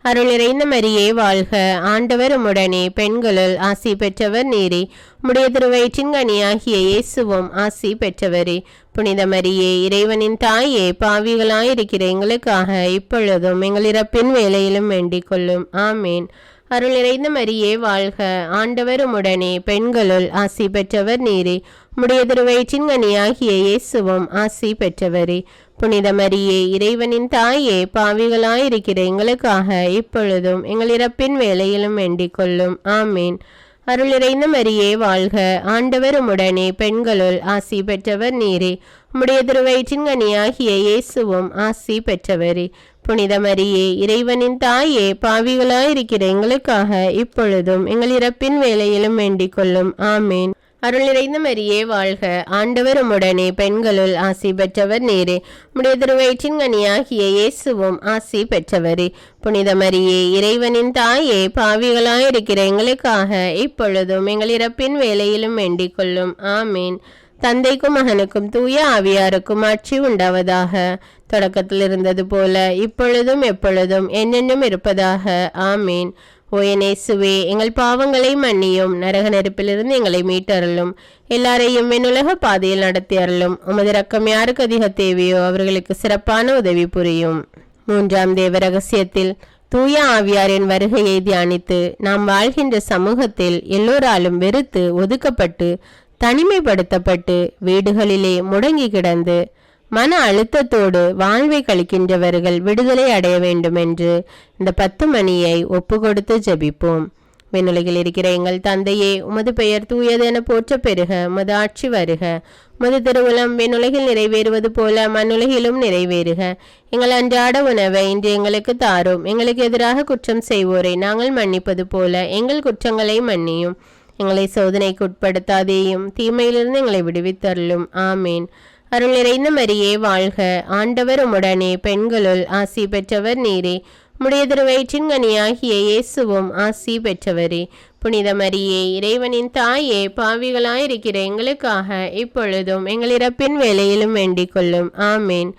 அருள் நிறைந்த மரியே வாழ்க, ஆண்டவர் உம்முடனே, பெண்களுள் ஆசி பெற்றவர் நீரே. உம்முடைய திருவயிற்றின் கனியாகிய இயேசுவும் ஆசி பெற்றவரே. புனித மரியே, இறைவனின் தாயே, பாவிகளாயிருக்கிற எங்களுக்காக இப்பொழுதும் எங்கள் இறப்பின் வேளையிலும் வேண்டிக் கொள்ளும். ஆமேன். அருள் நிறைந்த மரியே வாழ்க, ஆண்டவர் உம்முடனே, பெண்களுள் ஆசி பெற்றவர் நீரே. உம்முடைய திருவயிற்றின் கனியாகிய இயேசுவும் ஆசி பெற்றவரே. புனித மரியே, இறைவனின் தாயே, பாவிகளாயிருக்கிற எங்களுக்காக இப்பொழுதும் எங்கள் இறப்பின் வேளையிலும் வேண்டிக் கொள்ளும். ஆமேன். அருள் நிறைந்த மரியே வாழ்க, ஆண்டவர் உம்முடனே, பெண்களுள் ஆசி பெற்றவர் நீரே. உம்முடைய திருவயிற்றின் கனியாகிய இயேசுவும் ஆசி பெற்றவரே. புனித மரியே, இறைவனின் தாயே, பாவிகளாயிருக்கிற எங்களுக்காக இப்பொழுதும் எங்கள் இறப்பின் வேளையிலும் வேண்டிக் கொள்ளும். ஆமேன். அருள் நிறைந்த மரியே வாழ்க, ஆண்டவர் உம்முடனே, பெண்களுள் ஆசி பெற்றவர் நீரே. உம்முடைய திருவயிற்றின் கனியாகிய இயேசுவும் ஆசி பெற்றவரே. புனித மரியே, இறைவனின் தாயே, பாவிகளாயிருக்கிற எங்களுக்காக இப்பொழுதும் எங்கள் இறப்பின் வேளையிலும் வேண்டிக் கொள்ளும். ஆமேன். தந்தைக்கும் மகனுக்கும் தூய ஆவியாருக்கும் ஆட்சி உண்டாவதாக. தொடக்கத்தில் இருந்தது போல இப்பொழுதும் எப்பொழுதும் என்னென்னும் இருப்பதாக. ஆமேன். ஓ என் இயேசுவே, எங்கள் பாவங்களை மன்னியும், நரக நெருப்பிலிருந்து எங்களை மீட்டருளும், எல்லாரையும் விண்ணுலக பாதையில் நடத்தி அருளும். உமது இரக்கம் யாருக்கு அதிக தேவையோ அவர்களுக்கு சிறப்பான உதவி புரியும். 3ஆம் தேவ ரகசியத்தில் தூய ஆவியாரின் வருகையை தியானித்து நாம் வாழ்கின்ற சமூகத்தில் எல்லோராலும் வெறுத்து ஒதுக்கப்பட்டு தனிமைப்படுத்தப்பட்டு வீடுகளிலே முடங்கி கிடந்து மன அழுத்தத்தோடு வாழ்வை கழிக்கின்றவர்கள் விடுதலை அடைய வேண்டும் என்று இந்த 10 மணியை ஒப்பு கொடுத்து ஜெபிப்போம். விண்ணுலகில் இருக்கிற எங்கள் தந்தையே, உமது பெயர் தூயதென போற்ற பெருக, உமது ஆட்சி வருக, உமது திருவுளம் விண்ணுலகில் நிறைவேறுவது போல மண்ணுலகிலும் நிறைவேறுக. எங்கள் அன்றாட உணவை இன்று எங்களுக்கு தாரும். எங்களுக்கு எதிராக குற்றம் செய்வோரை நாங்கள் மன்னிப்பது போல எங்கள் குற்றங்களை மன்னியும். எங்களை சோதனைக்கு உட்படுத்தாதேயும், தீமையிலிருந்து எங்களை விடுவித்தருளும். ஆமேன். அருள் நிறைந்த மரியே வாழ்க, ஆண்டவர் உம்முடனே, பெண்களுள் ஆசி பெற்றவர் நீரே. உம்முடைய திருவயிற்றின் கனியாகிய இயேசுவும் ஆசி பெற்றவரே. புனித மரியே, இறைவனின் தாயே, பாவிகளாயிருக்கிற எங்களுக்காக இப்பொழுதும் எங்கள் இறப்பின் வேளையிலும் வேண்டிக் கொள்ளும். ஆமேன்.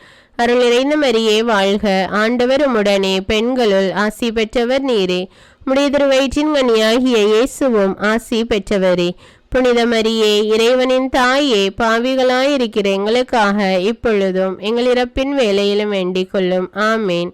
அருள் நிறைந்த மரியே வாழ்க, ஆண்டவர் உம்முடனே, பெண்களுள் ஆசி பெற்றவர் நீரே. உம்முடைய திருவயிற்றின் கனியாகிய இயேசுவும் ஆசி பெற்றவரே. புனித மரியே, இறைவனின் தாயே, பாவிகளாயிருக்கிற எங்களுக்காக இப்பொழுதும் எங்கள் இறப்பின் வேளையிலும் வேண்டிக் கொள்ளும். ஆமேன்.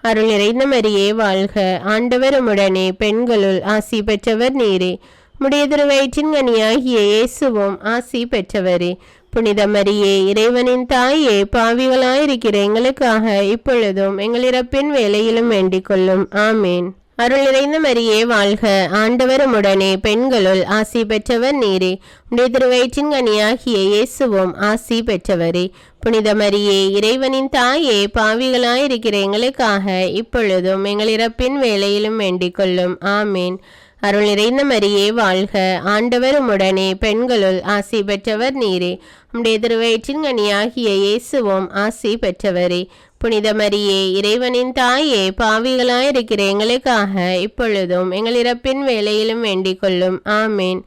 அருள் நிறைந்த மரியே வாழ்க, ஆண்டவர் உம்முடனே, பெண்களுள் ஆசி பெற்றவர் நீரே. உம்முடைய திருவயிற்றின் கனியாகிய இயேசுவும் ஆசி பெற்றவரே. புனித மரியே, இறைவனின் தாயே, பாவிகளாயிருக்கிற எங்களுக்காக இப்பொழுதும் எங்கள் இறப்பின் வேளையிலும் வேண்டிக் கொள்ளும். ஆமேன். அருள் நிறைந்த மரியே வாழ்க, ஆண்டவர் உம்முடனே, பெண்களுள் ஆசி பெற்றவர் நீரே. உம்முடைய திருவயிற்றின் கனியாகிய இயேசுவும் ஆசி பெற்றவரே. புனித மரியே, இறைவனின் தாயே, பாவிகளாயிருக்கிற எங்களுக்காக இப்பொழுதும் எங்கள் இறப்பின் வேளையிலும் வேண்டிக் கொள்ளும். ஆமேன். அருள் நிறைந்த மரியே வாழ்க, ஆண்டவர் உம்முடனே, பெண்களுள் ஆசி பெற்றவர் நீரே. உம்முடைய திருவயிற்றின் கனியாகிய இயேசுவும் ஆசி பெற்றவரே. புனித மரியே, இறைவனின் தாயே, பாவிகளாயிருக்கிற எங்களுக்காக இப்பொழுதும் எங்கள் இறப்பின் வேளையிலும் வேண்டிக் கொள்ளும். ஆமேன்.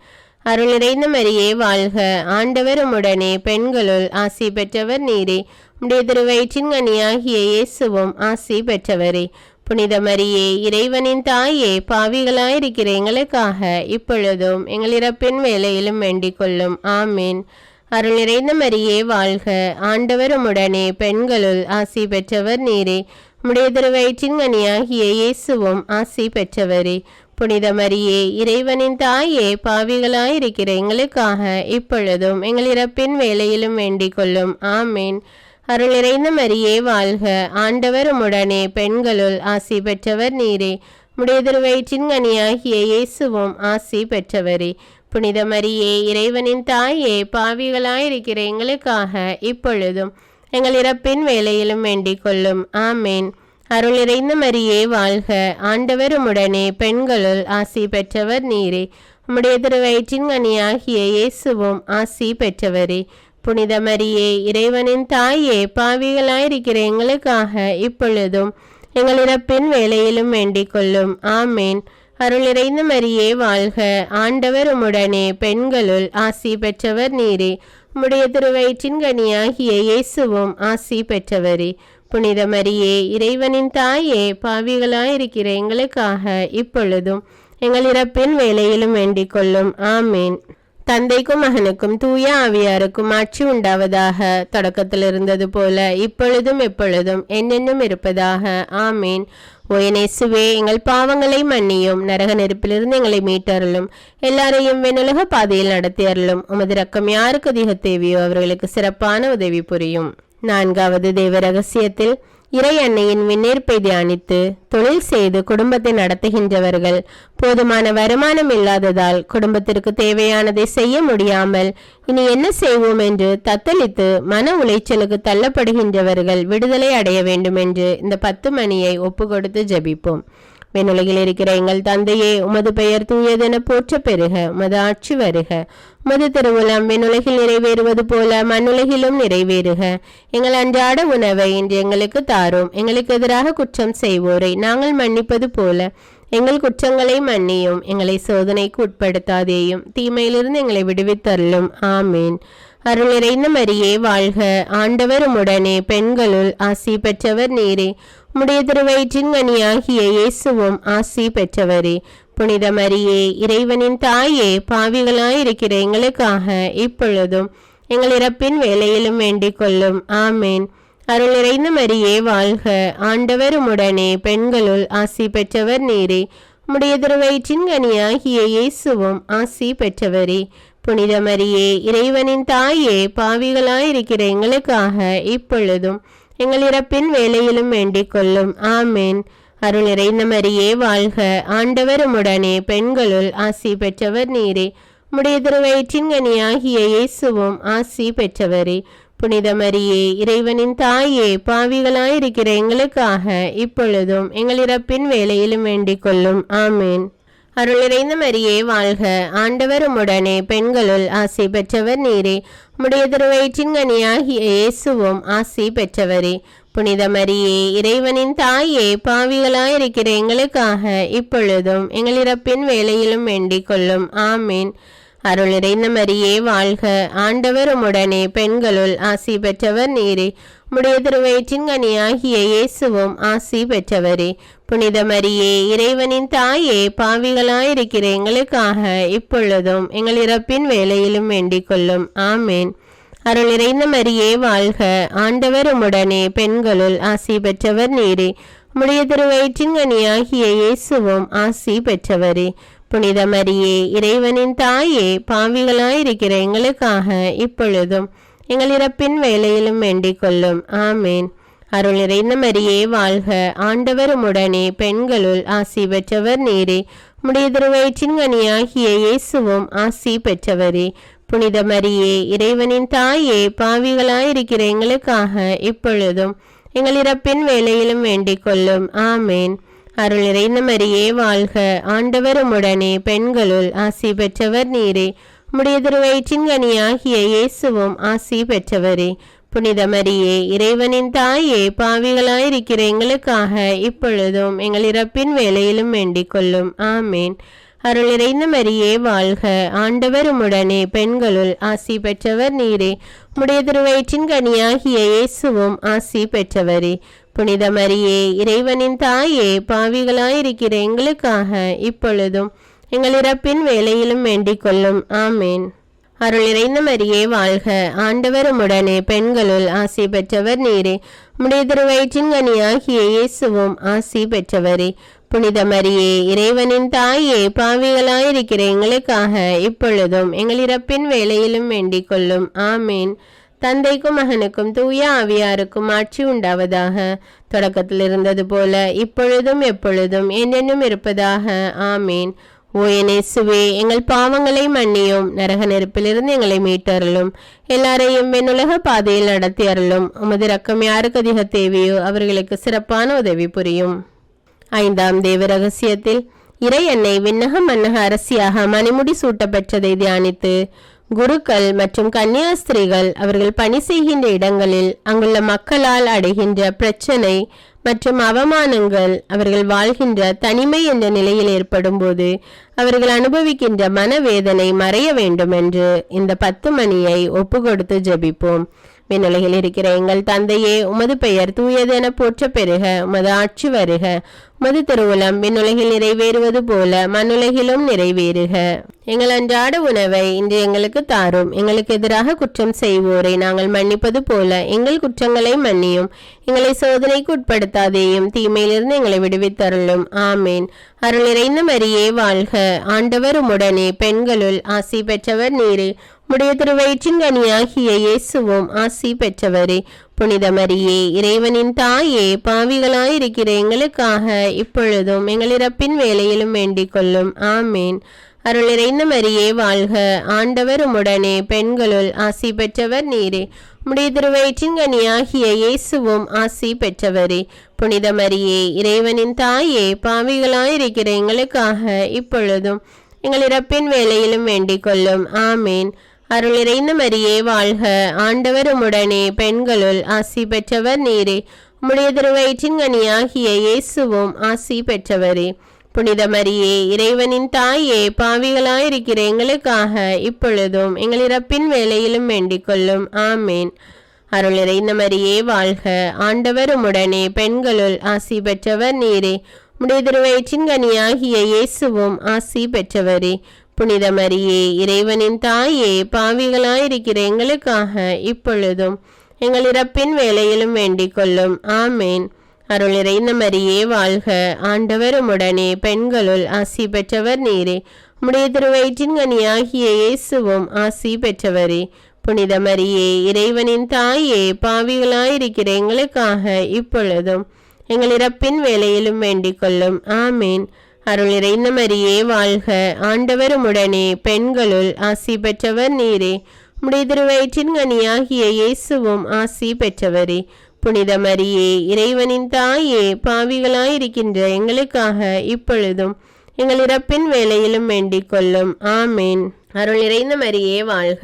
அருள் நிறைந்த மரியே வாழ்க, ஆண்டவர் உம்முடனே, பெண்களுள் ஆசி பெற்றவர் நீரே. உம்முடைய திருவயிற்றின் கனியாகிய இயேசுவும் ஆசி பெற்றவரே. புனித மரியே, இறைவனின் தாயே, பாவிகளாயிருக்கிற எங்களுக்காக இப்பொழுதும் எங்கள் இறப்பின் வேளையிலும் வேண்டிக் கொள்ளும். ஆமேன். அருள் நிறைந்த மரியே வாழ்க, ஆண்டவர் உம்முடனே, பெண்களுள் ஆசி பெற்றவர் நீரே. உம்முடைய திருவயிற்றின் கனியாகிய இயேசுவும் ஆசி பெற்றவரே. புனித மரியே, இறைவனின் தாயே, பாவிகளாயிருக்கிற எங்களுக்காக இப்பொழுதும் எங்கள் இறப்பின் வேளையிலும் வேண்டிக் கொள்ளும். ஆமேன். அருள் நிறைந்த மரியே வாழ்க, ஆண்டவர் உம்முடனே, பெண்களுள் ஆசி பெற்றவர் நீரே. உம்முடைய திருவயிற்றின் கனியாகிய இயேசுவும் ஆசி பெற்றவரே. புனித மரியே, இறைவனின் தாயே, பாவிகளாயிருக்கிற எங்களுக்காக இப்பொழுதும் எங்கள் இறப்பின் வேளையிலும் வேண்டிக் கொள்ளும். ஆமேன். அருள் நிறைந்த மரியே வாழ்க, ஆண்டவர் உம்முடனே, பெண்களுள் ஆசி பெற்றவர் நீரே. உம்முடைய திருவயிற்றின் கனியாகிய இயேசுவும் ஆசி பெற்றவரே. புனித மரியே, இறைவனின் தாயே, பாவிகளாயிருக்கிற எங்களுக்காக இப்பொழுதும் எங்கள் இறப்பின் வேளையிலும் வேண்டிக் கொள்ளும். ஆமேன். அருள் நிறைந்த மரியே வாழ்க, ஆண்டவர் உம்முடனே, பெண்களுள் ஆசி பெற்றவர் நீரே. உம்முடைய திருவயிற்றின் கனியாகிய இயேசுவும் ஆசி பெற்றவரே. புனித மரியே, இறைவனின் தாயே, பாவிகளாயிருக்கிற எங்களுக்காக இப்பொழுதும் எங்கள் இறப்பின் வேளையிலும் வேண்டிக் கொள்ளும். ஆமேன். தந்தைக்கும் மகனுக்கும் தூய ஆவியாருக்கும் ஆட்சி உண்டாவதாக. தொடக்கத்தில் இருந்தது போல இப்பொழுதும் எப்பொழுதும் என்னென்னும் இருப்பதாக. ஆமேன். ஓயனேசுவே, எங்கள் பாவங்களை மன்னியும், நரக நெருப்பிலிருந்து எங்களை மீட்டருளும், எல்லாரையும் வெண்ணுலக பாதையில் நடத்தியருளும். உமது இரக்கம் யாருக்கு அதிக தேவையோ அவர்களுக்கு சிறப்பான உதவி புரியும். 4வது தேவ ரகசியத்தில் இறை அன்னையின் விண்ணேற்பை தியானித்து தொழில் செய்து குடும்பத்தை நடத்துகின்றவர்கள் போதுமான வருமானம் இல்லாததால் குடும்பத்திற்கு தேவையானதை செய்ய முடியாமல் இனி என்ன செய்வோம் என்று தத்தளித்து மன உளைச்சலுக்கு தள்ளப்படுகின்றவர்கள் விடுதலை அடைய வேண்டும் என்று இந்த 10 மணியை ஒப்பு கொடுத்து ஜெபிப்போம். விண்ணுலகில் இருக்கிற எங்கள் தந்தையே, உமது பெயர் தூயதென போற்ற பெறுக. உமது ஆட்சி வருக. உமது திருவுளம் விண்ணுலகில் நிறைவேறுவது போல மண்ணுலகிலும் நிறைவேறுக. எங்கள் அன்றாட உணவை இன்று எங்களுக்கு தாரும். எங்களுக்கு எதிராக குற்றம் செய்வோரை நாங்கள் மன்னிப்பது போல எங்கள் குற்றங்களை மன்னியும். எங்களை சோதனைக்கு உட்படுத்தாதேயும், தீமையிலிருந்து எங்களை விடுவித்தருளும். ஆமீன். அருள் நிறைந்த மரியே வாழ்க, ஆண்டவர் உம்முடனே, பெண்களுள் ஆசி பெற்றவர் நீரே. உம்முடைய திருவயிற்றின் கனியாகிய இயேசுவும் ஆசி பெற்றவரே. புனித மரியே, இறைவனின் தாயே, பாவிகளாயிருக்கிற எங்களுக்காக இப்பொழுதும் எங்கள் இறப்பின் வேளையிலும் வேண்டிக் கொள்ளும். ஆமேன். அருள் நிறைந்த மரியே வாழ்க, ஆண்டவர் உம்முடனே, பெண்களுள் ஆசி பெற்றவர் நீரே. உம்முடைய திருவயிற்றின் கனியாகிய இயேசுவும் ஆசி பெற்றவரே. புனித மரியே, இறைவனின் தாயே, பாவிகளாயிருக்கிற எங்களுக்காக இப்பொழுதும் எங்கள் இறப்பின் வேளையிலும் வேண்டிக் கொள்ளும். ஆமேன். அருள் நிறைந்த மரியே வாழ்க, ஆண்டவர் உம்முடனே, பெண்களுள் ஆசி பெற்றவர் நீரே. உம்முடைய திருவயிற்றின் கனியாகிய இயேசுவும் ஆசி பெற்றவரே. புனித மரியே, இறைவனின் தாயே, பாவிகளாயிருக்கிற எங்களுக்காக இப்பொழுதும் எங்கள் இறப்பின் வேளையிலும் வேண்டிக் கொள்ளும். ஆமேன். அருள் நிறைந்த மரியே வாழ்க, ஆண்டவர் உம்முடனே, பெண்களுள் ஆசி பெற்றவர் நீரே. உம்முடைய திருவயிற்றின் கனியாகிய இயேசுவும் ஆசி பெற்றவரே. புனித மரியே, இறைவனின் தாயே, பாவிகளாயிருக்கிற எங்களுக்காக இப்பொழுதும் எங்கள் இறப்பின் வேளையிலும் வேண்டிக் கொள்ளும். ஆமேன். அருள் நிறைந்த மரியே வாழ்க, ஆண்டவர் உம்முடனே, பெண்களுள் ஆசி பெற்றவர் நீரே. உம்முடைய திருவயிற்றின் கனியாகிய இயேசுவும் ஆசி பெற்றவரே. புனித மரியே, இறைவனின் தாயே, பாவிகளாயிருக்கிற எங்களுக்காக இப்பொழுதும் எங்கள் இறப்பின் வேளையிலும் வேண்டிக் கொள்ளும். ஆமேன். அருள் நிறைந்த மரியே வாழ்க, ஆண்டவர் உம்முடனே, பெண்களுள் ஆசி பெற்றவர் நீரே. உம்முடைய திருவயிற்றின் கனியாகிய இயேசுவும் ஆசி பெற்றவரே. புனித மரியே, இறைவனின் தாயே, பாவிகளாயிருக்கிற எங்களுக்காக இப்பொழுதும் எங்கள் இறப்பின் வேளையிலும் வேண்டிக் கொள்ளும். ஆமேன். அருள் நிறைந்த மரியே வாழ்க, ஆண்டவர் உம்முடனே, பெண்களுள் ஆசி பெற்றவர் நீரே. உம்முடைய திருவயிற்றின் கனியாகிய இயேசுவும் ஆசி பெற்றவரே. புனித மரியே, இறைவனின் தாயே, பாவிகளாயிருக்கிற எங்களுக்காக இப்பொழுதும் எங்கள் இறப்பின் வேளையிலும் வேண்டிக் கொள்ளும். ஆமேன். அருள் நிறைந்த மரியே வாழ்க, ஆண்டவர் உம்முடனே, பெண்களுள் ஆசி பெற்றவர் நீரே. உம்முடைய திருவயிற்றின் கனியாகிய இயேசுவும் ஆசி பெற்றவரே. புனித மரியே, இறைவனின் தாயே, பாவிகளாயிருக்கிற எங்களுக்காக இப்பொழுதும் எங்கள் இறப்பின் வேளையிலும் வேண்டிக் கொள்ளும். ஆமேன். அருள் நிறைந்த மரியே வாழ்க, ஆண்டவர் உம்முடனே, பெண்களுள் ஆசி பெற்றவர் நீரே. உம்முடைய திருவயிற்றின் கனியாகிய இயேசுவும் ஆசி பெற்றவரே. புனித மரியே, இறைவனின் தாயே, பாவிகளாயிருக்கிற எங்களுக்காக இப்பொழுதும் எங்கள் இறப்பின் வேளையிலும் வேண்டிக் கொள்ளும். ஆமேன். அருள் நிறைந்த மரியே வாழ்க, ஆண்டவர் உம்முடனே, பெண்களுள் ஆசி பெற்றவர் நீரே. உம்முடைய திருவயிற்றின் கனியாகிய இயேசுவும் ஆசி பெற்றவரே. புனித மரியே, இறைவனின் தாயே, பாவிகளாயிருக்கிற எங்களுக்காக இப்பொழுதும் எங்கள் இறப்பின் வேளையிலும் வேண்டிக் கொள்ளும். ஆமேன். தந்தைக்கும் மகனுக்கும் தூய ஆவியாருக்கும் ஆட்சி உண்டாவதாக. தொடக்கத்தில் இருந்தது போல இப்பொழுதும் எப்பொழுதும் என்றென்றும் இருப்பதாக. ஆமேன். ஓ என் இயேசுவே, எங்கள் பாவங்களை மன்னியும், நரக நெருப்பிலிருந்து எங்களை மீட்டருளும், எல்லாரையும் வெண்ணுலக பாதையில் நடத்தி அருளும். உமது இரக்கம் யாருக்கு அதிக தேவையோ அவர்களுக்கு சிறப்பான உதவி புரியும். 5ஆம் தேவ ரகசியத்தில் இறை அன்னை விண்ணக மன்னக அரசியாக மணிமுடி சூட்டப்பெற்றதை தியானித்து குருக்கள் மற்றும் கன்னியாஸ்திரிகள் அவர்கள் பணி செய்கின்ற இடங்களில் அங்குள்ள மக்களால் அடைகின்ற பிரச்சனை மற்றும் அவமானங்கள், அவர்கள் வாழ்கின்ற தனிமை என்ற நிலையில் ஏற்படும் போது அவர்கள் அனுபவிக்கின்ற மனவேதனை மறைய வேண்டும் என்று இந்த 10 மணியை ஒப்பு கொடுத்து ஜெபிப்போம். விண்ணுலகில் இருக்கிற எங்கள் தந்தையே, உமது பெயர் தூயதென போற்ற பெறுக. உமது ஆட்சி வருக. உமது திருவுளம் விண்ணுலகில் நிறைவேறுவது போல மண்ணுலகிலும் நிறைவேறுக. எங்கள் அன்றாட உணவை இன்று எங்களுக்கு தாரும். எங்களுக்கு எதிராக குற்றம் செய்வோரை நாங்கள் மன்னிப்பது போல எங்கள் குற்றங்களை மன்னியும். எங்களை சோதனைக்கு உட்படுத்தாதேயும், தீமையிலிருந்து எங்களை விடுவித்தருளும். ஆமேன். அருள் நிறைந்த மரியே வாழ்க, ஆண்டவர் உம்முடனே, பெண்களுள் ஆசி பெற்றவர் நீரே. உம்முடைய திருவயிற்றின் கனியாகிய இயேசுவும் ஆசி பெற்றவரே. புனித மரியே, இறைவனின் தாயே, பாவிகளாயிருக்கிற எங்களுக்காக இப்பொழுதும் எங்கள் இறப்பின் வேளையிலும் வேண்டிக் கொள்ளும். ஆமேன். அருள் நிறைந்த மரியே வாழ்க, ஆண்டவர் உம்முடனே, பெண்களுள் ஆசி பெற்றவர் நீரே. உம்முடைய திருவயிற்றின் கனியாகிய இயேசுவும் ஆசி பெற்றவரே. புனித மரியே, இறைவனின் தாயே, பாவிகளாயிருக்கிற எங்களுக்காக இப்பொழுதும் எங்கள் இறப்பின் வேளையிலும் வேண்டிக் கொள்ளும். ஆமேன். அருள் நிறைந்த மரியே வாழ்க, ஆண்டவர் உம்முடனே, பெண்களுள் ஆசி பெற்றவர் நீரே. உம்முடைய திருவயிற்றின் கனியாகிய இயேசுவும் ஆசி பெற்றவரே. புனித மரியே, இறைவனின் தாயே, பாவிகளாயிருக்கிற எங்களுக்காக இப்பொழுதும் எங்கள் இறப்பின் வேளையிலும் வேண்டிக் கொள்ளும். ஆமேன். அருள் நிறைந்த மரியே வாழ்க, ஆண்டவர் உம்முடனே, பெண்களுள் ஆசி பெற்றவர் நீரே. உம்முடைய திருவயிற்றின் கனியாகிய இயேசுவும் ஆசி பெற்றவரே. புனித மரியே, இறைவனின் தாயே, பாவிகளாயிருக்கிற எங்களுக்காக இப்பொழுதும் எங்கள் இறப்பின் வேளையிலும் வேண்டிக் கொள்ளும். ஆமேன். அருள் நிறைந்த மரியே வாழ்க, ஆண்டவர் உம்முடனே, பெண்களுள் ஆசி பெற்றவர் நீரே. உம்முடைய திருவயிற்றின் கனியாகிய இயேசுவும் ஆசி பெற்றவரே. புனித மரியே, இறைவனின் தாயே, பாவிகளாயிருக்கிற எங்களுக்காக இப்பொழுதும் எங்கள் இறப்பின் வேளையிலும் வேண்டிக் கொள்ளும். ஆமேன். அருள் நிறைந்த மரியே வாழ்க, ஆண்டவர் உம்முடனே, பெண்களுள் ஆசி பெற்றவர் நீரே. உம்முடைய திருவயிற்றின் கனியாகிய இயேசுவும் ஆசி பெற்றவரே. புனித மரியே, இறைவனின் தாயே, பாவிகளாயிருக்கின்ற எங்களுக்காக இப்பொழுதும் எங்கள் இறப்பின் வேளையிலும் வேண்டிக் கொள்ளும். ஆமேன். அருள் நிறைந்த மரியே வாழ்க,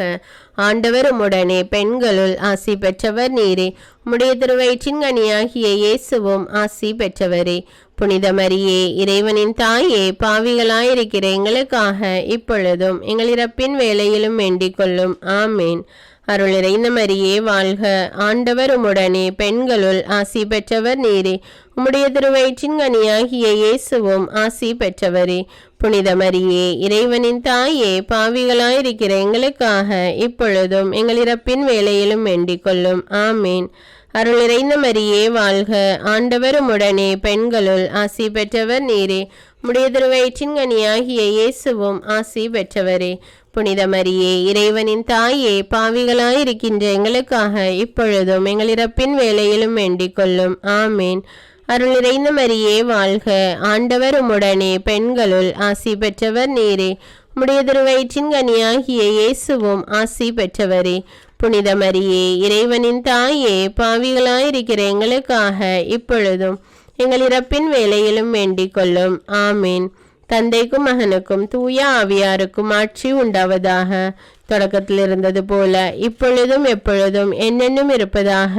ஆண்டவர் உம்முடனே, பெண்களுள் ஆசி பெற்றவர் நீரே. உம்முடைய திருவயிற்றின் கனியாகிய இயேசுவும் ஆசி பெற்றவரே. புனித மரியே, இறைவனின் தாயே, பாவிகளாயிருக்கிற எங்களுக்காக இப்பொழுதும் எங்கள் இறப்பின் வேளையிலும் வேண்டிக் கொள்ளும். ஆமேன். அருள் நிறைந்த மரியே வாழ்க, ஆண்டவர் உம்முடனே, பெண்களுள் ஆசி பெற்றவர் நீரே. உம்முடைய திருவயிற்றின் கனியாகிய இயேசுவும் ஆசி பெற்றவரே. புனித மரியே, இறைவனின் தாயே, பாவிகளாயிருக்கிற எங்களுக்காக இப்பொழுதும் எங்கள் இறப்பின் வேளையிலும் வேண்டிக் கொள்ளும். ஆமேன். அருள் நிறைந்த மரியே வாழ்க, ஆண்டவர் உம்முடனே, பெண்களுள் ஆசி பெற்றவர் நீரே. உம்முடைய திருவயிற்றின் கனியாகிய இயேசுவும் ஆசி பெற்றவரே. புனித மரியே, இறைவனின் தாயே, பாவிகளாயிருக்கின்ற எங்களுக்காக இப்பொழுதும் எங்கள் இறப்பின் வேளையிலும் வேண்டிக் கொள்ளும். ஆமேன். அருள் நிறைந்த மரியே வாழ்க, ஆண்டவர் உம்முடனே, பெண்களுள் ஆசி பெற்றவர் நீரே. உம்முடைய திருவயிற்றின் கனியாகிய இயேசுவும் ஆசி பெற்றவரே. புனித மரியே, இறைவனின் தாயே, பாவிகளாயிருக்கிற எங்களுக்காக இப்பொழுதும் எங்கள் இறப்பின் வேளையிலும் வேண்டிக் கொள்ளும். ஆமேன். தந்தைக்கும் மகனுக்கும் தூய ஆவியாருக்கும் ஆட்சி உண்டாவதாக. தொடக்கத்தில் இருந்தது போல இப்பொழுதும் எப்பொழுதும் என்னென்னும் இருப்பதாக.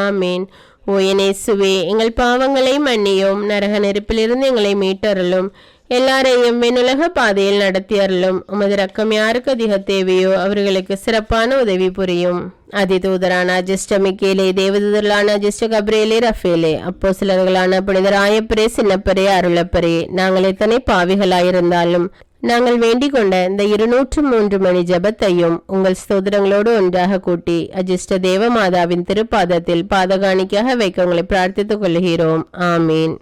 ஆமேன். ஓ என் இயேசுவே, எங்கள் பாவங்களை மன்னியும், நரக நெருப்பிலிருந்து எங்களை மீட்டருளும், எல்லாரையும் வெண்ணுலக பாதையில் நடத்தி அருளும். உமது இரக்கம் யாருக்கு அதிக தேவையோ அவர்களுக்கு சிறப்பான உதவி புரியும். அதிதூதரான அஜிஸ்ட மிக்கேலே, தேவதூதர்களான அஜிஸ்ட கப்ரேலே, ரஃபேலே, அப்போஸ்தலர்களான புனிதர் ஆயப்பரே, சின்னப்பரே, அருளப்பரே, நாங்கள் எத்தனை பாவிகளாயிருந்தாலும் நாங்கள் வேண்டிக் கொண்ட இந்த 203 மணி ஜெபத்தையும் உங்கள் ஸ்தோத்திரங்களோடு ஒன்றாக கூட்டி அஜிஷ்ட தேவமாதாவின் திருப்பாதத்தில் பாதகாணிக்காக வைக்க உங்களை பிரார்த்தித்துக் கொள்கிறோம். ஆமீன்.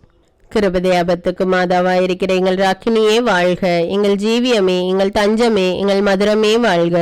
கிருபதேபத்துக்கு மாதாவாயிருக்கிற எங்கள் ராக்கினியே வாழ்க. எங்கள் ஜீவியமே, எங்கள் தஞ்சமே, எங்கள் மதுரமே வாழ்க.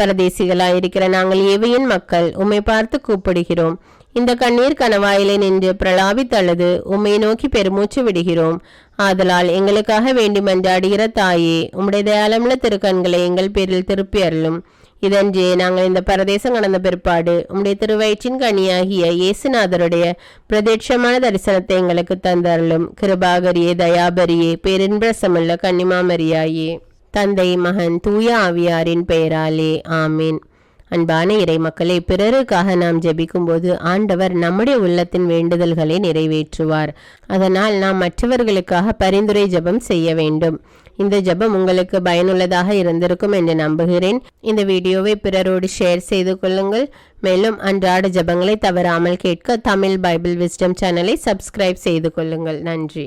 பரதேசிகளாயிருக்கிற நாங்கள் ஏவையின் மக்கள் உம்மை பார்த்து கூப்பிடுகிறோம். இந்த கண்ணீர் கணவாயிலே நின்று பிரலாபித்தழுது உம்மை நோக்கி பெருமூச்சு விடுகிறோம். ஆதலால் எங்களுக்காக வேண்டி மன்றாடுகிற தாயே, உம்முடைய தயாளமுள்ள திருக்கண்களை எங்கள் பேரில் திருப்பி அருளும். இதன்றே நாங்கள் இந்த பரதேசம் கடந்த பிற்பாடு உம்முடைய திருவயிற்றின் கனியாகிய இயேசுநாதருடைய பிரதேட்சமான தரிசனத்தை எங்களுக்கு தந்தருளும். கிருபாகரியே, தயாபரியே, பேரின்பரசமுள்ள கன்னிமாமரியாயே, தந்தை, மகன், தூய ஆவியாரின் பெயராலே ஆமீன். அன்பான இறை மக்களே, பிறருக்காக நாம் ஜெபிக்கும் போது ஆண்டவர் நம்முடைய உள்ளத்தின் வேண்டுதல்களை நிறைவேற்றுவார். அதனால் நாம் மற்றவர்களுக்காக பரிந்துரை ஜெபம் செய்ய வேண்டும். இந்த ஜெபம் உங்களுக்கு பயனுள்ளதாக இருந்திருக்கும் என்று நம்புகிறேன். இந்த வீடியோவை பிறரோடு ஷேர் செய்து கொள்ளுங்கள். மேலும் அன்றாட ஜெபங்களை தவறாமல் கேட்க தமிழ் பைபிள் விஸ்டம் சேனலை சப்ஸ்கிரைப் செய்து கொள்ளுங்கள். நன்றி.